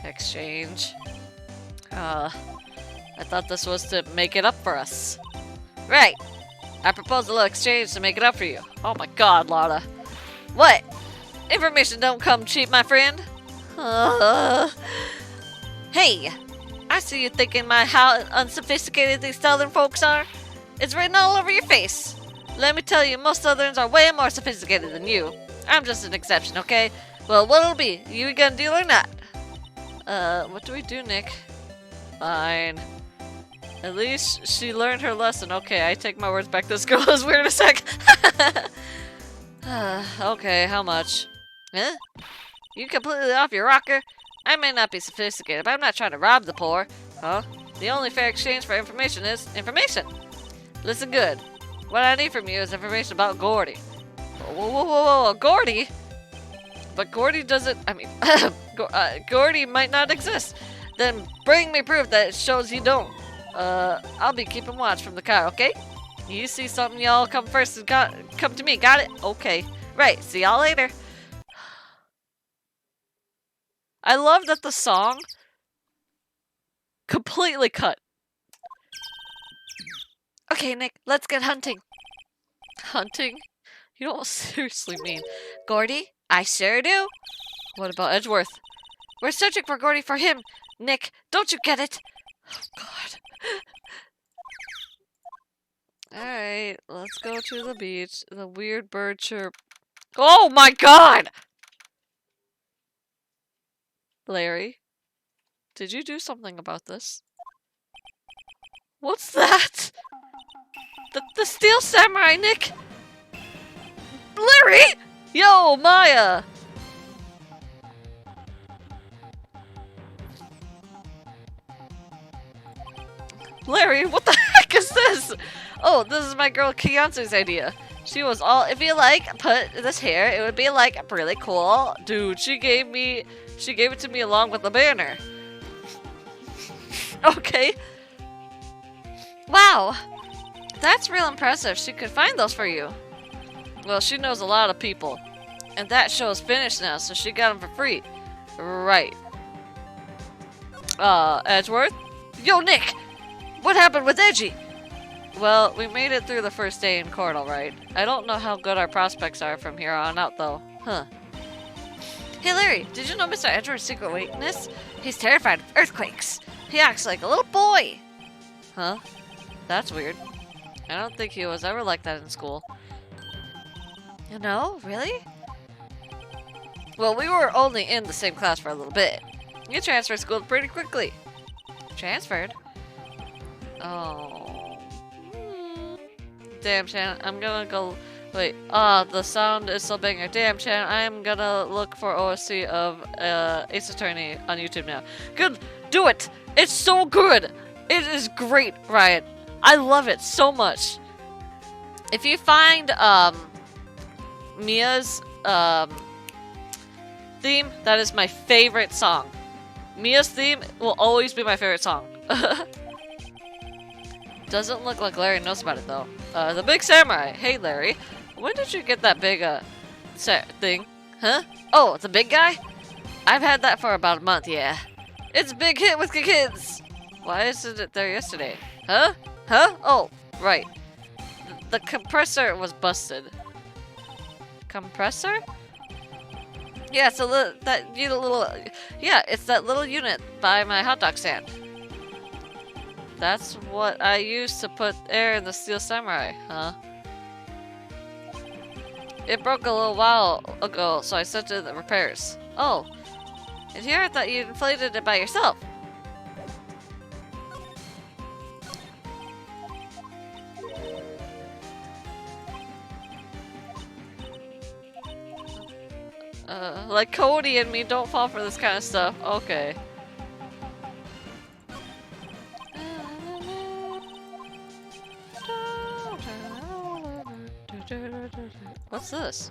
Exchange? I thought this was to make it up for us. Right. I propose a little exchange to make it up for you. Oh my god, Lada. What? Information don't come cheap, my friend. Hey, I see you thinking how unsophisticated these southern folks are. It's written all over your face. Let me tell you, most southerns are way more sophisticated than you. I'm just an exception, okay? Well, what'll it be? You gonna deal or not? What do we do, Nick? Fine. At least she learned her lesson. Okay, I take my words back. This girl is weird as heck. Okay, how much? Huh? You completely off your rocker? I may not be sophisticated, but I'm not trying to rob the poor. Huh? The only fair exchange for information is information. Listen good. What I need from you is information about Gordy. Whoa, Gordy? But Gordy doesn't, I mean, Gordy might not exist. Then bring me proof that it shows you don't. I'll be keeping watch from the car, okay? You see something, y'all come first and come to me, got it? Okay. Right, see y'all later. I love that the song completely cut. Okay, Nick, let's get hunting. Hunting? You don't seriously mean Gordy? I sure do. What about Edgeworth? We're searching for Gordy for him. Nick, don't you get it? Oh, God. Alright, let's go to the beach. The weird bird chirp. Oh my god! Larry, did you do something about this? What's that? The Steel Samurai, Nick! Larry! Yo, Maya! Larry, what the heck is this? Oh, this is my girl Kiyansu's idea. She was all, if you like, put this here, it would be like really cool. Dude, she gave it to me along with the banner. Okay. Wow. That's real impressive. She could find those for you. Well, she knows a lot of people. And that show is finished now, so she got them for free. Right. Edgeworth? Yo, Nick! What happened with Edgy? Well, we made it through the first day in court, alright. I don't know how good our prospects are from here on out, though. Huh. Hey, Larry, did you know Mr. Edgeworth's secret weakness? He's terrified of earthquakes. He acts like a little boy. Huh? That's weird. I don't think he was ever like that in school. You know? Really? Well, we were only in the same class for a little bit. You transferred school pretty quickly. Transferred? Oh. Damn, Chan, I'm gonna go... Wait, the sound is so banger. Damn, Chan, I'm gonna look for OSC of Ace Attorney on YouTube now. Good! Do it! It's so good! It is great, Riot. I love it so much. If you find, Mia's, theme, that is my favorite song. Mia's theme will always be my favorite song. Doesn't look like Larry knows about it, though. The Big Samurai. Hey, Larry. When did you get that big, thing? Huh? Oh, the big guy? I've had that for about a month, yeah. It's a big hit with the kids! Why isn't it there yesterday? Huh? Huh? Oh, right. The compressor was busted. Compressor? Yeah, it's a little, it's that little unit by my hot dog stand. That's what I used to put air in the Steel Samurai, huh? It broke a little while ago, so I sent in the repairs. Oh, and here I thought you inflated it by yourself. Like Cody and me don't fall for this kind of stuff. Okay. What's this?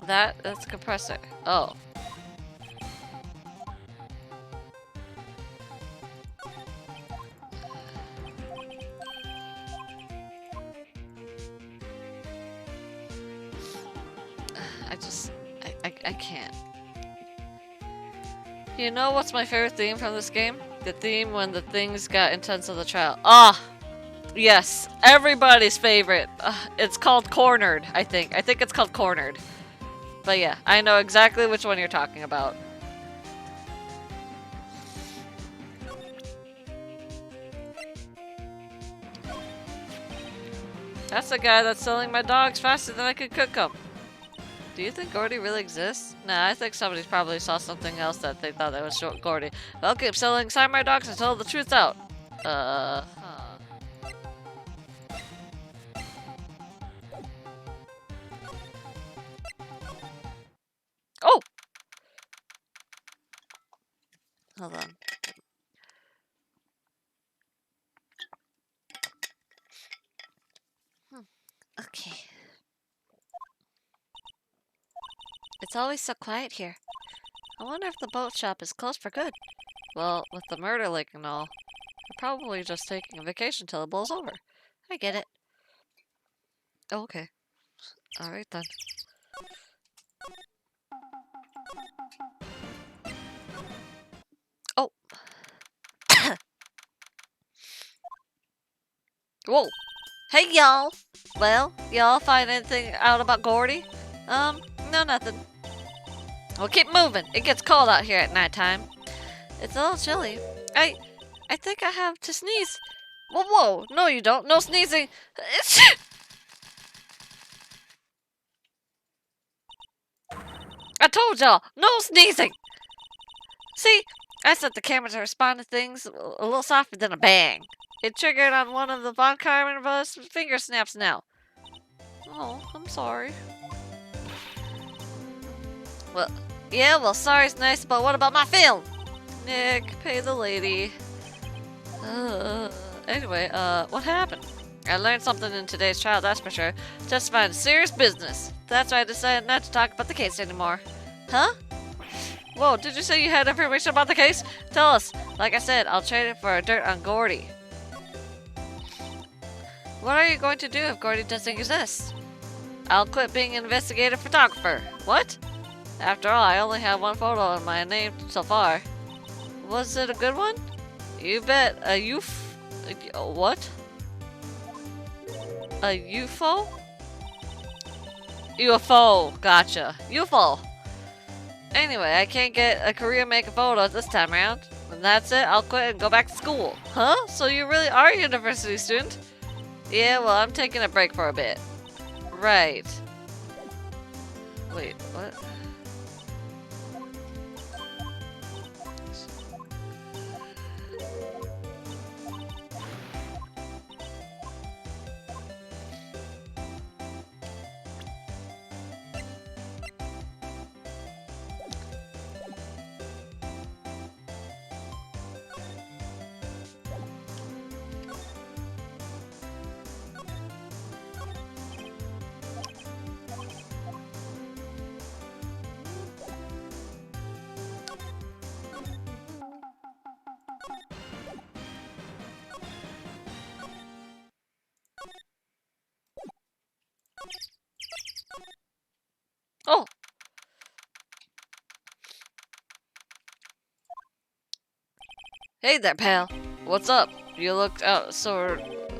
That's a compressor. Oh. I can't. You know what's my favorite theme from this game? The theme when the things got intense on the trial. Ah! Yes, everybody's favorite. It's called Cornered, I think. I think it's called Cornered. But yeah, I know exactly which one you're talking about. That's the guy that's selling my dogs faster than I could cook them. Do you think Gordy really exists? Nah, I think somebody probably saw something else that they thought that was Gordy. I'll keep selling samurai dogs until the truth's out. Huh. Oh! Hold on. Okay. It's always so quiet here. I wonder if the boat shop is closed for good. Well, with the murder lake and all, they're probably just taking a vacation till it blows over. I get it. Oh, okay. Alright then. Oh! Whoa! Hey y'all! Well, y'all find anything out about Gordy? No, nothing. Well, keep moving. It gets cold out here at nighttime. It's a little chilly. I think I have to sneeze. Whoa, whoa. No, you don't. No sneezing. I told y'all. No sneezing. See, I set the camera to respond to things a little softer than a bang. It triggered on one of the Von Karman's finger snaps now. Oh, I'm sorry. Well, yeah, well, sorry's nice, but what about my film? Nick, pay the lady. Anyway, what happened? I learned something in today's trial, that's for sure. Testifying serious business. That's why I decided not to talk about the case anymore. Huh? Whoa, did you say you had information about the case? Tell us. Like I said, I'll trade it for dirt on Gordy. What are you going to do if Gordy doesn't exist? I'll quit being an investigative photographer. What? After all, I only have one photo in my name so far. Was it a good one? You bet. What? A UFO? UFO. Gotcha. UFO. Anyway, I can't get a career making photos this time around. And that's it. I'll quit and go back to school. Huh? So you really are a university student? Yeah, well, I'm taking a break for a bit. Right. Wait, what? Oh! Hey there, pal. What's up? You looked out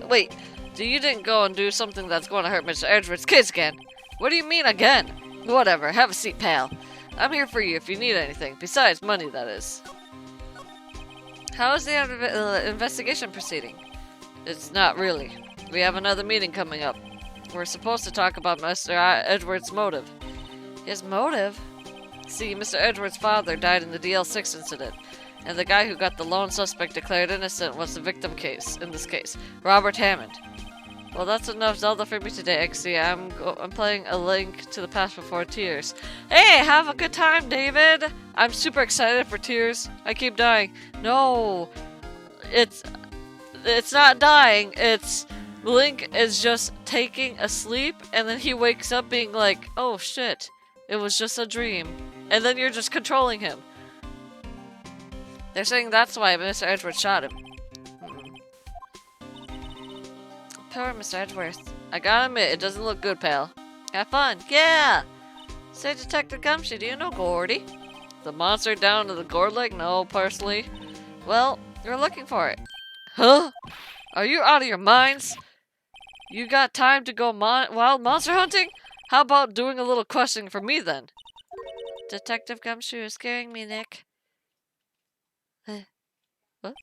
Wait, you didn't go and do something that's going to hurt Mr. Edgeworth's kids again? What do you mean again? Whatever, have a seat, pal. I'm here for you if you need anything. Besides money, that is. How is the investigation proceeding? It's not really. We have another meeting coming up. We're supposed to talk about Mr. Edgeworth's motive. His motive? See, Mr. Edgeworth's father died in the DL6 incident, and the guy who got the lone suspect declared innocent was the victim in this case, Robert Hammond. Well, that's enough Zelda for me today, XC. I'm playing A Link to the Past Before Tears. Hey, have a good time, David! I'm super excited for Tears. I keep dying. No, it's not dying. It's Link is just taking a sleep, and then he wakes up being like, oh shit, it was just a dream. And then you're just controlling him. They're saying that's why Mr. Edgeworth shot him. Poor Mr. Edgeworth. I gotta admit, it doesn't look good, pal. Have fun. Yeah! Say, Detective Gumshoe, do you know Gordy? The monster down to the gourd leg? No, personally. Well, you're looking for it. Huh? Are you out of your minds? You got time to go wild monster hunting? How about doing a little questioning for me, then? Detective Gumshoe is scaring me, Nick. What?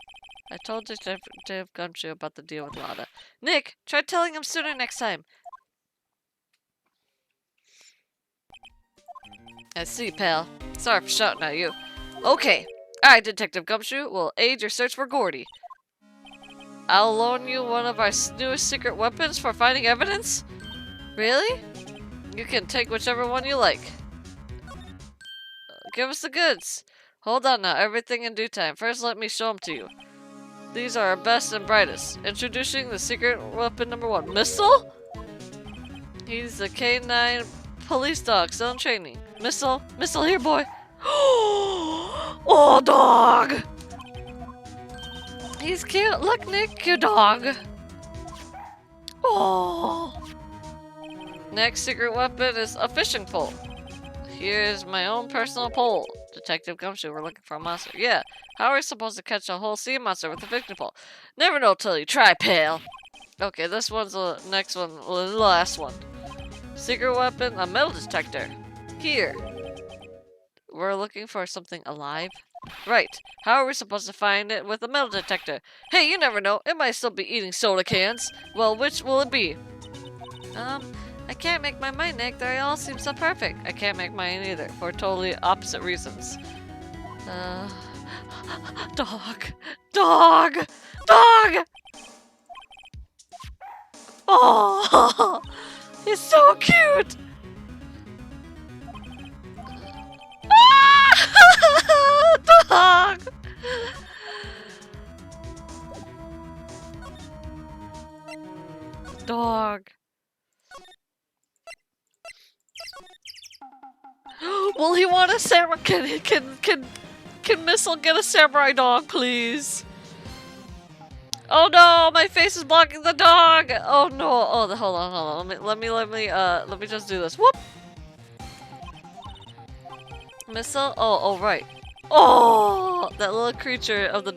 I told Detective Gumshoe about the deal with Lada. Nick, try telling him sooner next time. I see, pal. Sorry for shouting at you. Okay. Alright, Detective Gumshoe. We'll aid your search for Gordy. I'll loan you one of our newest secret weapons for finding evidence? Really? You can take whichever one you like. Give us the goods. Hold on now, everything in due time. First, let me show them to you. These are our best and brightest. Introducing the secret weapon number 1. Missile? He's a K9 police dog, still in training. Missile here, boy. Oh, dog! He's cute. Look, Nick, your dog. Oh. Next secret weapon is a fishing pole. Here's my own personal pole. Detective Gumshoe, we're looking for a monster. Yeah, how are we supposed to catch a whole sea monster with a fishing pole? Never know till you try, pal. Okay, this one's the next one, the last one. Secret weapon, a metal detector. Here. We're looking for something alive. Right. How are we supposed to find it with a metal detector? Hey, you never know. It might still be eating soda cans. Well, which will it be? I can't make my mind, Nick. They all seem so perfect. I can't make mine either, for totally opposite reasons. Dog. Dog! Dog! Oh! He's so cute! Dog! Dog. Will he want a samurai? Can Missile get a samurai dog, please? Oh no, my face is blocking the dog. Oh no. Oh, hold on. Let me just do this. Whoop. Missile. Oh, right. Oh, that little creature of the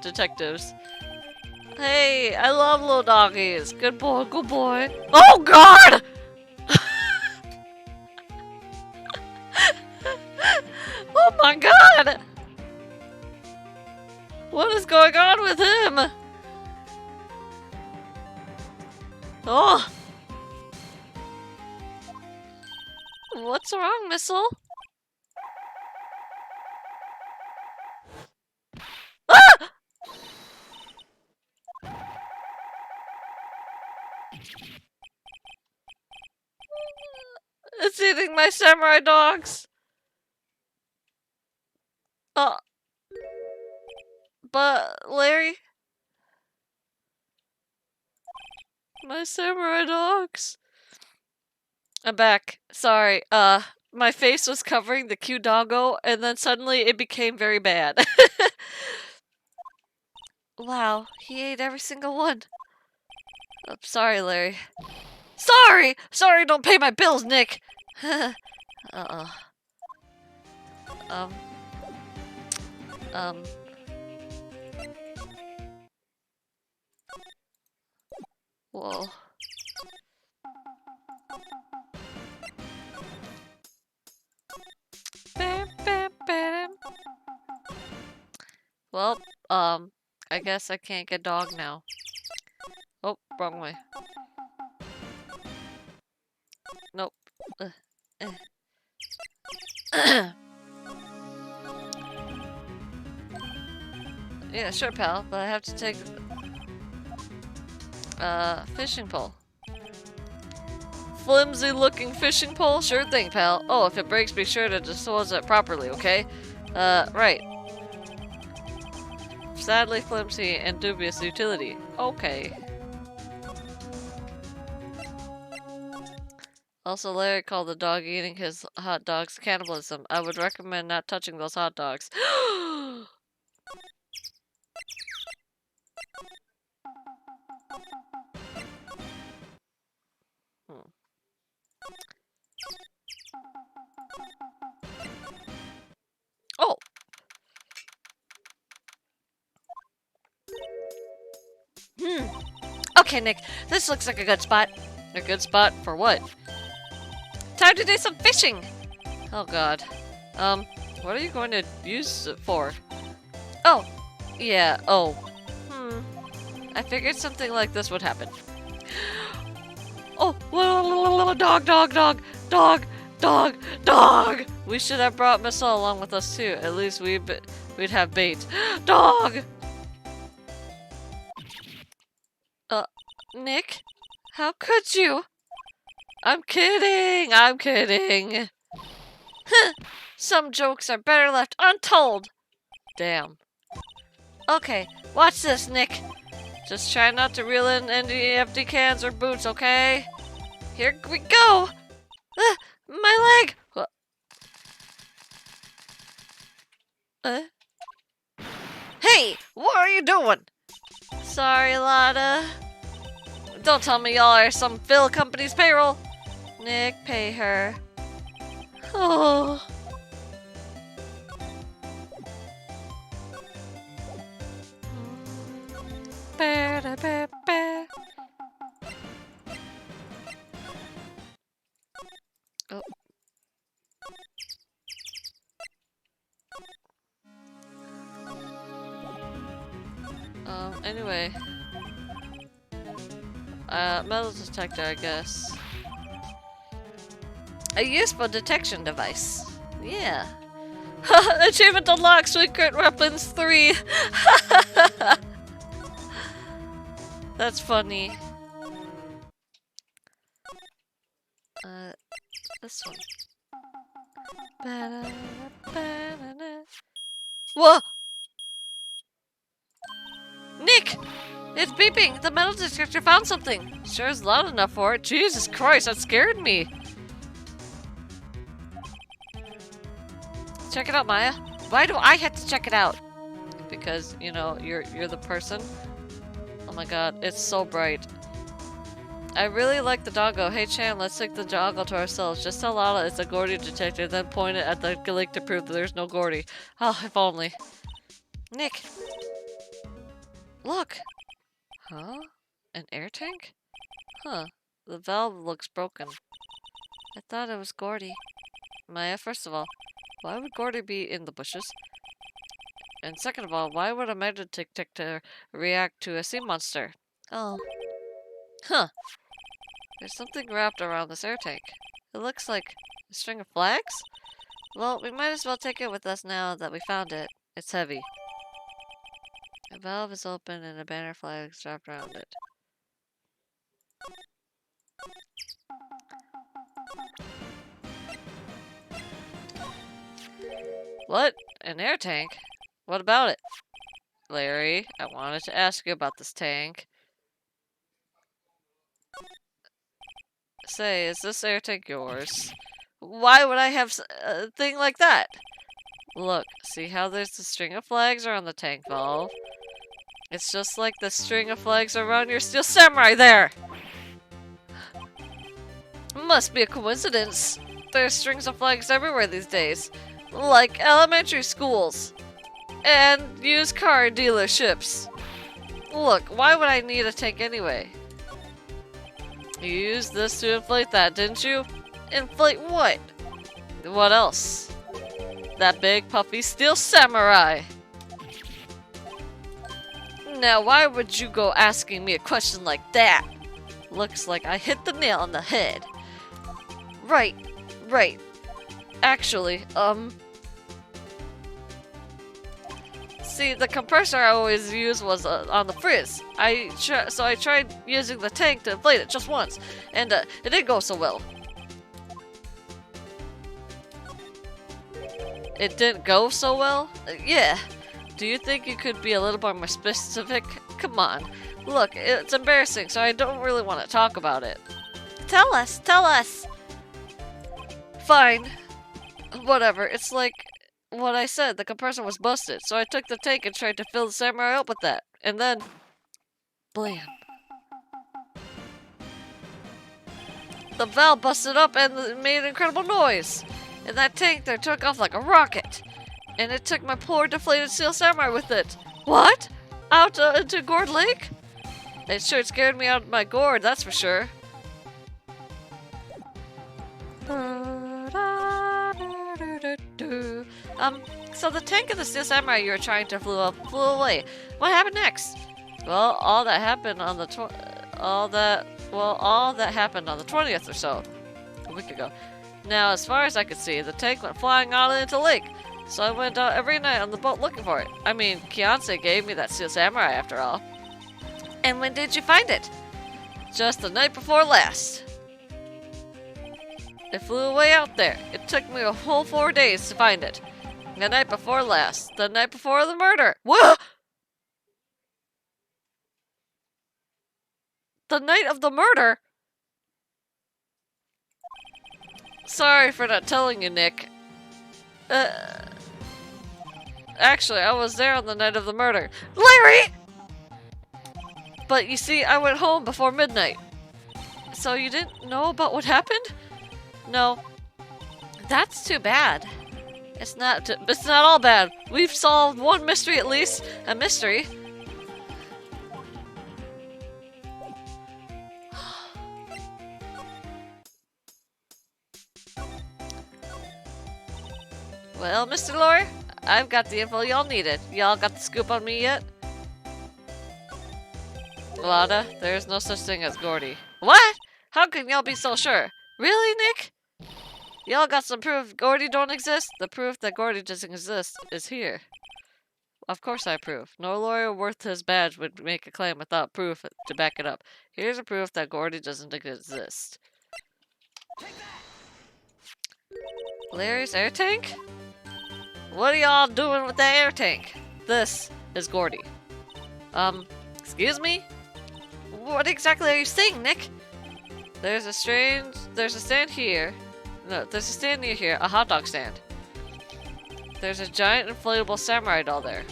detectives. Hey, I love little doggies. Good boy, good boy. Oh God! Oh my God! What is going on with him? Oh! What's wrong, Missile? Ah! It's eating my samurai dogs! But, Larry? My samurai dogs. I'm back. Sorry, my face was covering the cute doggo, and then suddenly it became very bad. Wow, he ate every single one. I'm sorry, Larry. Sorry! Sorry, don't pay my bills, Nick! Uh-oh. Whoa. Well, I guess I can't get dog now. Oh, wrong way. Yeah, sure, pal, but I have to take fishing pole. Flimsy looking fishing pole? Sure thing, pal. Oh, if it breaks, be sure to dispose it properly, okay? Right. Sadly flimsy and dubious utility. Okay. Also, Larry called the dog eating his hot dogs cannibalism. I would recommend not touching those hot dogs. Hmm. Oh! Okay, Nick, this looks like a good spot. A good spot for what? Time to do some fishing! Oh god. What are you going to use it for? Oh, yeah, oh. I figured something like this would happen. Oh, dog, dog, dog, dog, dog, dog! We should have brought Missile along with us too. At least we'd have bait. Dog! Nick? How could you? I'm kidding! I'm kidding! Some jokes are better left untold! Damn. Okay, watch this, Nick. Just try not to reel in any empty cans or boots, okay? Here we go! My leg! Hey! What are you doing? Sorry, Lotta. Don't tell me y'all are some Phil company's payroll. Nick, pay her. Oh. Oh. Anyway. Metal detector, I guess. A useful detection device. Yeah. Achievement unlocked, Secret Weapons 3! That's funny. This one. Whoa! Nick! It's beeping! The metal detector found something! Sure is loud enough for it. Jesus Christ, that scared me! Check it out, Maya. Why do I have to check it out? Because, you know, you're the person. Oh my god, it's so bright. I really like the doggo. Hey Chan, let's take the doggo to ourselves. Just tell Lala it's a Gordy detector, then point it at the lake to prove that there's no Gordy. Oh, if only. Nick! Look! Huh? An air tank? Huh. The valve looks broken. I thought it was Gordy. Maya, first of all, why would Gordy be in the bushes? And second of all, why would a metal detector react to a sea monster? Oh. Huh. There's something wrapped around this air tank. It looks like a string of flags? Well, we might as well take it with us now that we found it. It's heavy. The valve is open and a banner flag is wrapped around it. What? An air tank? What about it? Larry, I wanted to ask you about this tank. Say, is this air tank yours? Why would I have a thing like that? Look, see how there's a string of flags around the tank valve? It's just like the string of flags around your steel samurai there! Must be a coincidence. There's strings of flags everywhere these days. Like elementary schools. And used car dealerships. Look, why would I need a tank anyway? You used this to inflate that, didn't you? Inflate what? What else? That big puffy steel samurai! Now why would you go asking me a question like that? Looks like I hit the nail on the head. Right, Right. Actually, see, the compressor I always used was on the frizz. So I tried using the tank to inflate it just once, and it didn't go so well. It didn't go so well? Yeah. Do you think you could be a little more specific? Come on. Look, it's embarrassing, so I don't really want to talk about it. Tell us, tell us! Fine. Whatever, it's like what I said, the compressor was busted, so I took the tank and tried to fill the samurai up with that. And then... blam. The valve busted up and it made an incredible noise. And that tank there took off like a rocket. And it took my poor deflated steel samurai with it. What? Out into Gourd Lake? It sure scared me out of my gourd, that's for sure. So the tank of the steel samurai you were trying to flew away. What happened next? Well, all that happened on the all that happened on the 20th or so, a week ago. Now, as far as I could see, the tank went flying out into the lake. So I went out every night on the boat looking for it. I mean, Kianse gave me that steel samurai after all. And when did you find it? Just the night before last. It flew away out there. It took me a whole 4 days to find it. The night before last. The night before the murder. What? The night of the murder? Sorry for not telling you, Nick. Actually, I was there on the night of the murder. Larry! But you see, I went home before midnight. So you didn't know about what happened? No. That's too bad. It's not all bad. We've solved one mystery at least. A mystery. Well, Mr. Lawyer, I've got the info y'all needed. Y'all got the scoop on me yet? Lada, there's no such thing as Gordy. What? How can y'all be so sure? Really, Nick? Y'all got some proof Gordy don't exist? The proof that Gordy doesn't exist is here. Of course I approve. No lawyer worth his badge would make a claim without proof to back it up. Here's a proof that Gordy doesn't exist. Larry's air tank? What are y'all doing with that air tank? This is Gordy. Excuse me? What exactly are you saying, Nick? There's a stand here. No, there's a stand near here, a hot dog stand. There's a giant inflatable samurai doll there.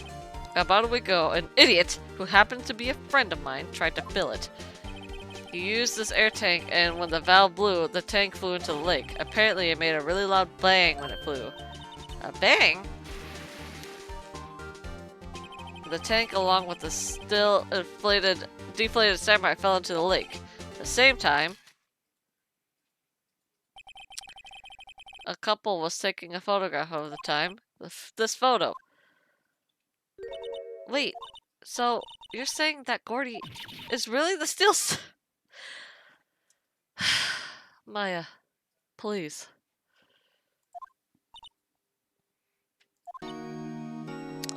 About a week ago, an idiot, who happened to be a friend of mine, tried to fill it. He used this air tank, and when the valve blew, the tank flew into the lake. Apparently, it made a really loud bang when it flew. A bang? The tank, along with the still deflated samurai, fell into the lake. At the same time, a couple was taking a photograph of the time. This photo. Wait, so you're saying that Gordy is really the steel Maya, please.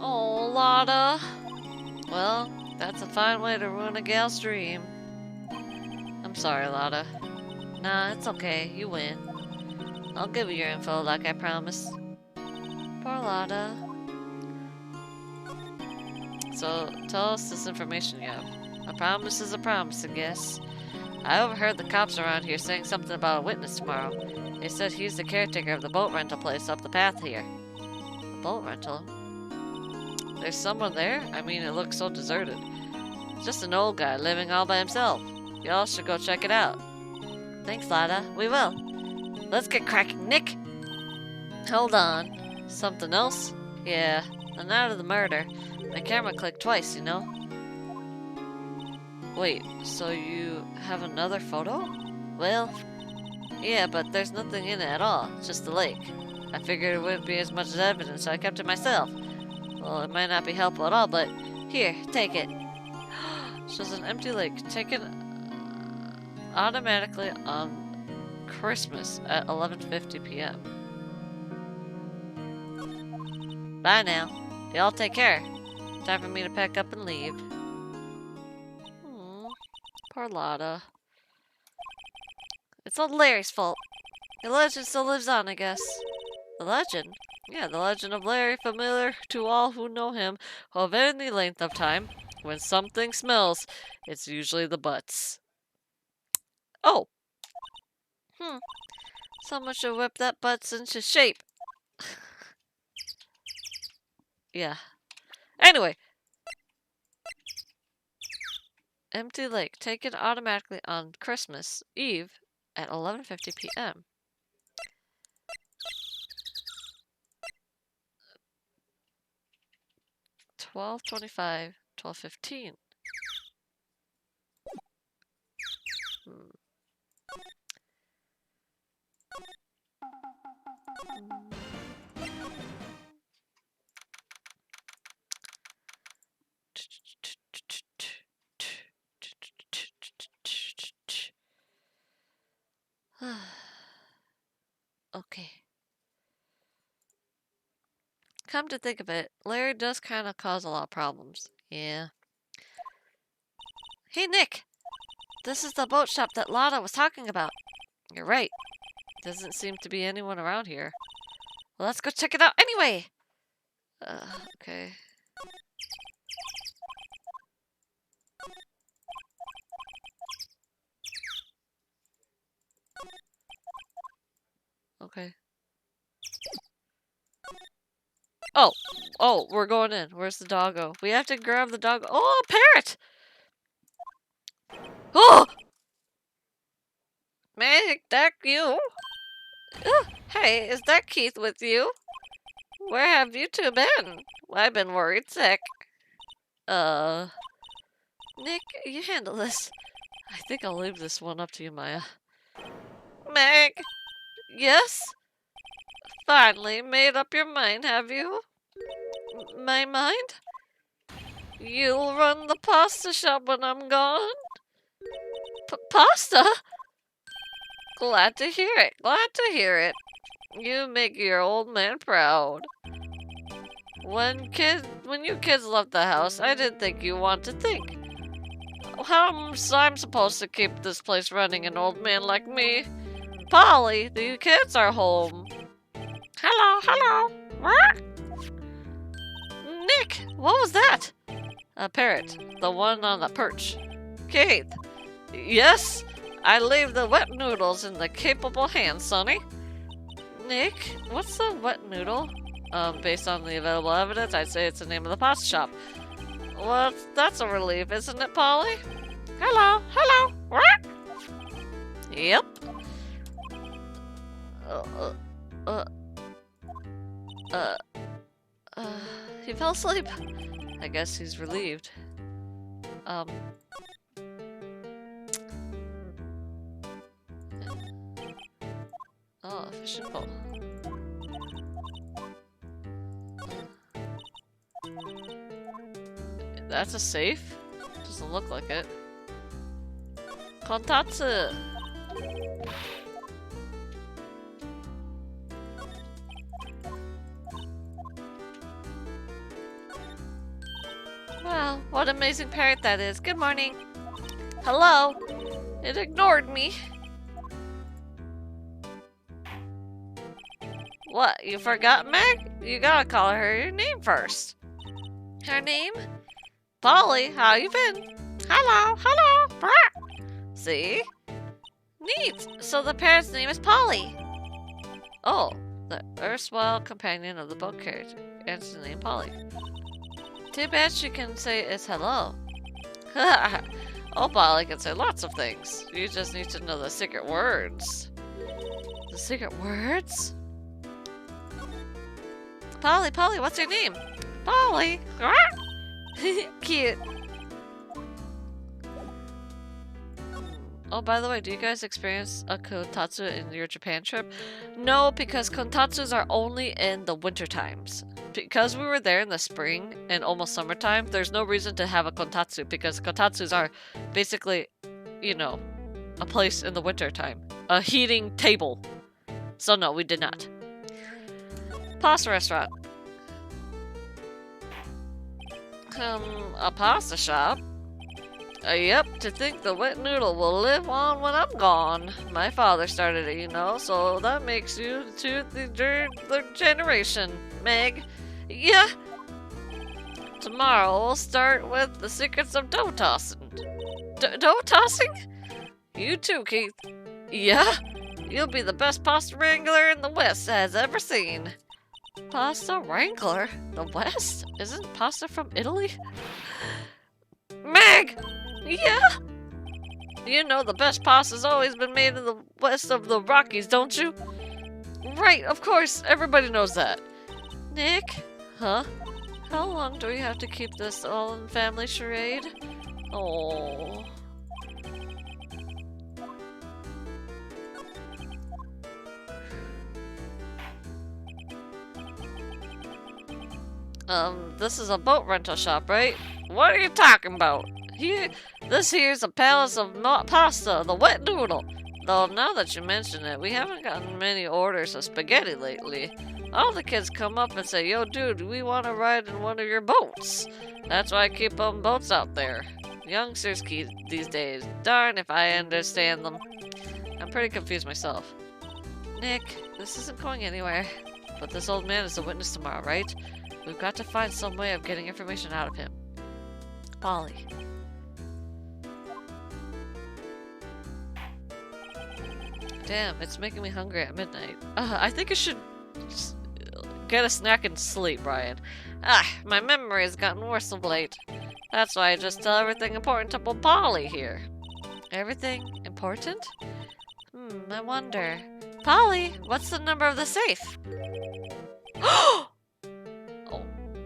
Oh, Lada. Well, that's a fine way to ruin a gal's dream. I'm sorry, Lada. Nah, it's okay. You win. I'll give you your info like I promised. Poor Lada. So, tell us this information you have. A promise is a promise, I guess. I overheard the cops around here saying something about a witness tomorrow. They said he's the caretaker of the boat rental place up the path here. A boat rental? There's someone there? I mean, it looks so deserted. It's just an old guy living all by himself. Y'all should go check it out. Thanks, Lada. We will. Let's get cracking, Nick! Hold on. Something else? Yeah, the night of the murder. My camera clicked twice, you know? Wait, so you have another photo? Well, yeah, but there's nothing in it at all. It's just the lake. I figured it wouldn't be as much as evidence, so I kept it myself. Well, it might not be helpful at all, but here, take it. It's just an empty lake taken automatically on Christmas at 11:50 p.m. Bye now. Y'all take care. Time for me to pack up and leave. Poor Lotta. It's all Larry's fault. The legend still lives on, I guess. The legend? Yeah, the legend of Larry, familiar to all who know him of any length of time. When something smells, it's usually the butts. Oh! Someone should whip that butts into shape. Yeah. Anyway. Empty lake, taken automatically on Christmas Eve at 11:50 p.m. 12:25, 12:15. Okay. Come to think of it, Larry does kind of cause a lot of problems. Yeah. Hey, Nick! This is the boat shop that Lotta was talking about. You're right. Doesn't seem to be anyone around here. Well, let's go check it out anyway! Okay. Okay. Oh, we're going in. Where's the doggo? We have to grab the dog. Oh, a parrot! Oh! Meg, that you? Hey, is that Keith with you? Where have you two been? I've been worried sick. Nick, you handle this. I think I'll leave this one up to you, Maya. Meg! Yes? Finally made up your mind, have you? My mind? You'll run the pasta shop when I'm gone? Pasta? Glad to hear it. Glad to hear it. You make your old man proud. When you kids left the house, I didn't think you want to think. How am I supposed to keep this place running, an old man like me? Polly, the kids are home. Hello. What? Nick, what was that? A parrot, the one on the perch. Keith. Yes? I leave the wet noodles in the capable hands, Sonny. Nick, what's the wet noodle? Based on the available evidence, I'd say it's the name of the pasta shop. Well, that's a relief, isn't it, Polly? Hello. What? Yep. He fell asleep. I guess he's relieved. Oh, a fishing pole. That's a safe? Doesn't look like it. Kontatsu! Wow, what an amazing parrot that is. Good morning. Hello. It ignored me. What, you forgot, Meg? You gotta call her your name first. Her name? Polly, how you been? Hello. See? Neat. So the parrot's name is Polly. Oh, the erstwhile companion of the boat carriage. Answers the name Polly. Too bad she can say it's hello. Oh, Polly can say lots of things. You just need to know the secret words. The secret words? Polly, what's your name? Polly. Cute. Oh, by the way, do you guys experience a kontatsu in your Japan trip? No, because kontatsus are only in the winter times. Because we were there in the spring and almost summertime, there's no reason to have a kontatsu because kontatsus are basically, you know, a place in the winter time. A heating table. So no, we did not. Pasta restaurant. A pasta shop? Yep, to think the wet noodle will live on when I'm gone. My father started it, you know, so that makes you to the third generation, Meg. Yeah. Tomorrow we'll start with the secrets of dough tossing. Dough tossing? You too, Keith. Yeah? You'll be the best pasta wrangler in the West has ever seen. Pasta wrangler? The West? Isn't pasta from Italy? Meg! Yeah? You know the best pasta's always been made in the west of the Rockies, don't you? Right, of course. Everybody knows that. Nick? Huh? How long do we have to keep this all in family charade? Oh. This is a boat rental shop, right? What are you talking about? This here's a palace of pasta, the wet noodle. Though now that you mention it, we haven't gotten many orders of spaghetti lately. All the kids come up and say, yo dude, we want to ride in one of your boats. That's why I keep boats out there. Youngsters these days. Darn if I understand them. I'm pretty confused myself. Nick, this isn't going anywhere. But this old man is a witness tomorrow, right? We've got to find some way of getting information out of him. Polly. Damn, it's making me hungry at midnight. I think I should get a snack and sleep, Brian. My memory has gotten worse of late. That's why I just tell everything important to Polly here. Everything important? I wonder. Polly, what's the number of the safe?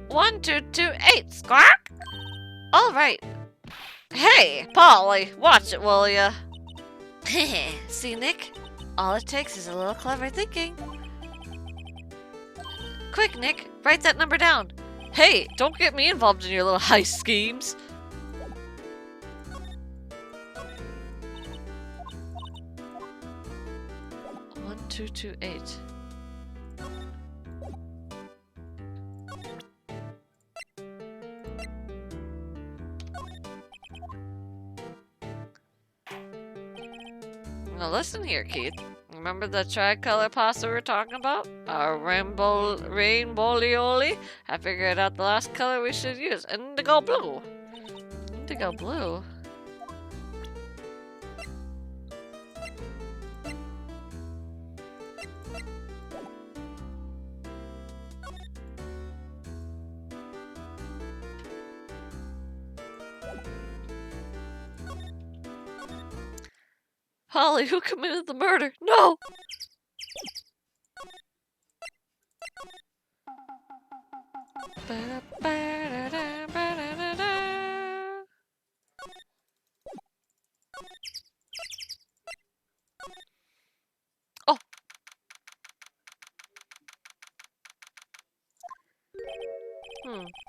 1228, squawk! Alright. Hey, Polly, watch it, will ya? See, Nick? All it takes is a little clever thinking. Quick, Nick, write that number down. Hey, don't get me involved in your little heist schemes. One, 228. Now listen here, Keith. Remember the tricolor pasta we were talking about? Our rainbow-lioli? I figured out the last color we should use. Indigo blue. Indigo blue? Holly, who committed the murder? No! Oh!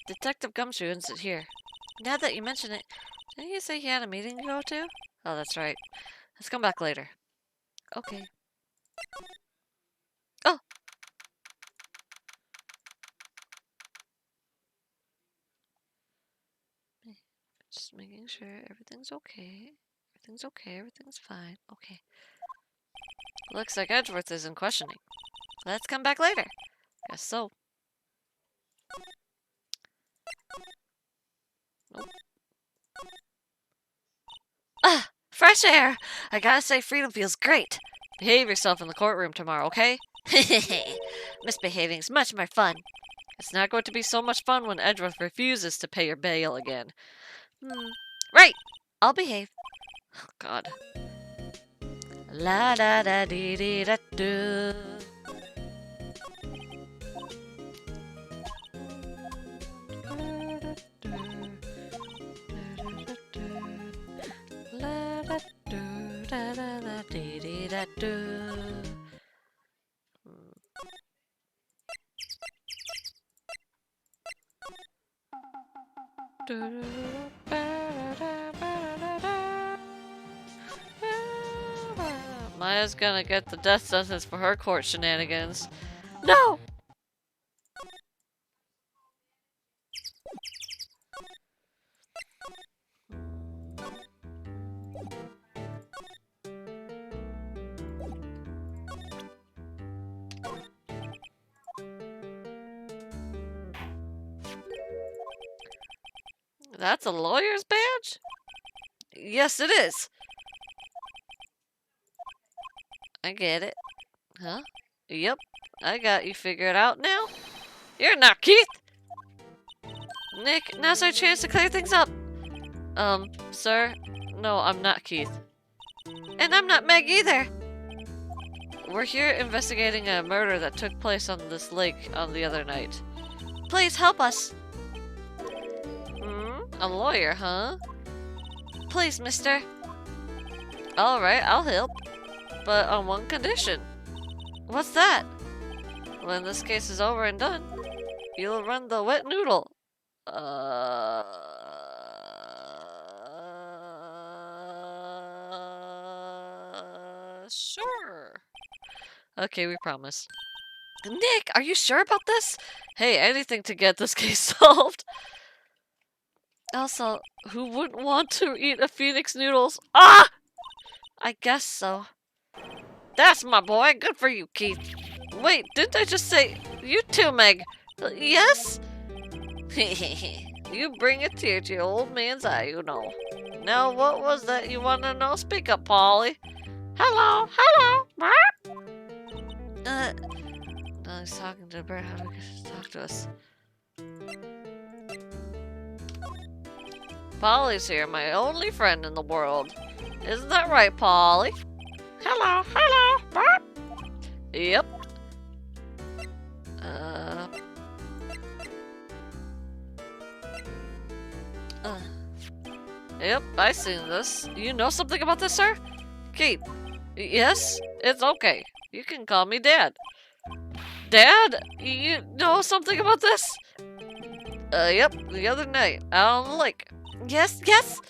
Detective Gumshoe isn't here. Now that you mention it, didn't you say he had a meeting to go to? Oh, that's right. Let's come back later. Okay. Oh! Just making sure everything's okay. Everything's okay. Everything's fine. Okay. Looks like Edgeworth isn't questioning. Let's come back later. Guess so. Nope. Ah! Fresh air! I gotta say, freedom feels great. Behave yourself in the courtroom tomorrow, okay? Misbehaving's much more fun. It's not going to be so much fun when Edgeworth refuses to pay your bail again. Right! I'll behave. Oh, God. La da da dee dee da do. La da do da da da dee dee da do. Maya's gonna get the death sentence for her court shenanigans. No! That's a lawyer's badge? Yes, it is. I get it. Huh? Yep. I got you figured out now. You're not Keith! Nick, now's our chance to clear things up. Sir? No, I'm not Keith. And I'm not Meg either. We're here investigating a murder that took place on this lake on the other night. Please help us. A lawyer, huh? Please, mister. Alright, I'll help. But on one condition. What's that? When this case is over and done, you'll run the wet noodle. Sure. Okay, we promise. Nick, are you sure about this? Hey, anything to get this case solved. Also, who wouldn't want to eat a phoenix noodles? Ah! I guess so. That's my boy. Good for you, Keith. Wait, didn't I just say you too, Meg? Yes? You bring a tear to your old man's eye, you know. Now, what was that you want to know? Speak up, Polly. Hello, hello. No, he's talking to the bird. How do we get to talk to us? Polly's here, my only friend in the world. Isn't that right, Polly? Hello, hello. Yep. Yep, I seen this. You know something about this, sir? Keith. Yes? It's okay. You can call me Dad. Dad? You know something about this? Yep, the other night, out on the lake. Yes, yes?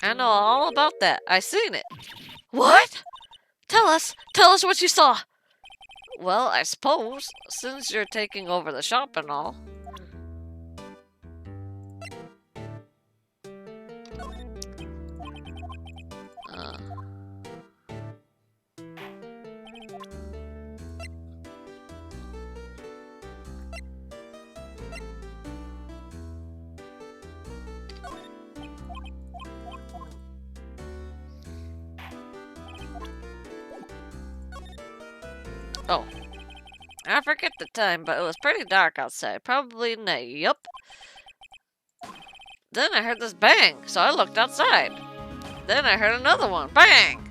I know all about that. I seen it. What? Tell us what you saw. Well, I suppose, since you're taking over the shop and all. Oh. I forget the time, but it was pretty dark outside. Probably night. Yup. Then I heard this bang, so I looked outside. Then I heard another one. Bang!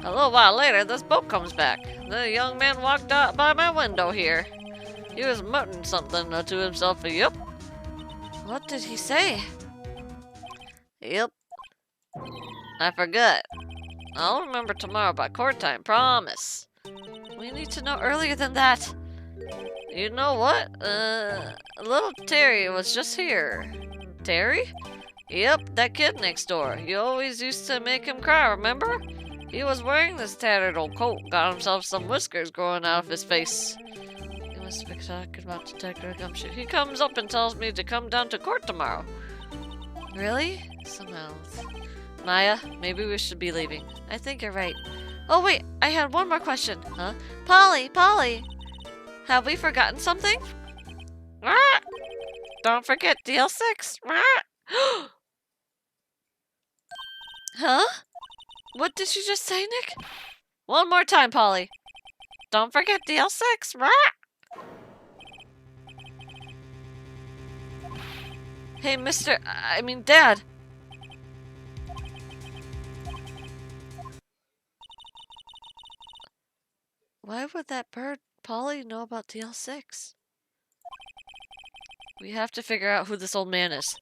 A little while later, this boat comes back. The young man walked out by my window here. He was muttering something to himself. Yup. What did he say? Yep. I forgot. I'll remember tomorrow by court time, promise. We need to know earlier than that. You know what? Little Terry was just here. Terry? Yep, that kid next door. You always used to make him cry, remember? He was wearing this tattered old coat, got himself some whiskers growing out of his face. He must be talking about Detective Gumshoe. He comes up and tells me to come down to court tomorrow. Really? Somehow. Maya, maybe we should be leaving. I think you're right. Oh wait, I had one more question. Huh? Polly! Have we forgotten something? Ah! Don't forget DL6. Ah! Huh? What did you just say, Nick? One more time, Polly. Don't forget DL6. Ah! Hey, Dad. Why would that bird, Polly, know about DL6? We have to figure out who this old man is.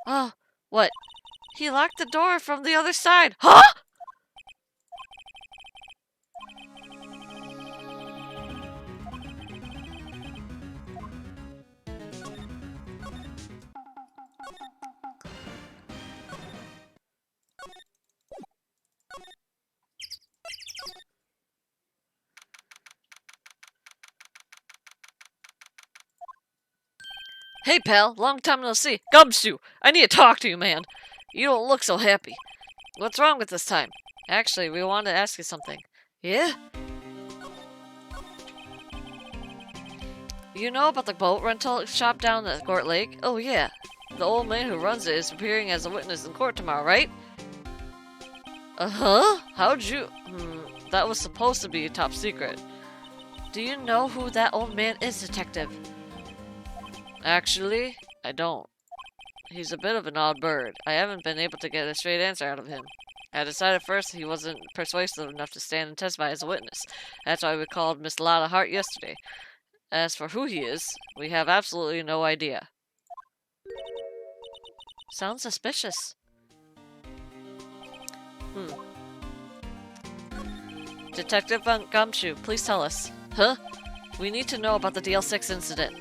Oh, what? He locked the door from the other side. Huh? Hey, pal. Long time no see. Gumshoe, I need to talk to you, man. You don't look so happy. What's wrong with this time? Actually, we wanted to ask you something. Yeah? You know about the boat rental shop down at Court Lake? Oh, yeah. The old man who runs it is appearing as a witness in court tomorrow, right? Uh-huh? How'd you... that was supposed to be top secret. Do you know who that old man is, Detective? Actually, I don't. He's a bit of an odd bird. I haven't been able to get a straight answer out of him. I decided first he wasn't persuasive enough to stand and testify as a witness. That's why we called Miss Lotta Hart yesterday. As for who he is, we have absolutely no idea. Sounds suspicious. Detective Gumshoe, please tell us. Huh? We need to know about the DL6 incident.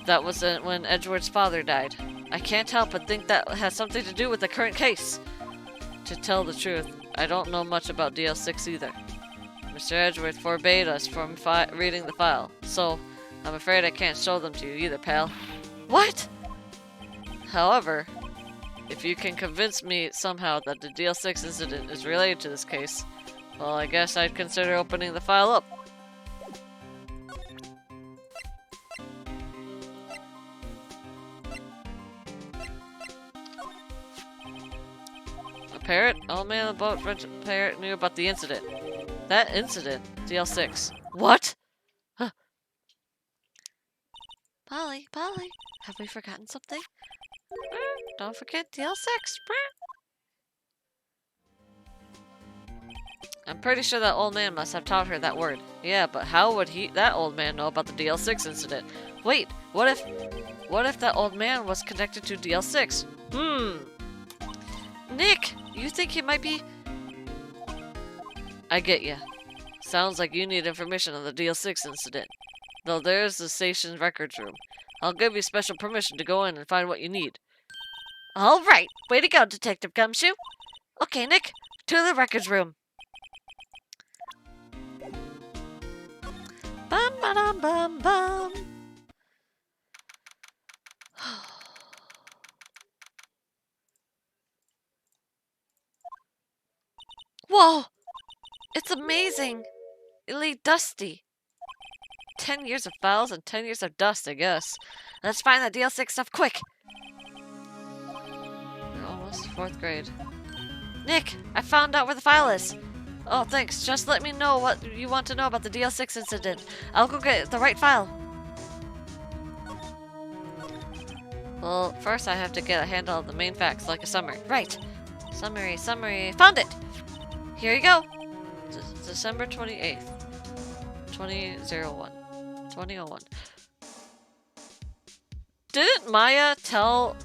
That was when Edgeworth's father died. I can't help but think that has something to do with the current case. To tell the truth, I don't know much about DL6 either. Mr. Edgeworth forbade us from reading the file, so I'm afraid I can't show them to you either, pal. What? However, if you can convince me somehow that the DL6 incident is related to this case, well, I guess I'd consider opening the file up. A parrot? Old man on the boat parrot knew about the incident. That incident? DL6. What? Huh. Polly, have we forgotten something? Don't forget DL6. I'm pretty sure that old man must have taught her that word. Yeah, but how would that old man know about the DL6 incident? Wait, what if that old man was connected to DL6? Nick, you think he might be... I get ya. Sounds like you need information on the DL6 incident. Though there's the station's records room. I'll give you special permission to go in and find what you need. All right, way to go, Detective Gumshoe. Okay, Nick, to the records room. Bum ba dum bum bum. Whoa! It's amazing! Really dusty. 10 years of files and 10 years of dust, I guess. Let's find the DL6 stuff quick! We're almost 4th grade. Nick! I found out where the file is! Oh, thanks. Just let me know what you want to know about the DL6 incident. I'll go get the right file. Well, first I have to get a handle on the main facts, like a summary. Right. Summary. Found it! Here you go! December 28th. 2001. Didn't Maya tell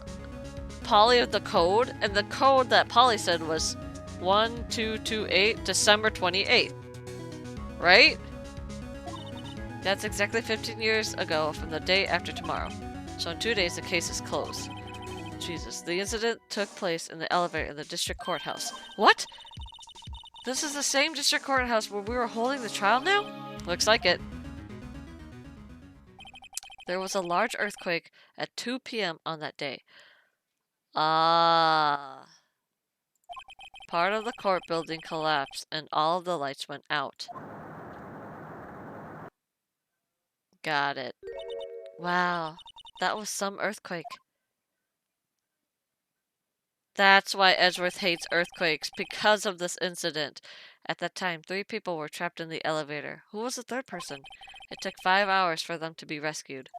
Polly of the code? And the code that Polly said was 1228 December 28th. Right? That's exactly 15 years ago from the day after tomorrow. So in 2 days the case is closed. Jesus, the incident took place in the elevator in the district courthouse. What? This is the same district courthouse where we were holding the trial now? Looks like it. There was a large earthquake at 2 p.m. on that day. Ah. Part of the court building collapsed and all of the lights went out. Got it. Wow. That was some earthquake. That's why Edgeworth hates earthquakes, because of this incident. At that time, 3 people were trapped in the elevator. Who was the 3rd person? It took 5 hours for them to be rescued.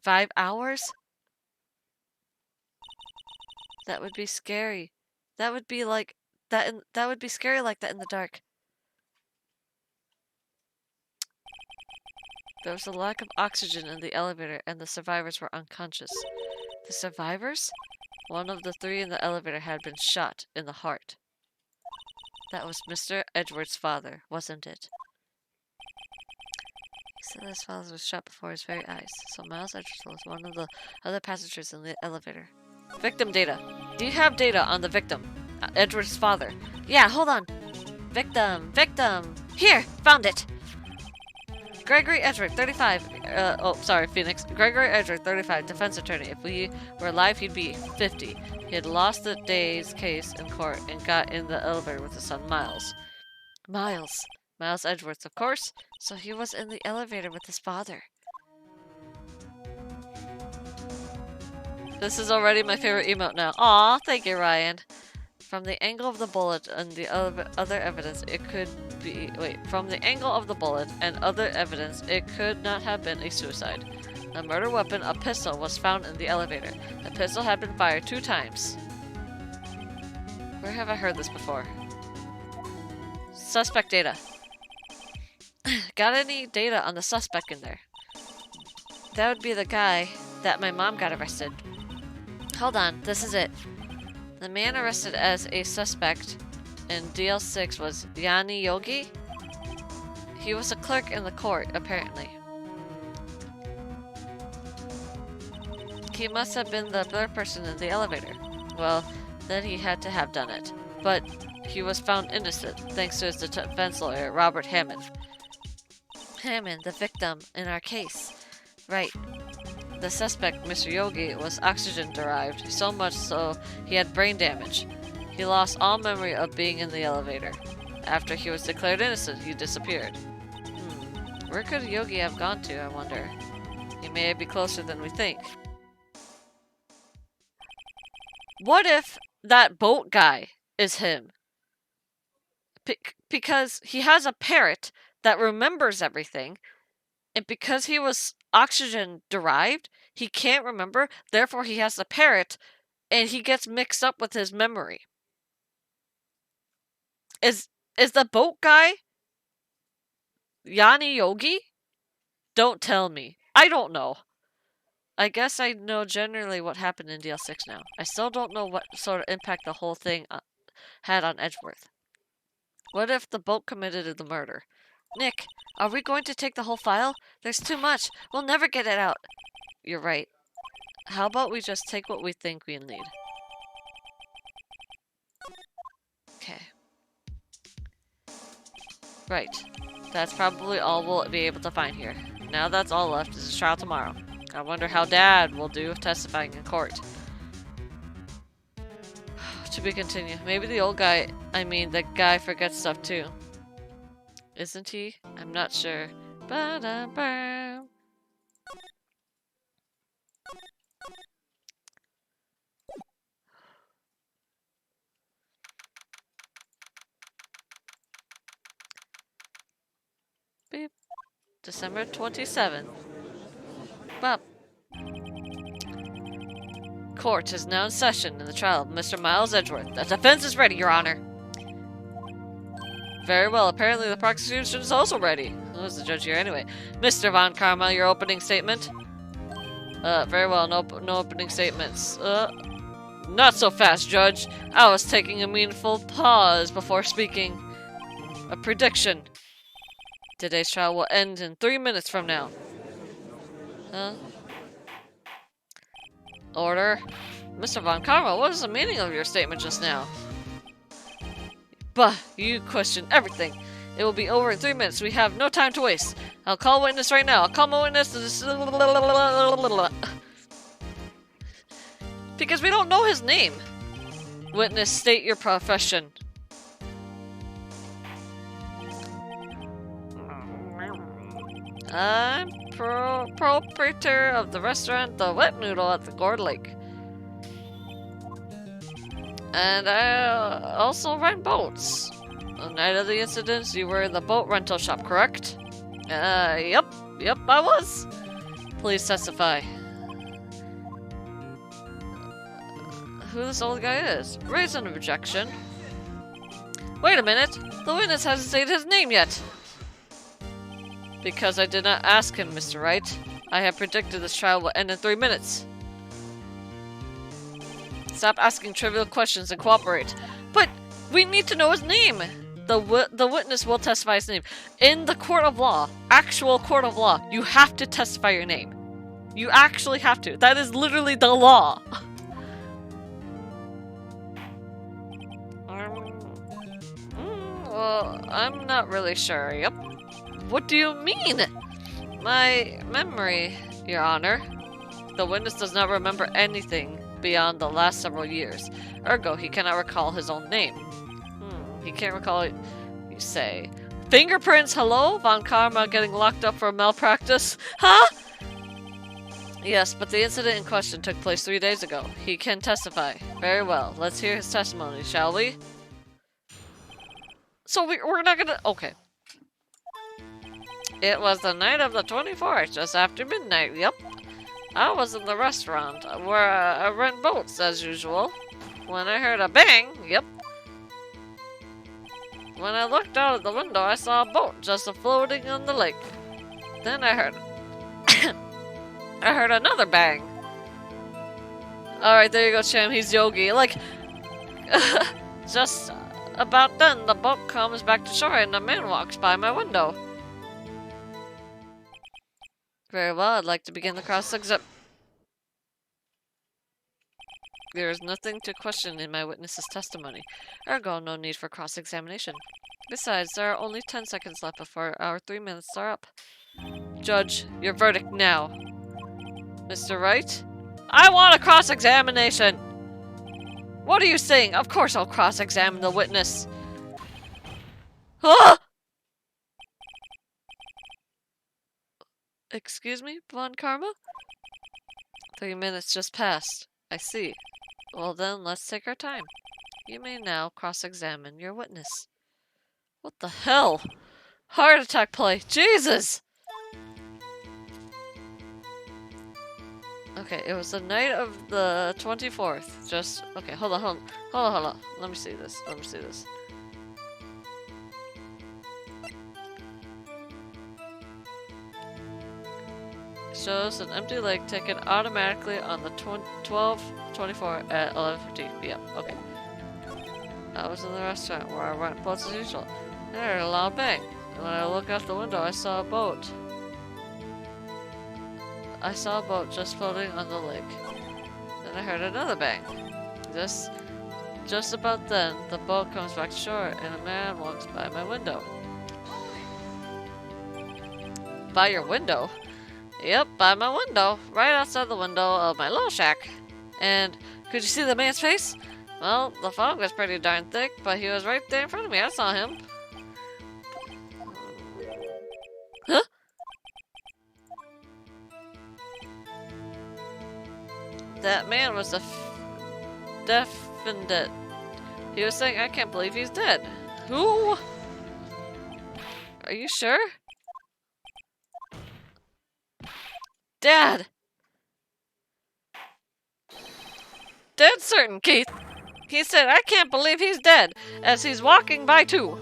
5 hours? That would be scary. That would be like that. That would be scary like that in the dark. There was a lack of oxygen in the elevator, and the survivors were unconscious. The survivors? One of the 3 in the elevator had been shot in the heart. That was Mr. Edgeworth's father, wasn't it? He said his father was shot before his very eyes, so Miles Edgeworth was one of the other passengers in the elevator. Victim data. Do you have data on the victim? Edgeworth's father. Yeah, hold on. Victim. Here, found it. Gregory Edgeworth, 35. Phoenix. Gregory Edgeworth, 35, defense attorney. If we were alive, he'd be 50. He had lost the day's case in court and got in the elevator with his son, Miles. Miles Edgeworth, of course. So he was in the elevator with his father. This is already my favorite emote now. Aw, thank you, Ryan. From the angle of the bullet and the other evidence, it could be... Wait, from the angle of the bullet and other evidence, it could not have been a suicide. A murder weapon, a pistol, was found in the elevator. The pistol had been fired 2 times. Where have I heard this before? Suspect data. Got any data on the suspect in there? That would be the guy that my mom got arrested. Hold on, this is it. The man arrested as a suspect in DL6 was Yanni Yogi. He was a clerk in the court, apparently. He must have been the third person in the elevator. Well, then he had to have done it. But he was found innocent, thanks to his defense lawyer, Robert Hammond. Hammond, the victim in our case. Right. The suspect, Mr. Yogi, was oxygen-derived, so much so he had brain damage. He lost all memory of being in the elevator. After he was declared innocent, he disappeared. Where could Yogi have gone to, I wonder? He may be closer than we think. What if that boat guy is him? Because he has a parrot that remembers everything, and because he was oxygen-derived, he can't remember, therefore he has a parrot, and he gets mixed up with his memory. Is the boat guy Yanni Yogi? Don't tell me. I don't know. I guess I know generally what happened in DL6 now. I still don't know what sort of impact the whole thing had on Edgeworth. What if the boat committed the murder? Nick, are we going to take the whole file? There's too much. We'll never get it out. You're right. How about we just take what we think we need? Okay. Right. That's probably all we'll be able to find here. Now that's all left is a trial tomorrow. I wonder how Dad will do testifying in court. To be continued. Maybe the old guy, the guy forgets stuff too. Isn't he? I'm not sure. Ba-da-ba. Beep. December 27th. Bop. Court is now in session in the trial of Mr. Miles Edgeworth. The defense is ready, Your Honor. Very well. Apparently the prosecution is also ready. Who's the judge here anyway? Mr. Von Karma, your opening statement? Very well. No opening statements. Not so fast, Judge. I was taking a meaningful pause before speaking. A prediction. Today's trial will end in 3 minutes from now. Huh? Order. Mr. Von Karma, what is the meaning of your statement just now? Bah, you question everything. It will be over in 3 minutes. We have no time to waste. I'll call a witness right now. I'll call my witness. Because we don't know his name. Witness, state your profession. I'm proprietor of the restaurant The Wet Noodle at the Gourd Lake. And I also rent boats. The night of the incidents, you were in the boat rental shop, correct? Yep, I was. Please testify. Who this old guy is? Raise an objection. Wait a minute, the witness hasn't stated his name yet. Because I did not ask him, Mr. Wright. I have predicted this trial will end in 3 minutes. Stop asking trivial questions and cooperate. But we need to know his name. The witness will testify his name. In the court of law, actual court of law, you have to testify your name. You actually have to. That is literally the law. Well, I'm not really sure. Yep. What do you mean? My memory, Your Honor. The witness does not remember anything beyond the last several years. Ergo, he cannot recall his own name. He can't recall it, you say. Fingerprints, hello? Von Karma getting locked up for malpractice? Huh? Yes, but the incident in question took place 3 days ago. He can testify. Very well. Let's hear his testimony, shall we? So we're not gonna... Okay. It was the night of the 24th, just after midnight, yep. I was in the restaurant, where I rent boats, as usual. When I heard a bang, yep. When I looked out of the window, I saw a boat just floating on the lake. Then I heard... I heard another bang. Alright, there you go, Cham. He's Yogi. Like... just about then, the boat comes back to shore and a man walks by my window. Very well, I'd like to begin the cross-exam... There is nothing to question in my witness's testimony. Ergo, no need for cross-examination. Besides, there are only 10 seconds left before our 3 minutes are up. Judge, your verdict now. Mr. Wright? I want a cross-examination! What are you saying? Of course I'll cross-examine the witness. Ah! Excuse me, Von Karma? 3 minutes just passed. I see. Well then, let's take our time. You may now cross-examine your witness. What the hell? Heart attack play. Jesus! Okay, it was the night of the 24th. Just... Okay, hold on. Let me see this. Shows an empty lake taken automatically on the 12/24 at 11:15 p.m. Okay. I was in the restaurant where I rent boats as usual. I heard a loud bang. And when I looked out the window, I saw a boat. I saw a boat just floating on the lake. Then I heard another bang. Just about then, the boat comes back to shore and a man walks by my window. By your window? Yep, by my window. Right outside the window of my little shack. And could you see the man's face? Well, the fog was pretty darn thick, but he was right there in front of me. I saw him. Huh? That man was definite. He was saying, I can't believe he's dead. Who? Are you sure? Dad! Dead certain, Keith. He said, I can't believe he's dead, as he's walking by too.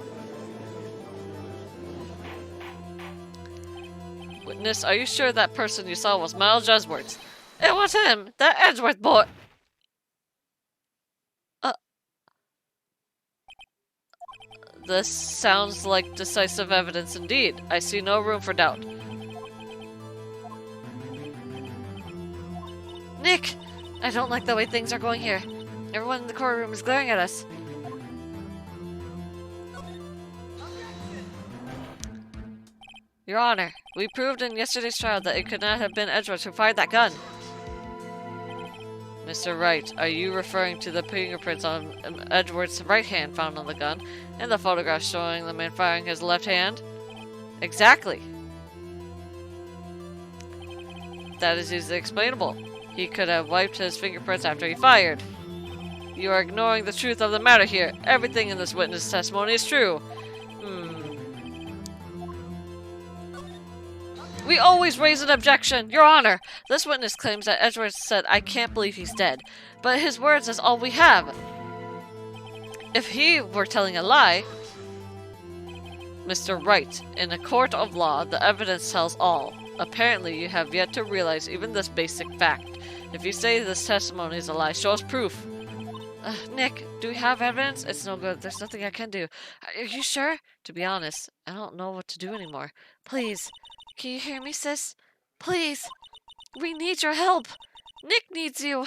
Witness, are you sure that person you saw was Miles Edgeworth? It was him, that Edgeworth boy. This sounds like decisive evidence indeed. I see no room for doubt. Nick! I don't like the way things are going here. Everyone in the courtroom is glaring at us. Your Honor, we proved in yesterday's trial that it could not have been Edgeworth who fired that gun. Mr. Wright, are you referring to the fingerprints on Edgeworth's right hand found on the gun, and the photograph showing the man firing his left hand? Exactly. That is easily explainable. He could have wiped his fingerprints after he fired. You are ignoring the truth of the matter here. Everything in this witness testimony is true. We always raise an objection, Your Honor. This witness claims that Edgeworth said, I can't believe he's dead. But his words is all we have. If he were telling a lie... Mr. Wright, in a court of law, the evidence tells all. Apparently, you have yet to realize even this basic fact. If you say this testimony is a lie, show us proof. Nick, do we have evidence? It's no good. There's nothing I can do. Are you sure? To be honest, I don't know what to do anymore. Please. Can you hear me, sis? Please. We need your help. Nick needs you.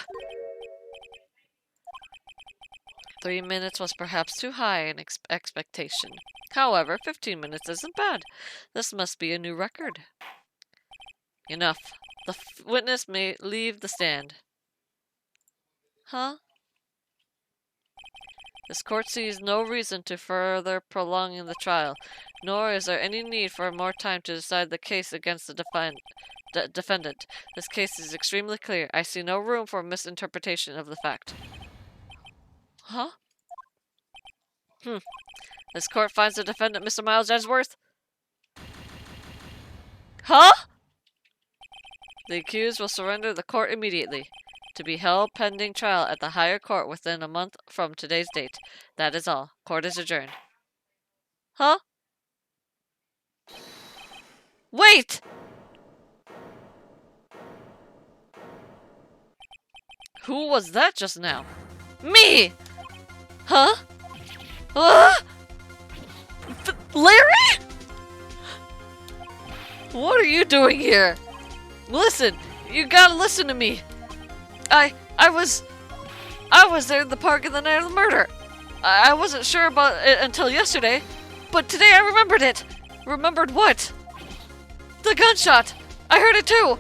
3 minutes was perhaps too high an expectation. However, 15 minutes isn't bad. This must be a new record. Enough. The witness may leave the stand. Huh? This court sees no reason to further prolonging the trial, nor is there any need for more time to decide the case against the defendant. This case is extremely clear. I see no room for misinterpretation of the fact. Huh? This court finds the defendant, Mr. Miles Edgeworth. Huh? The accused will surrender the court immediately, to be held pending trial at the higher court within a month from today's date. That is all. Court is adjourned. Huh? Wait! Who was that just now? Me! Huh? Larry? What are you doing here? Listen, you gotta listen to me. I was there in the park in the night of the murder. I wasn't sure about it until yesterday, but today I remembered it. Remembered what? The gunshot. I heard it too.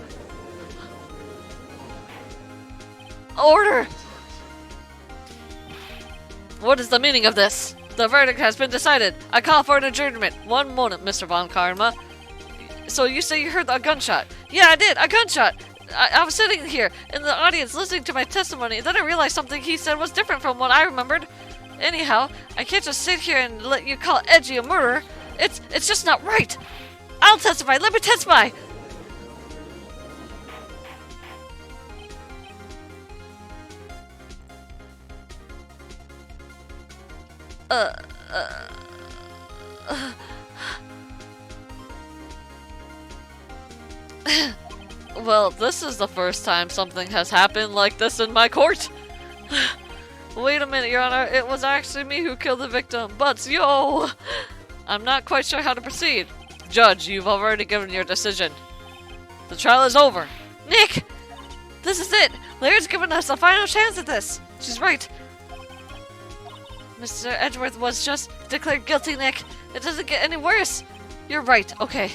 Order. What is the meaning of this? The verdict has been decided. I call for an adjournment. One moment, Mr. Von Karma. So you say you heard a gunshot? Yeah, I did. A gunshot. I was sitting here in the audience listening to my testimony, and then I realized something he said was different from what I remembered. Anyhow, I can't just sit here and let you call Edgy a murderer. It's just not right. I'll testify. Let me testify. Well, this is the first time something has happened like this in my court. Wait a minute, Your Honor. It was actually me who killed the victim, but yo! I'm not quite sure how to proceed. Judge, you've already given your decision. The trial is over. Nick! This is it! Larry's given us a final chance at this. She's right. Mr. Edgeworth was just declared guilty, Nick. It doesn't get any worse. You're right, okay.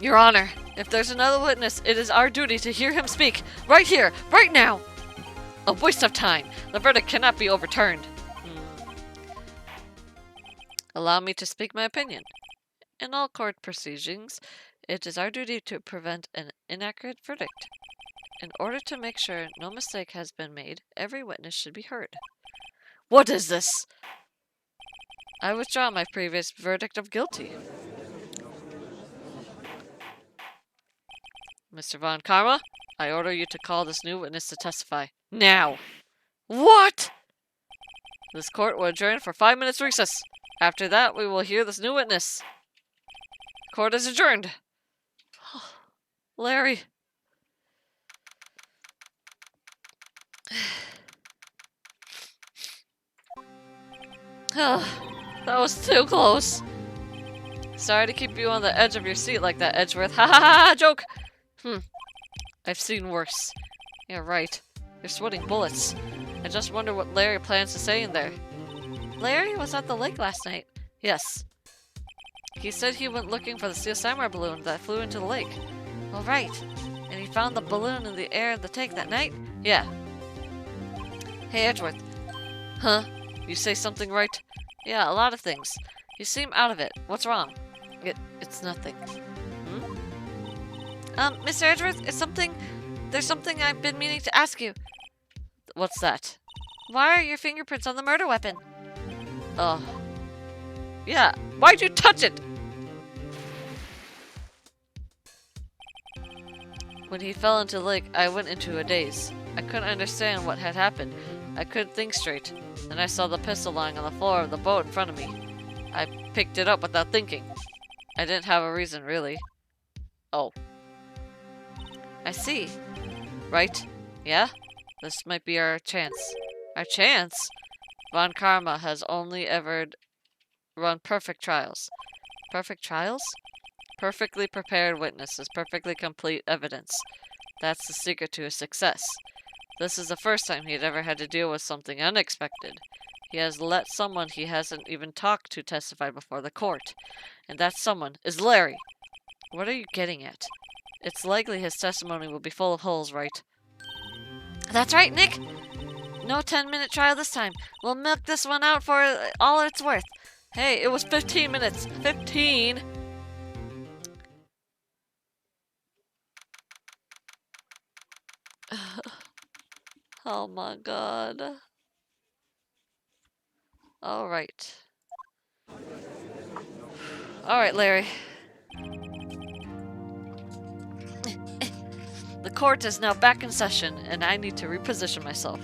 Your Honor, if there's another witness, it is our duty to hear him speak. Right here, right now! A waste of time. The verdict cannot be overturned. Allow me to speak my opinion. In all court proceedings, it is our duty to prevent an inaccurate verdict. In order to make sure no mistake has been made, every witness should be heard. What is this? I withdraw my previous verdict of guilty. Mr. Von Karma, I order you to call this new witness to testify. Now! What? This court will adjourn for 5 minutes recess. After that, we will hear this new witness. Court is adjourned. Larry. That was too close. Sorry to keep you on the edge of your seat like that, Edgeworth. Ha ha ha! Joke! I've seen worse. Yeah, right. You're sweating bullets. I just wonder what Larry plans to say in there. Larry was at the lake last night. Yes. He said he went looking for the Steel Samurai balloon that flew into the lake. All right. And he found the balloon in the air in the tank that night? Yeah. Hey, Edgeworth. Huh? You say something right? Yeah, a lot of things. You seem out of it. What's wrong? It's nothing. Mr. Edgeworth, there's something I've been meaning to ask you. What's that? Why are your fingerprints on the murder weapon? Oh. Yeah, why'd you touch it? When he fell into the lake, I went into a daze. I couldn't understand what had happened. I couldn't think straight. Then I saw the pistol lying on the floor of the boat in front of me. I picked it up without thinking. I didn't have a reason, really. Oh. I see. Right? Yeah? This might be our chance. Our chance? Von Karma has only ever run perfect trials. Perfect trials? Perfectly prepared witnesses, perfectly complete evidence. That's the secret to his success. This is the first time he had ever had to deal with something unexpected. He has let someone he hasn't even talked to testify before the court. And that someone is Larry. What are you getting at? It's likely his testimony will be full of holes, right? That's right, Nick! No 10-minute trial this time. We'll milk this one out for all it's worth. Hey, it was 15 minutes. 15! Oh my god. Alright. Alright, Larry. The court is now back in session, and I need to reposition myself.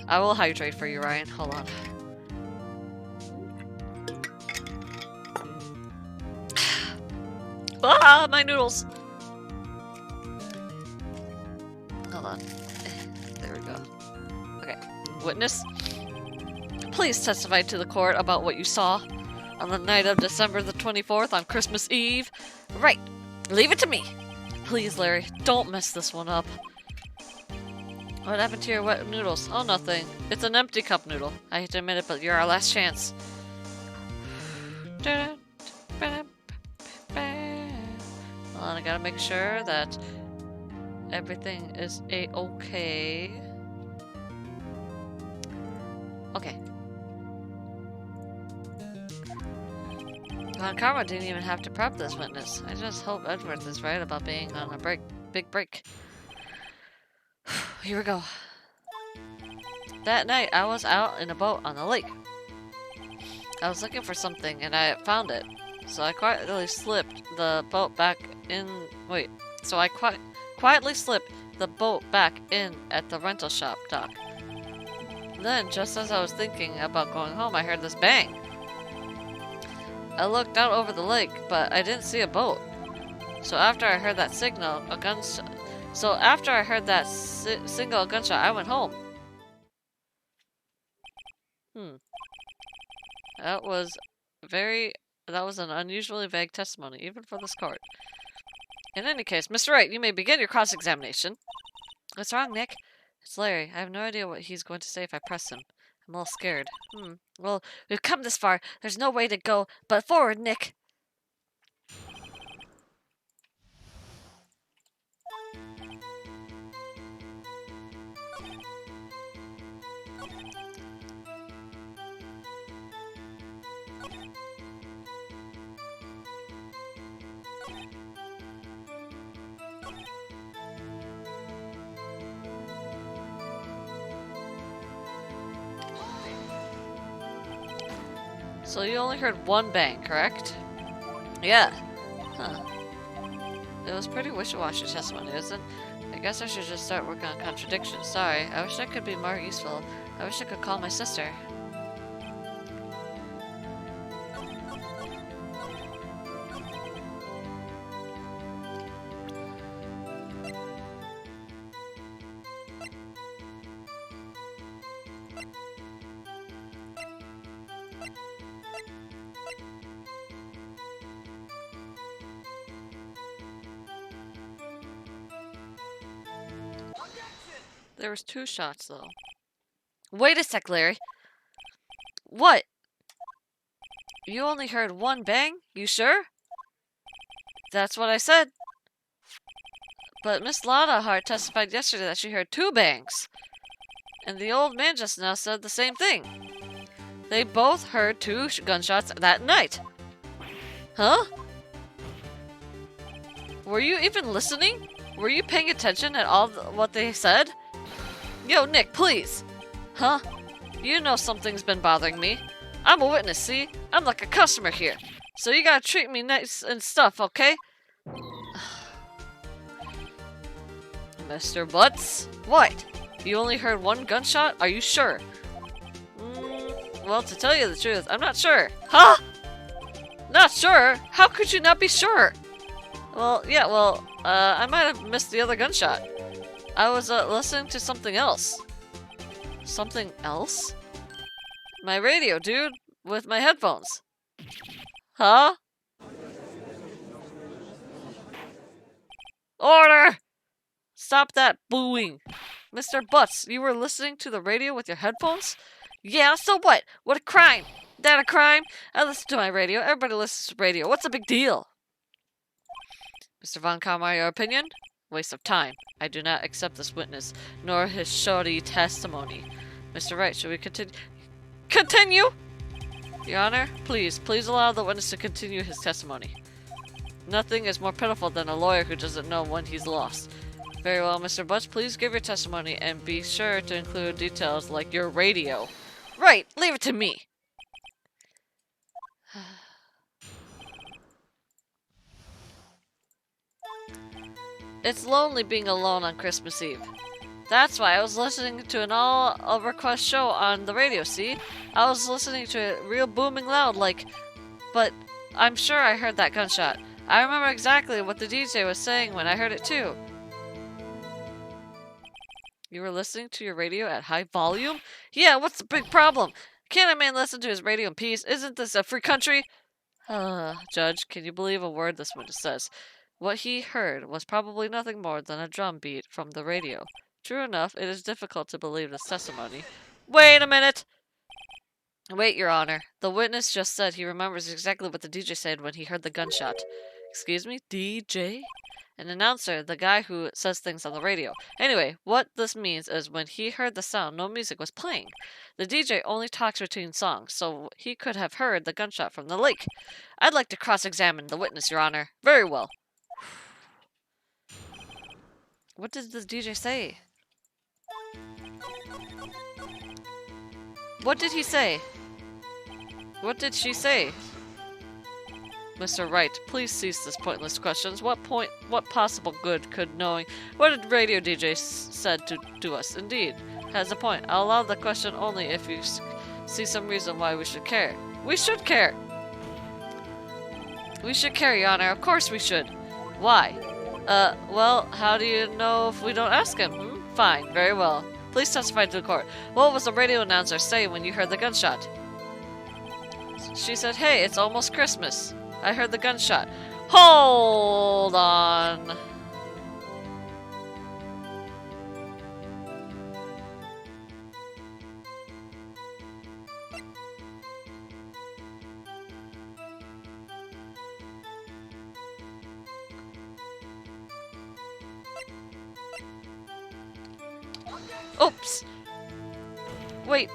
I will hydrate for you, Ryan. Hold on. Ah, my noodles! Hold on. There we go. Okay. Witness, please testify to the court about what you saw on the night of December the 24th on Christmas Eve. Right. Leave it to me. Please, Larry, don't mess this one up. What happened to your wet noodles? Oh, nothing. It's an empty cup noodle. I hate to admit it, but you're our last chance. Hold on, I gotta make sure that everything is a-okay. Okay. Von Karma didn't even have to prep this witness. I just hope Edgeworth is right about being on a big break. Here we go. That night, I was out in a boat on the lake. I was looking for something, and I found it. So I quietly slipped the boat back in... Wait. So I quietly slipped the boat back in at the rental shop dock. Then, just as I was thinking about going home, I heard this bang. I looked out over the lake, but I didn't see a boat. So after I heard that signal, single gunshot, I went home. That was an unusually vague testimony, even for this court. In any case, Mr. Wright, you may begin your cross-examination. What's wrong, Nick? It's Larry. I have no idea what he's going to say if I press him. I'm a little scared. Well, we've come this far. There's no way to go but forward, Nick. So you only heard one bang, correct? Yeah. Huh. It was pretty wishy-washy testimony, isn't it? I guess I should just start working on contradictions. Sorry, I wish I could be more useful. I wish I could call my sister. There was 2 shots, though. Wait a sec, Larry. What? You only heard 1 bang? You sure? That's what I said. But Miss Lotta Hart testified yesterday that she heard 2 bangs. And the old man just now said the same thing. They both heard 2 gunshots that night. Huh? Were you even listening? Were you paying attention at all what they said? Yo, Nick, please! Huh? You know something's been bothering me. I'm a witness, see? I'm like a customer here. So you gotta treat me nice and stuff, okay? Mr. Butts? What? You only heard 1 gunshot? Are you sure? Well, to tell you the truth, I'm not sure. Huh? Not sure? How could you not be sure? Well, yeah, I might have missed the other gunshot. I was listening to something else. Something else? My radio, dude, with my headphones. Huh? Order! Stop that booing. Mr. Butts, you were listening to the radio with your headphones? Yeah, so what? What a crime! That a crime? I listen to my radio. Everybody listens to radio. What's the big deal? Mr. Von Kamar, your opinion? Waste of time. I do not accept this witness, nor his shoddy testimony. Mr. Wright, should we continue? Continue! Your Honor, please allow the witness to continue his testimony. Nothing is more pitiful than a lawyer who doesn't know when he's lost. Very well, Mr. Butch, please give your testimony and be sure to include details like your radio. Right, leave it to me. It's lonely being alone on Christmas Eve. That's why I was listening to an all-request show on the radio, see? I was listening to it real booming loud, like... But I'm sure I heard that gunshot. I remember exactly what the DJ was saying when I heard it too. You were listening to your radio at high volume? Yeah, what's the big problem? Can't a man listen to his radio in peace? Isn't this a free country? Judge, can you believe a word this witness says? What he heard was probably nothing more than a drum beat from the radio. True enough, it is difficult to believe this testimony. Wait a minute! Wait, Your Honor. The witness just said he remembers exactly what the DJ said when he heard the gunshot. Excuse me? DJ? An announcer, the guy who says things on the radio. Anyway, what this means is when he heard the sound, no music was playing. The DJ only talks between songs, so he could have heard the gunshot from the lake. I'd like to cross-examine the witness, Your Honor. Very well. What did the DJ say? What did he say? What did she say? Mr. Wright, please cease this pointless questions. What possible good could knowing what a radio DJ said to do us? Indeed, has a point. I'll allow the question only if you see some reason why we should care. We should care! We should care, Your Honor. Of course we should. Why? Well, how do you know if we don't ask him? Fine, very well. Please testify to the court. What was the radio announcer say when you heard the gunshot? She said, hey, it's almost Christmas. I heard the gunshot. Hold on. Oops. Wait.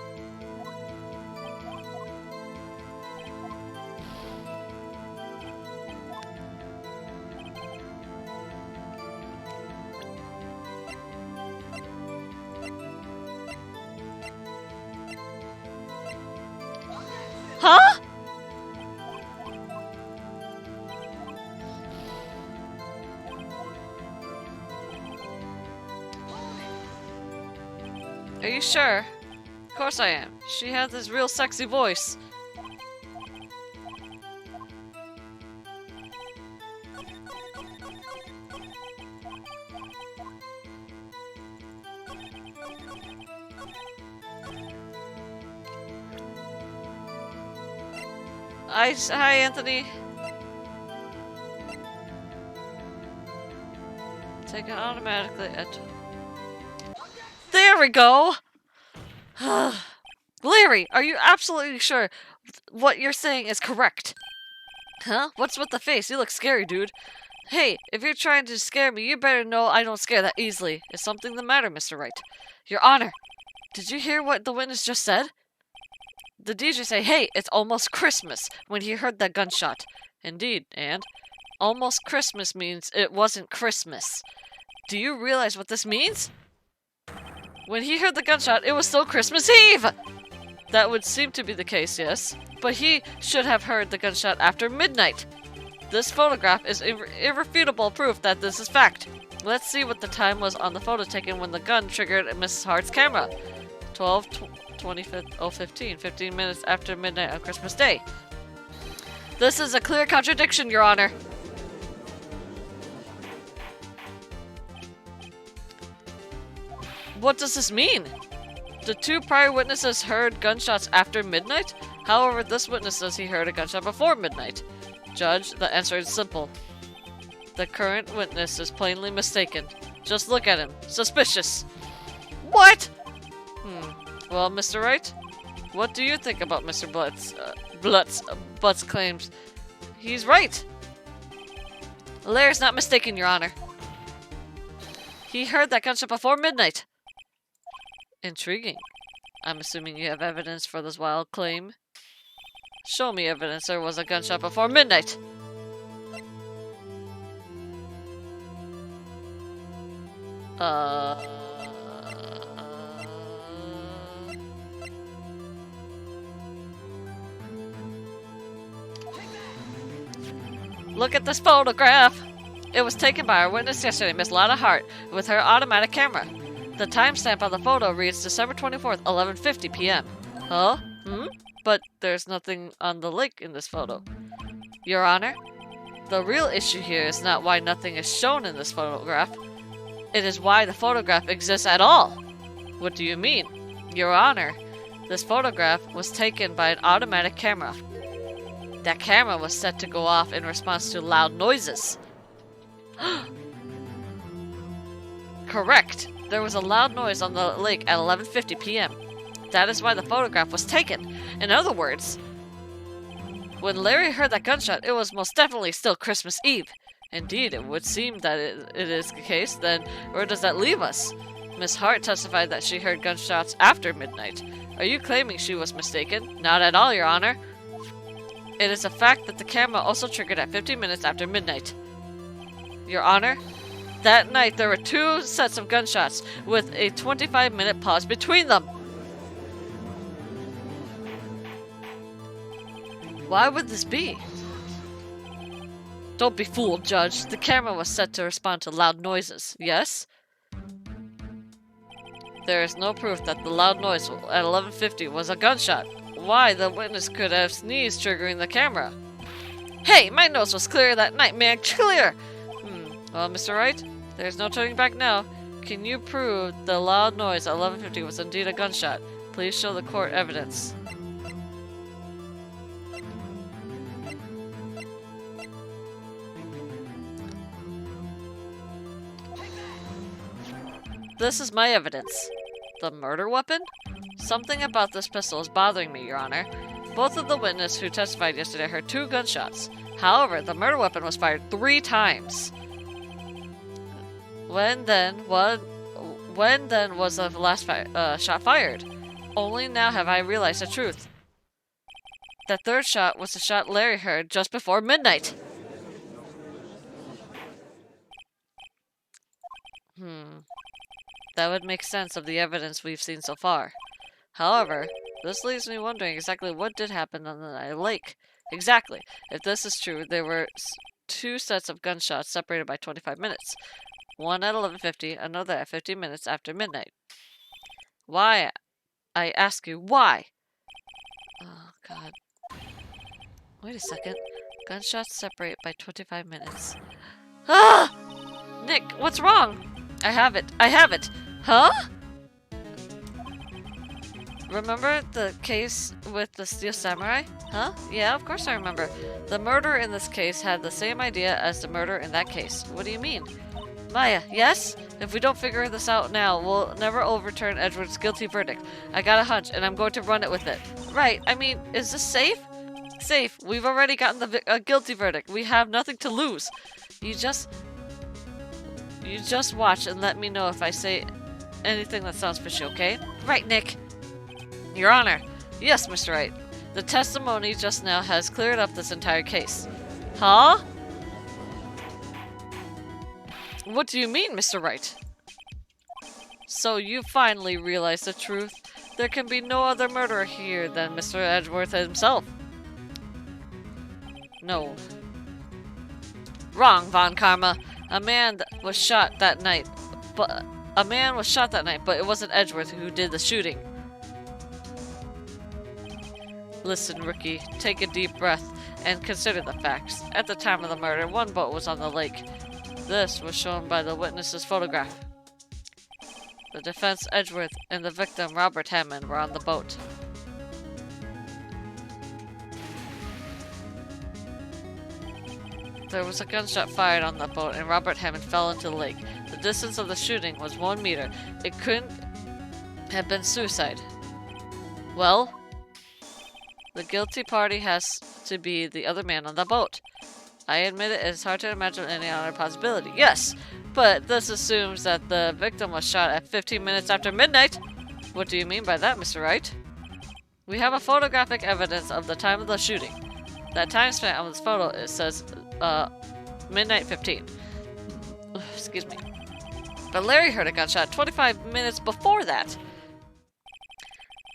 Huh? Are you sure? Of course I am. She has this real sexy voice. Hi, Anthony. Taken automatically at... There we go! Larry, are you absolutely sure what you're saying is correct? Huh? What's with the face? You look scary, dude. Hey, if you're trying to scare me, you better know I don't scare that easily. Is something the matter, Mr. Wright? Your Honor, did you hear what the witness just said? The DJ say, hey, it's almost Christmas, when he heard that gunshot. Indeed, and almost Christmas means it wasn't Christmas. Do you realize what this means? When he heard the gunshot, it was still Christmas Eve! That would seem to be the case, yes. But he should have heard the gunshot after midnight. This photograph is irrefutable proof that this is fact. Let's see what the time was on the photo taken when the gun triggered Mrs. Hart's camera. 12:15, 15 minutes after midnight on Christmas Day. This is a clear contradiction, Your Honor. What does this mean? The two prior witnesses heard gunshots after midnight? However, this witness says he heard a gunshot before midnight. Judge, the answer is simple. The current witness is plainly mistaken. Just look at him. Suspicious. What? Well, Mr. Wright, what do you think about Mr. Butt's claims? He's right. Larry's not mistaken, Your Honor. He heard that gunshot before midnight. Intriguing. I'm assuming you have evidence for this wild claim. Show me evidence there was a gunshot before midnight. Look at this photograph! It was taken by our witness yesterday, Miss Lana Hart, with her automatic camera. The timestamp on the photo reads December 24th, 11:50 p.m. Huh? But there's nothing on the lake in this photo. Your Honor, the real issue here is not why nothing is shown in this photograph. It is why the photograph exists at all. What do you mean? Your Honor, this photograph was taken by an automatic camera. That camera was set to go off in response to loud noises. Correct. There was a loud noise on the lake at 11:50 p.m. That is why the photograph was taken. In other words, when Larry heard that gunshot, it was most definitely still Christmas Eve. Indeed, it would seem that it is the case. Then where does that leave us? Miss Hart testified that she heard gunshots after midnight. Are you claiming she was mistaken? Not at all, Your Honor. It is a fact that the camera also triggered at 15 minutes after midnight. Your Honor, that night there were 2 sets of gunshots with a 25-minute pause between them. Why would this be? Don't be fooled, Judge. The camera was set to respond to loud noises, yes? There is no proof that the loud noise at 11:50 was a gunshot. Why the witness could have sneezed triggering the camera? Hey, my nose was clear that night, man. Clear! Well, Mr. Wright, there's no turning back now. Can you prove the loud noise at 11:50 was indeed a gunshot? Please show the court evidence. This is my evidence. The murder weapon? Something about this pistol is bothering me, Your Honor. Both of the witnesses who testified yesterday heard 2 gunshots. However, the murder weapon was fired 3 times. When then was the last shot fired? Only now have I realized the truth. The 3rd shot was the shot Larry heard just before midnight. That would make sense of the evidence we've seen so far. However, this leaves me wondering exactly what did happen on the lake. Exactly. If this is true, there were 2 sets of gunshots separated by 25 minutes. One at 11:50, another at 15 minutes after midnight. Why? I ask you, why? Oh, God. Wait a second. Gunshots separate by 25 minutes. Ah! Nick, what's wrong? I have it. I have it. Huh? Remember the case with the Steel Samurai? Huh? Yeah, of course I remember. The murderer in this case had the same idea as the murderer in that case. What do you mean? Maya, yes? If we don't figure this out now, we'll never overturn Edgeworth's guilty verdict. I got a hunch, and I'm going to run it with it. Right, I mean, is this safe? Safe. We've already gotten the guilty verdict. We have nothing to lose. You just watch and let me know if I say anything that sounds fishy, okay? Right, Nick. Your Honor. Yes, Mr. Wright. The testimony just now has cleared up this entire case. Huh? What do you mean, Mr. Wright? So you finally realized the truth. There can be no other murderer here than Mr. Edgeworth himself. No. Wrong, Von Karma. A man was shot that night, but it wasn't Edgeworth who did the shooting. Listen, rookie, take a deep breath and consider the facts. At the time of the murder, 1 boat was on the lake. This was shown by the witness's photograph. The defense, Edgeworth, and the victim, Robert Hammond, were on the boat. There was a gunshot fired on the boat, and Robert Hammond fell into the lake. The distance of the shooting was 1 meter. It couldn't have been suicide. Well, the guilty party has to be the other man on the boat. I admit it is hard to imagine any other possibility. Yes, but this assumes that the victim was shot at 15 minutes after midnight. What do you mean by that, Mr. Wright? We have a photographic evidence of the time of the shooting. That time span on this photo, it says, midnight 15. Excuse me. But Larry heard a gunshot 25 minutes before that.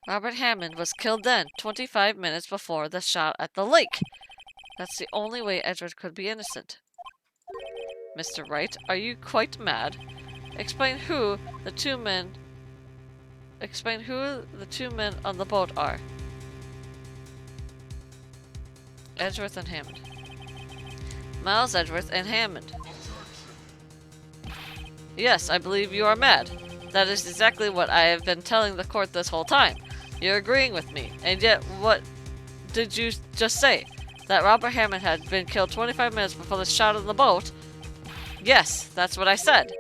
Robert Hammond was killed then, 25 minutes before the shot at the lake. That's the only way Edgeworth could be innocent. Mr. Wright, are you quite mad? Explain who the two men on the boat are. Edgeworth and Hammond. Miles Edgeworth and Hammond. Yes, I believe you are mad. That is exactly what I have been telling the court this whole time. You're agreeing with me, and yet what did you just say? That Robert Hammond had been killed 25 minutes before the shot on the boat? Yes, that's what I said.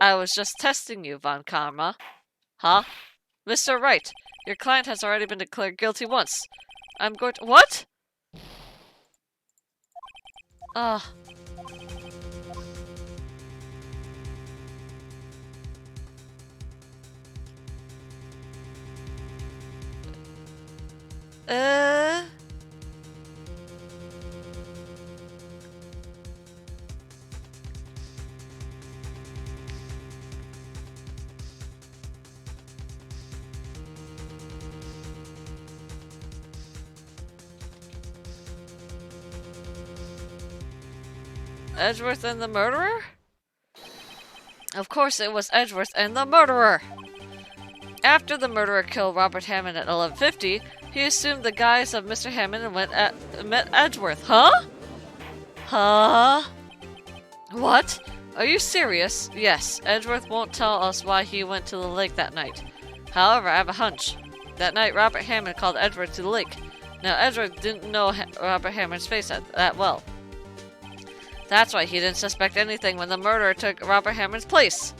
I was just testing you, Von Karma. Huh? Mr. Wright, your client has already been declared guilty once. I'm going to— What? Ah. Edgeworth and the murderer? Of course it was Edgeworth and the murderer! After the murderer killed Robert Hammond at 11:50, he assumed the guise of Mr. Hammond and met Edgeworth. Huh? Huh? What? Are you serious? Yes, Edgeworth won't tell us why he went to the lake that night. However, I have a hunch. That night, Robert Hammond called Edgeworth to the lake. Now, Edgeworth didn't know Robert Hammond's face that well. That's why he didn't suspect anything when the murderer took Robert Hammond's place.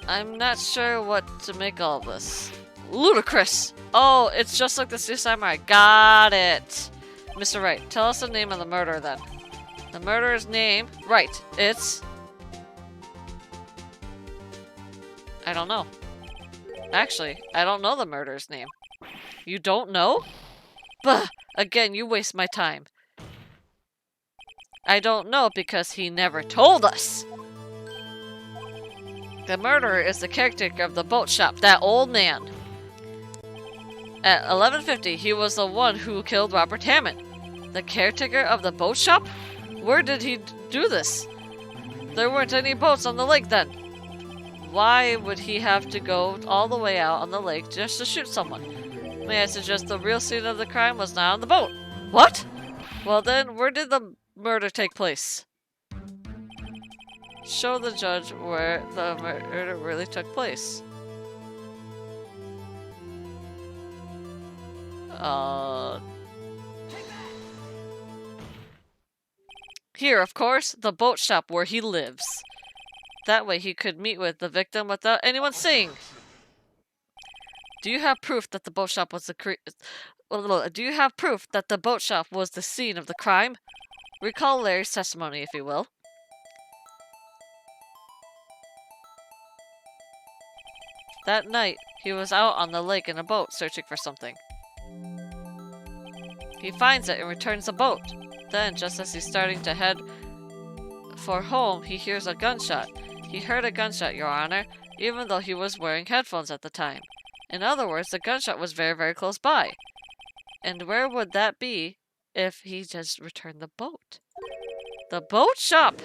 I'm not sure what to make all this. Ludicrous! Oh, it's just like the Sea Samurai. Got it! Mr. Wright, tell us the name of the murderer then. The murderer's name? Right, it's... I don't know. Actually, I don't know the murderer's name. You don't know? Bah! Again, you waste my time. I don't know because he never told us! The murderer is the caretaker of the boat shop, that old man. At 11:50, he was the one who killed Robert Hammond. The caretaker of the boat shop? Where did he do this? There weren't any boats on the lake then. Why would he have to go all the way out on the lake just to shoot someone? May I suggest the real scene of the crime was not on the boat? What? Well then, where did the murder take place? Show the judge where the murder really took place. Here, of course, the boat shop where he lives. That way he could meet with the victim without anyone seeing. Do you have proof that the boat shop was Do you have proof that the boat shop was the scene of the crime? Recall Larry's testimony, if you will. That night, he was out on the lake in a boat searching for something. He finds it and returns the boat. Then, just as he's starting to head for home, he hears a gunshot. He heard a gunshot, Your Honor, even though he was wearing headphones at the time. In other words, the gunshot was very, very close by. And where would that be if he just returned the boat? The boat shop!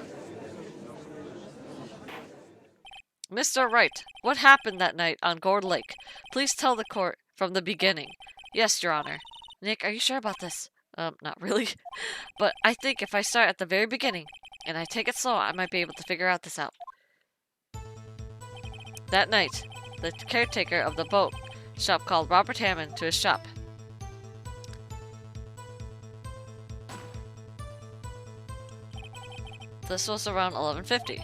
Mr. Wright, what happened that night on Gourd Lake? Please tell the court from the beginning. Yes, Your Honor. Nick, are you sure about this? Not really. But I think if I start at the very beginning, and I take it slow, I might be able to figure this out. That night, the caretaker of the boat shop called Robert Hammond to his shop. This was around 11:50.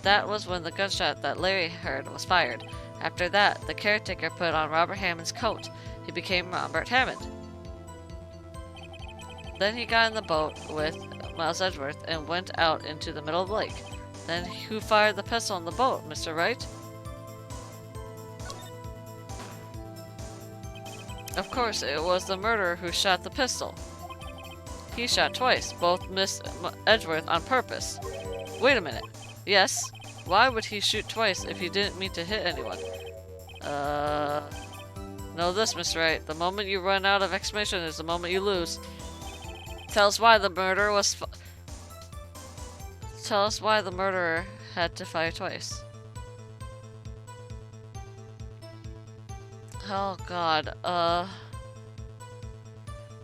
That was when the gunshot that Larry heard was fired. After that, the caretaker put on Robert Hammond's coat. He became Robert Hammond. Then he got in the boat with Miles Edgeworth and went out into the middle of the lake. Then who fired the pistol on the boat, Mr. Wright? Of course, it was the murderer who shot the pistol. He shot twice, both Miss Edgeworth on purpose. Wait a minute. Yes? Why would he shoot twice if he didn't mean to hit anyone? Know this, Mr. Wright. The moment you run out of explanation is the moment you lose. Tell us why the murderer was Tell us why the murderer had to fire twice. Oh god,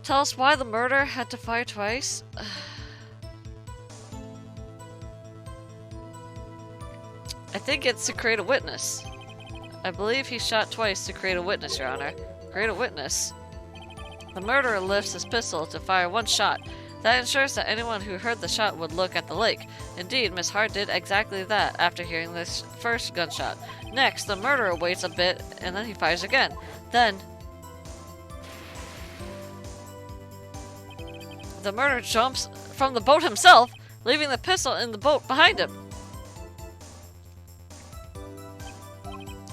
tell us why the murderer had to fire twice? I think it's to create a witness. I believe he shot twice to create a witness, Your Honor. Create a witness? The murderer lifts his pistol to fire one shot. That ensures that anyone who heard the shot would look at the lake. Indeed, Miss Hart did exactly that after hearing this first gunshot. Next, the murderer waits a bit and then he fires again. Then, the murderer jumps from the boat himself, leaving the pistol in the boat behind him.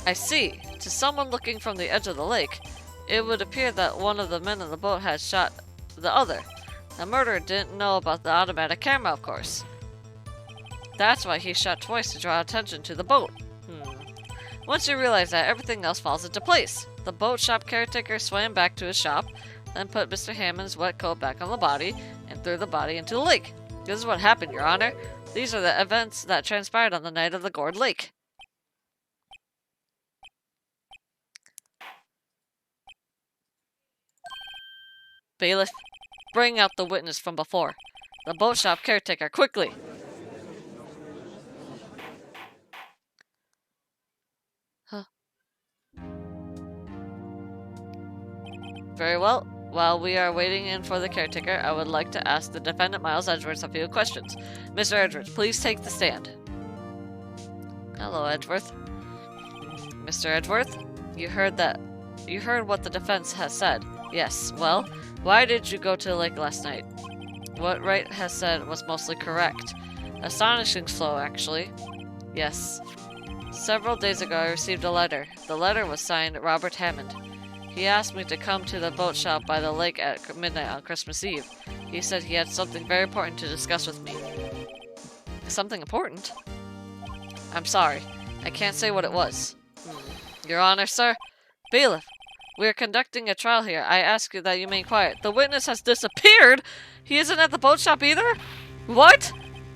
I see. To someone looking from the edge of the lake, it would appear that one of the men in the boat had shot the other. The murderer didn't know about the automatic camera, of course. That's why he shot twice to draw attention to the boat. Once you realize that, everything else falls into place. The boat shop caretaker swam back to his shop, then put Mr. Hammond's wet coat back on the body, and threw the body into the lake. This is what happened, Your Honor. These are the events that transpired on the night of the Gourd Lake. Bailiff, bring out the witness from before. The boat shop caretaker, quickly! Huh. Very well. While we are waiting in for the caretaker, I would like to ask the defendant Miles Edgeworth a few questions. Mr. Edgeworth, please take the stand. Hello, Edgeworth. Mr. Edgeworth, you heard what the defense has said. Yes, well, why did you go to the lake last night? What Wright has said was mostly correct. Astonishing slow, actually. Yes. Several days ago I received a letter. The letter was signed Robert Hammond. He asked me to come to the boat shop by the lake at midnight on Christmas Eve. He said he had something very important to discuss with me. Something important? I'm sorry. I can't say what it was. Your Honor, sir? Bailiff, we are conducting a trial here. I ask you that you remain quiet. The witness has disappeared! He isn't at the boat shop either? What?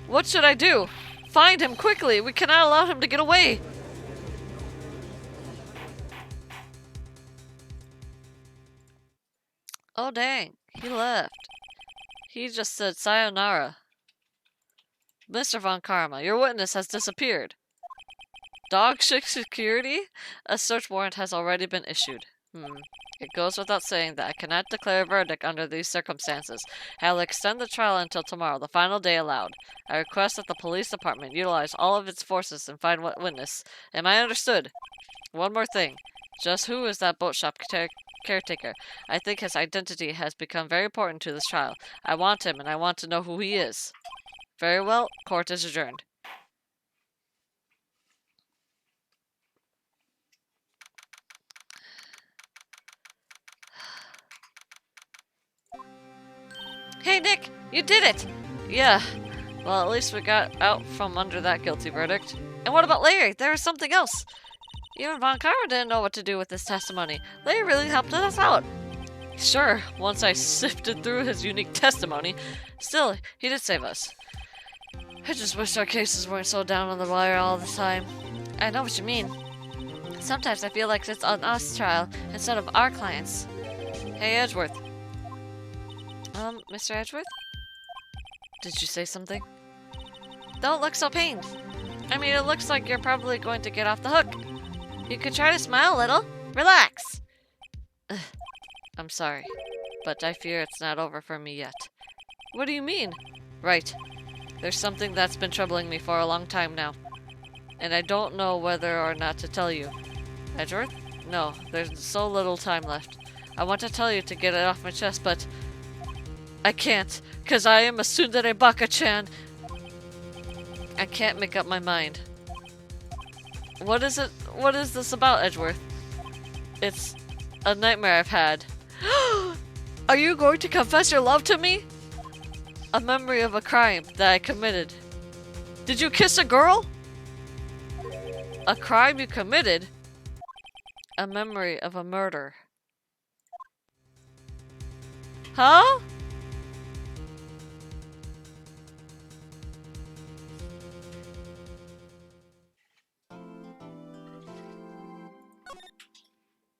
What should I do? Find him quickly! We cannot allow him to get away! Oh dang, he left. He just said sayonara. Mr. Von Karma, your witness has disappeared. Dog security? A search warrant has already been issued. It goes without saying that I cannot declare a verdict under these circumstances. I will extend the trial until tomorrow, the final day allowed. I request that the police department utilize all of its forces and find what witness. Am I understood? One more thing. Just who is that boat shop caretaker? I think his identity has become very important to this trial. I want him, and I want to know who he is. Very well. Court is adjourned. Hey, Nick! You did it! Yeah. Well, at least we got out from under that guilty verdict. And what about Larry? There was something else. Even Von Karma didn't know what to do with this testimony. Larry really helped us out. Sure, once I sifted through his unique testimony. Still, he did save us. I just wish our cases weren't so down on the wire all the time. I know what you mean. Sometimes I feel like it's on us trial instead of our clients. Hey, Edgeworth. Mr. Edgeworth? Did you say something? Don't look so pained. I mean, it looks like you're probably going to get off the hook. You could try to smile a little. Relax. I'm sorry, but I fear it's not over for me yet. What do you mean? Right. There's something that's been troubling me for a long time now. And I don't know whether or not to tell you. Edgeworth? No, there's so little time left. I want to tell you to get it off my chest, but... I can't, because I am a tsundere baka-chan. I can't make up my mind. What is it? What is this about, Edgeworth? It's a nightmare I've had. Are you going to confess your love to me? A memory of a crime that I committed. Did you kiss a girl? A crime you committed? A memory of a murder. Huh?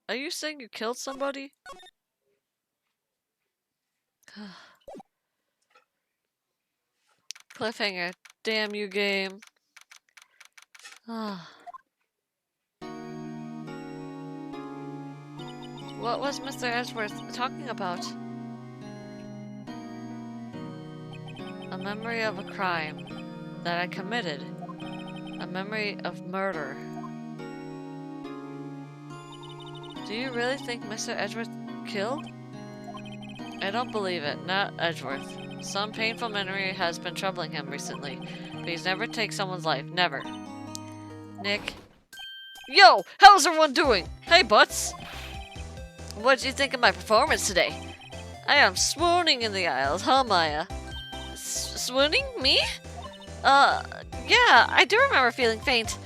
Are you saying you killed somebody? Cliffhanger. Damn you, game. What was Mr. Edgeworth talking about? A memory of a crime that I committed. A memory of murder. Do you really think Mr. Edgeworth killed? I don't believe it, not Edgeworth. Some painful memory has been troubling him recently, but he's never taken someone's life. Never. Nick. Yo! How's everyone doing? Hey, Butts! What did you think of my performance today? I am swooning in the aisles, huh, Maya? Swooning? Me? Yeah, I do remember feeling faint.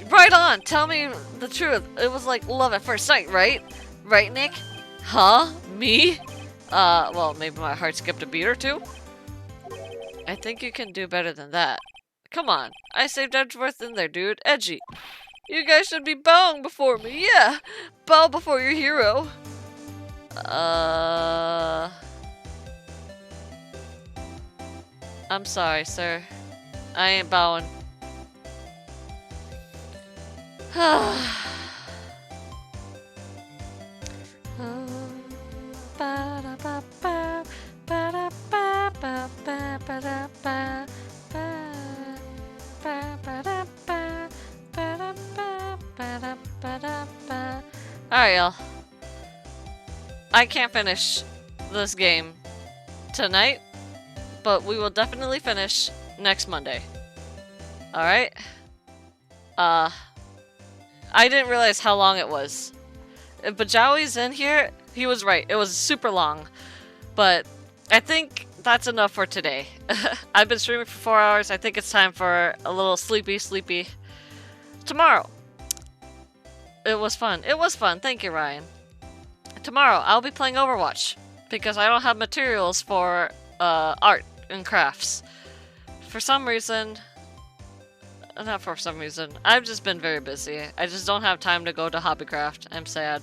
Right on! Tell me the truth. It was like love at first sight, right? Right, Nick? Huh? Me? Well, maybe my heart skipped a beat or two? I think you can do better than that. Come on. I saved Edgeworth in there, dude. Edgy. You guys should be bowing before me. Yeah! Bow before your hero. I'm sorry, sir. I ain't bowing. Alright, y'all. I can't finish this game tonight, but we will definitely finish next Monday. Alright? I didn't realize how long it was. If Bajawi's in here, he was right. It was super long. But I think that's enough for today. I've been streaming for 4 hours. I think it's time for a little sleepy tomorrow. It was fun. It was fun. Thank you, Ryan. Tomorrow, I'll be playing Overwatch because I don't have materials for art and crafts. For some reason, not for some reason, I've just been very busy. I just don't have time to go to Hobbycraft. I'm sad.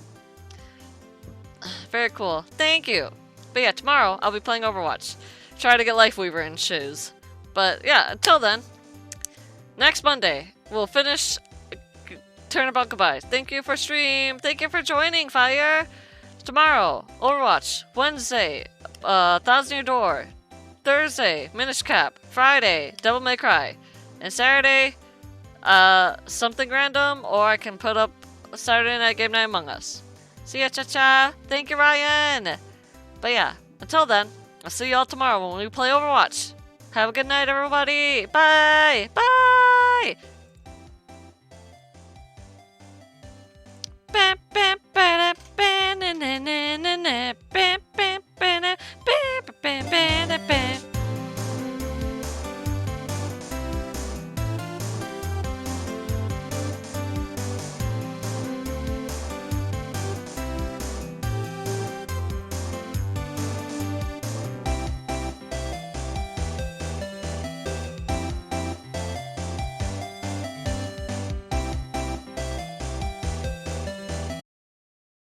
Very cool. Thank you. But yeah, tomorrow I'll be playing Overwatch. Try to get Lifeweaver in shoes. But yeah, until then, next Monday, we'll finish Turnabout Goodbye. Thank you for stream. Thank you for joining, Fire. Tomorrow, Overwatch. Wednesday, Thousand Year Door. Thursday, Minish Cap. Friday, Devil May Cry. And Saturday, something random, or I can put up Saturday Night Game Night Among Us. See ya, cha-cha. Thank you, Ryan. But yeah, until then, I'll see y'all tomorrow when we play Overwatch. Have a good night, everybody. Bye. Bye.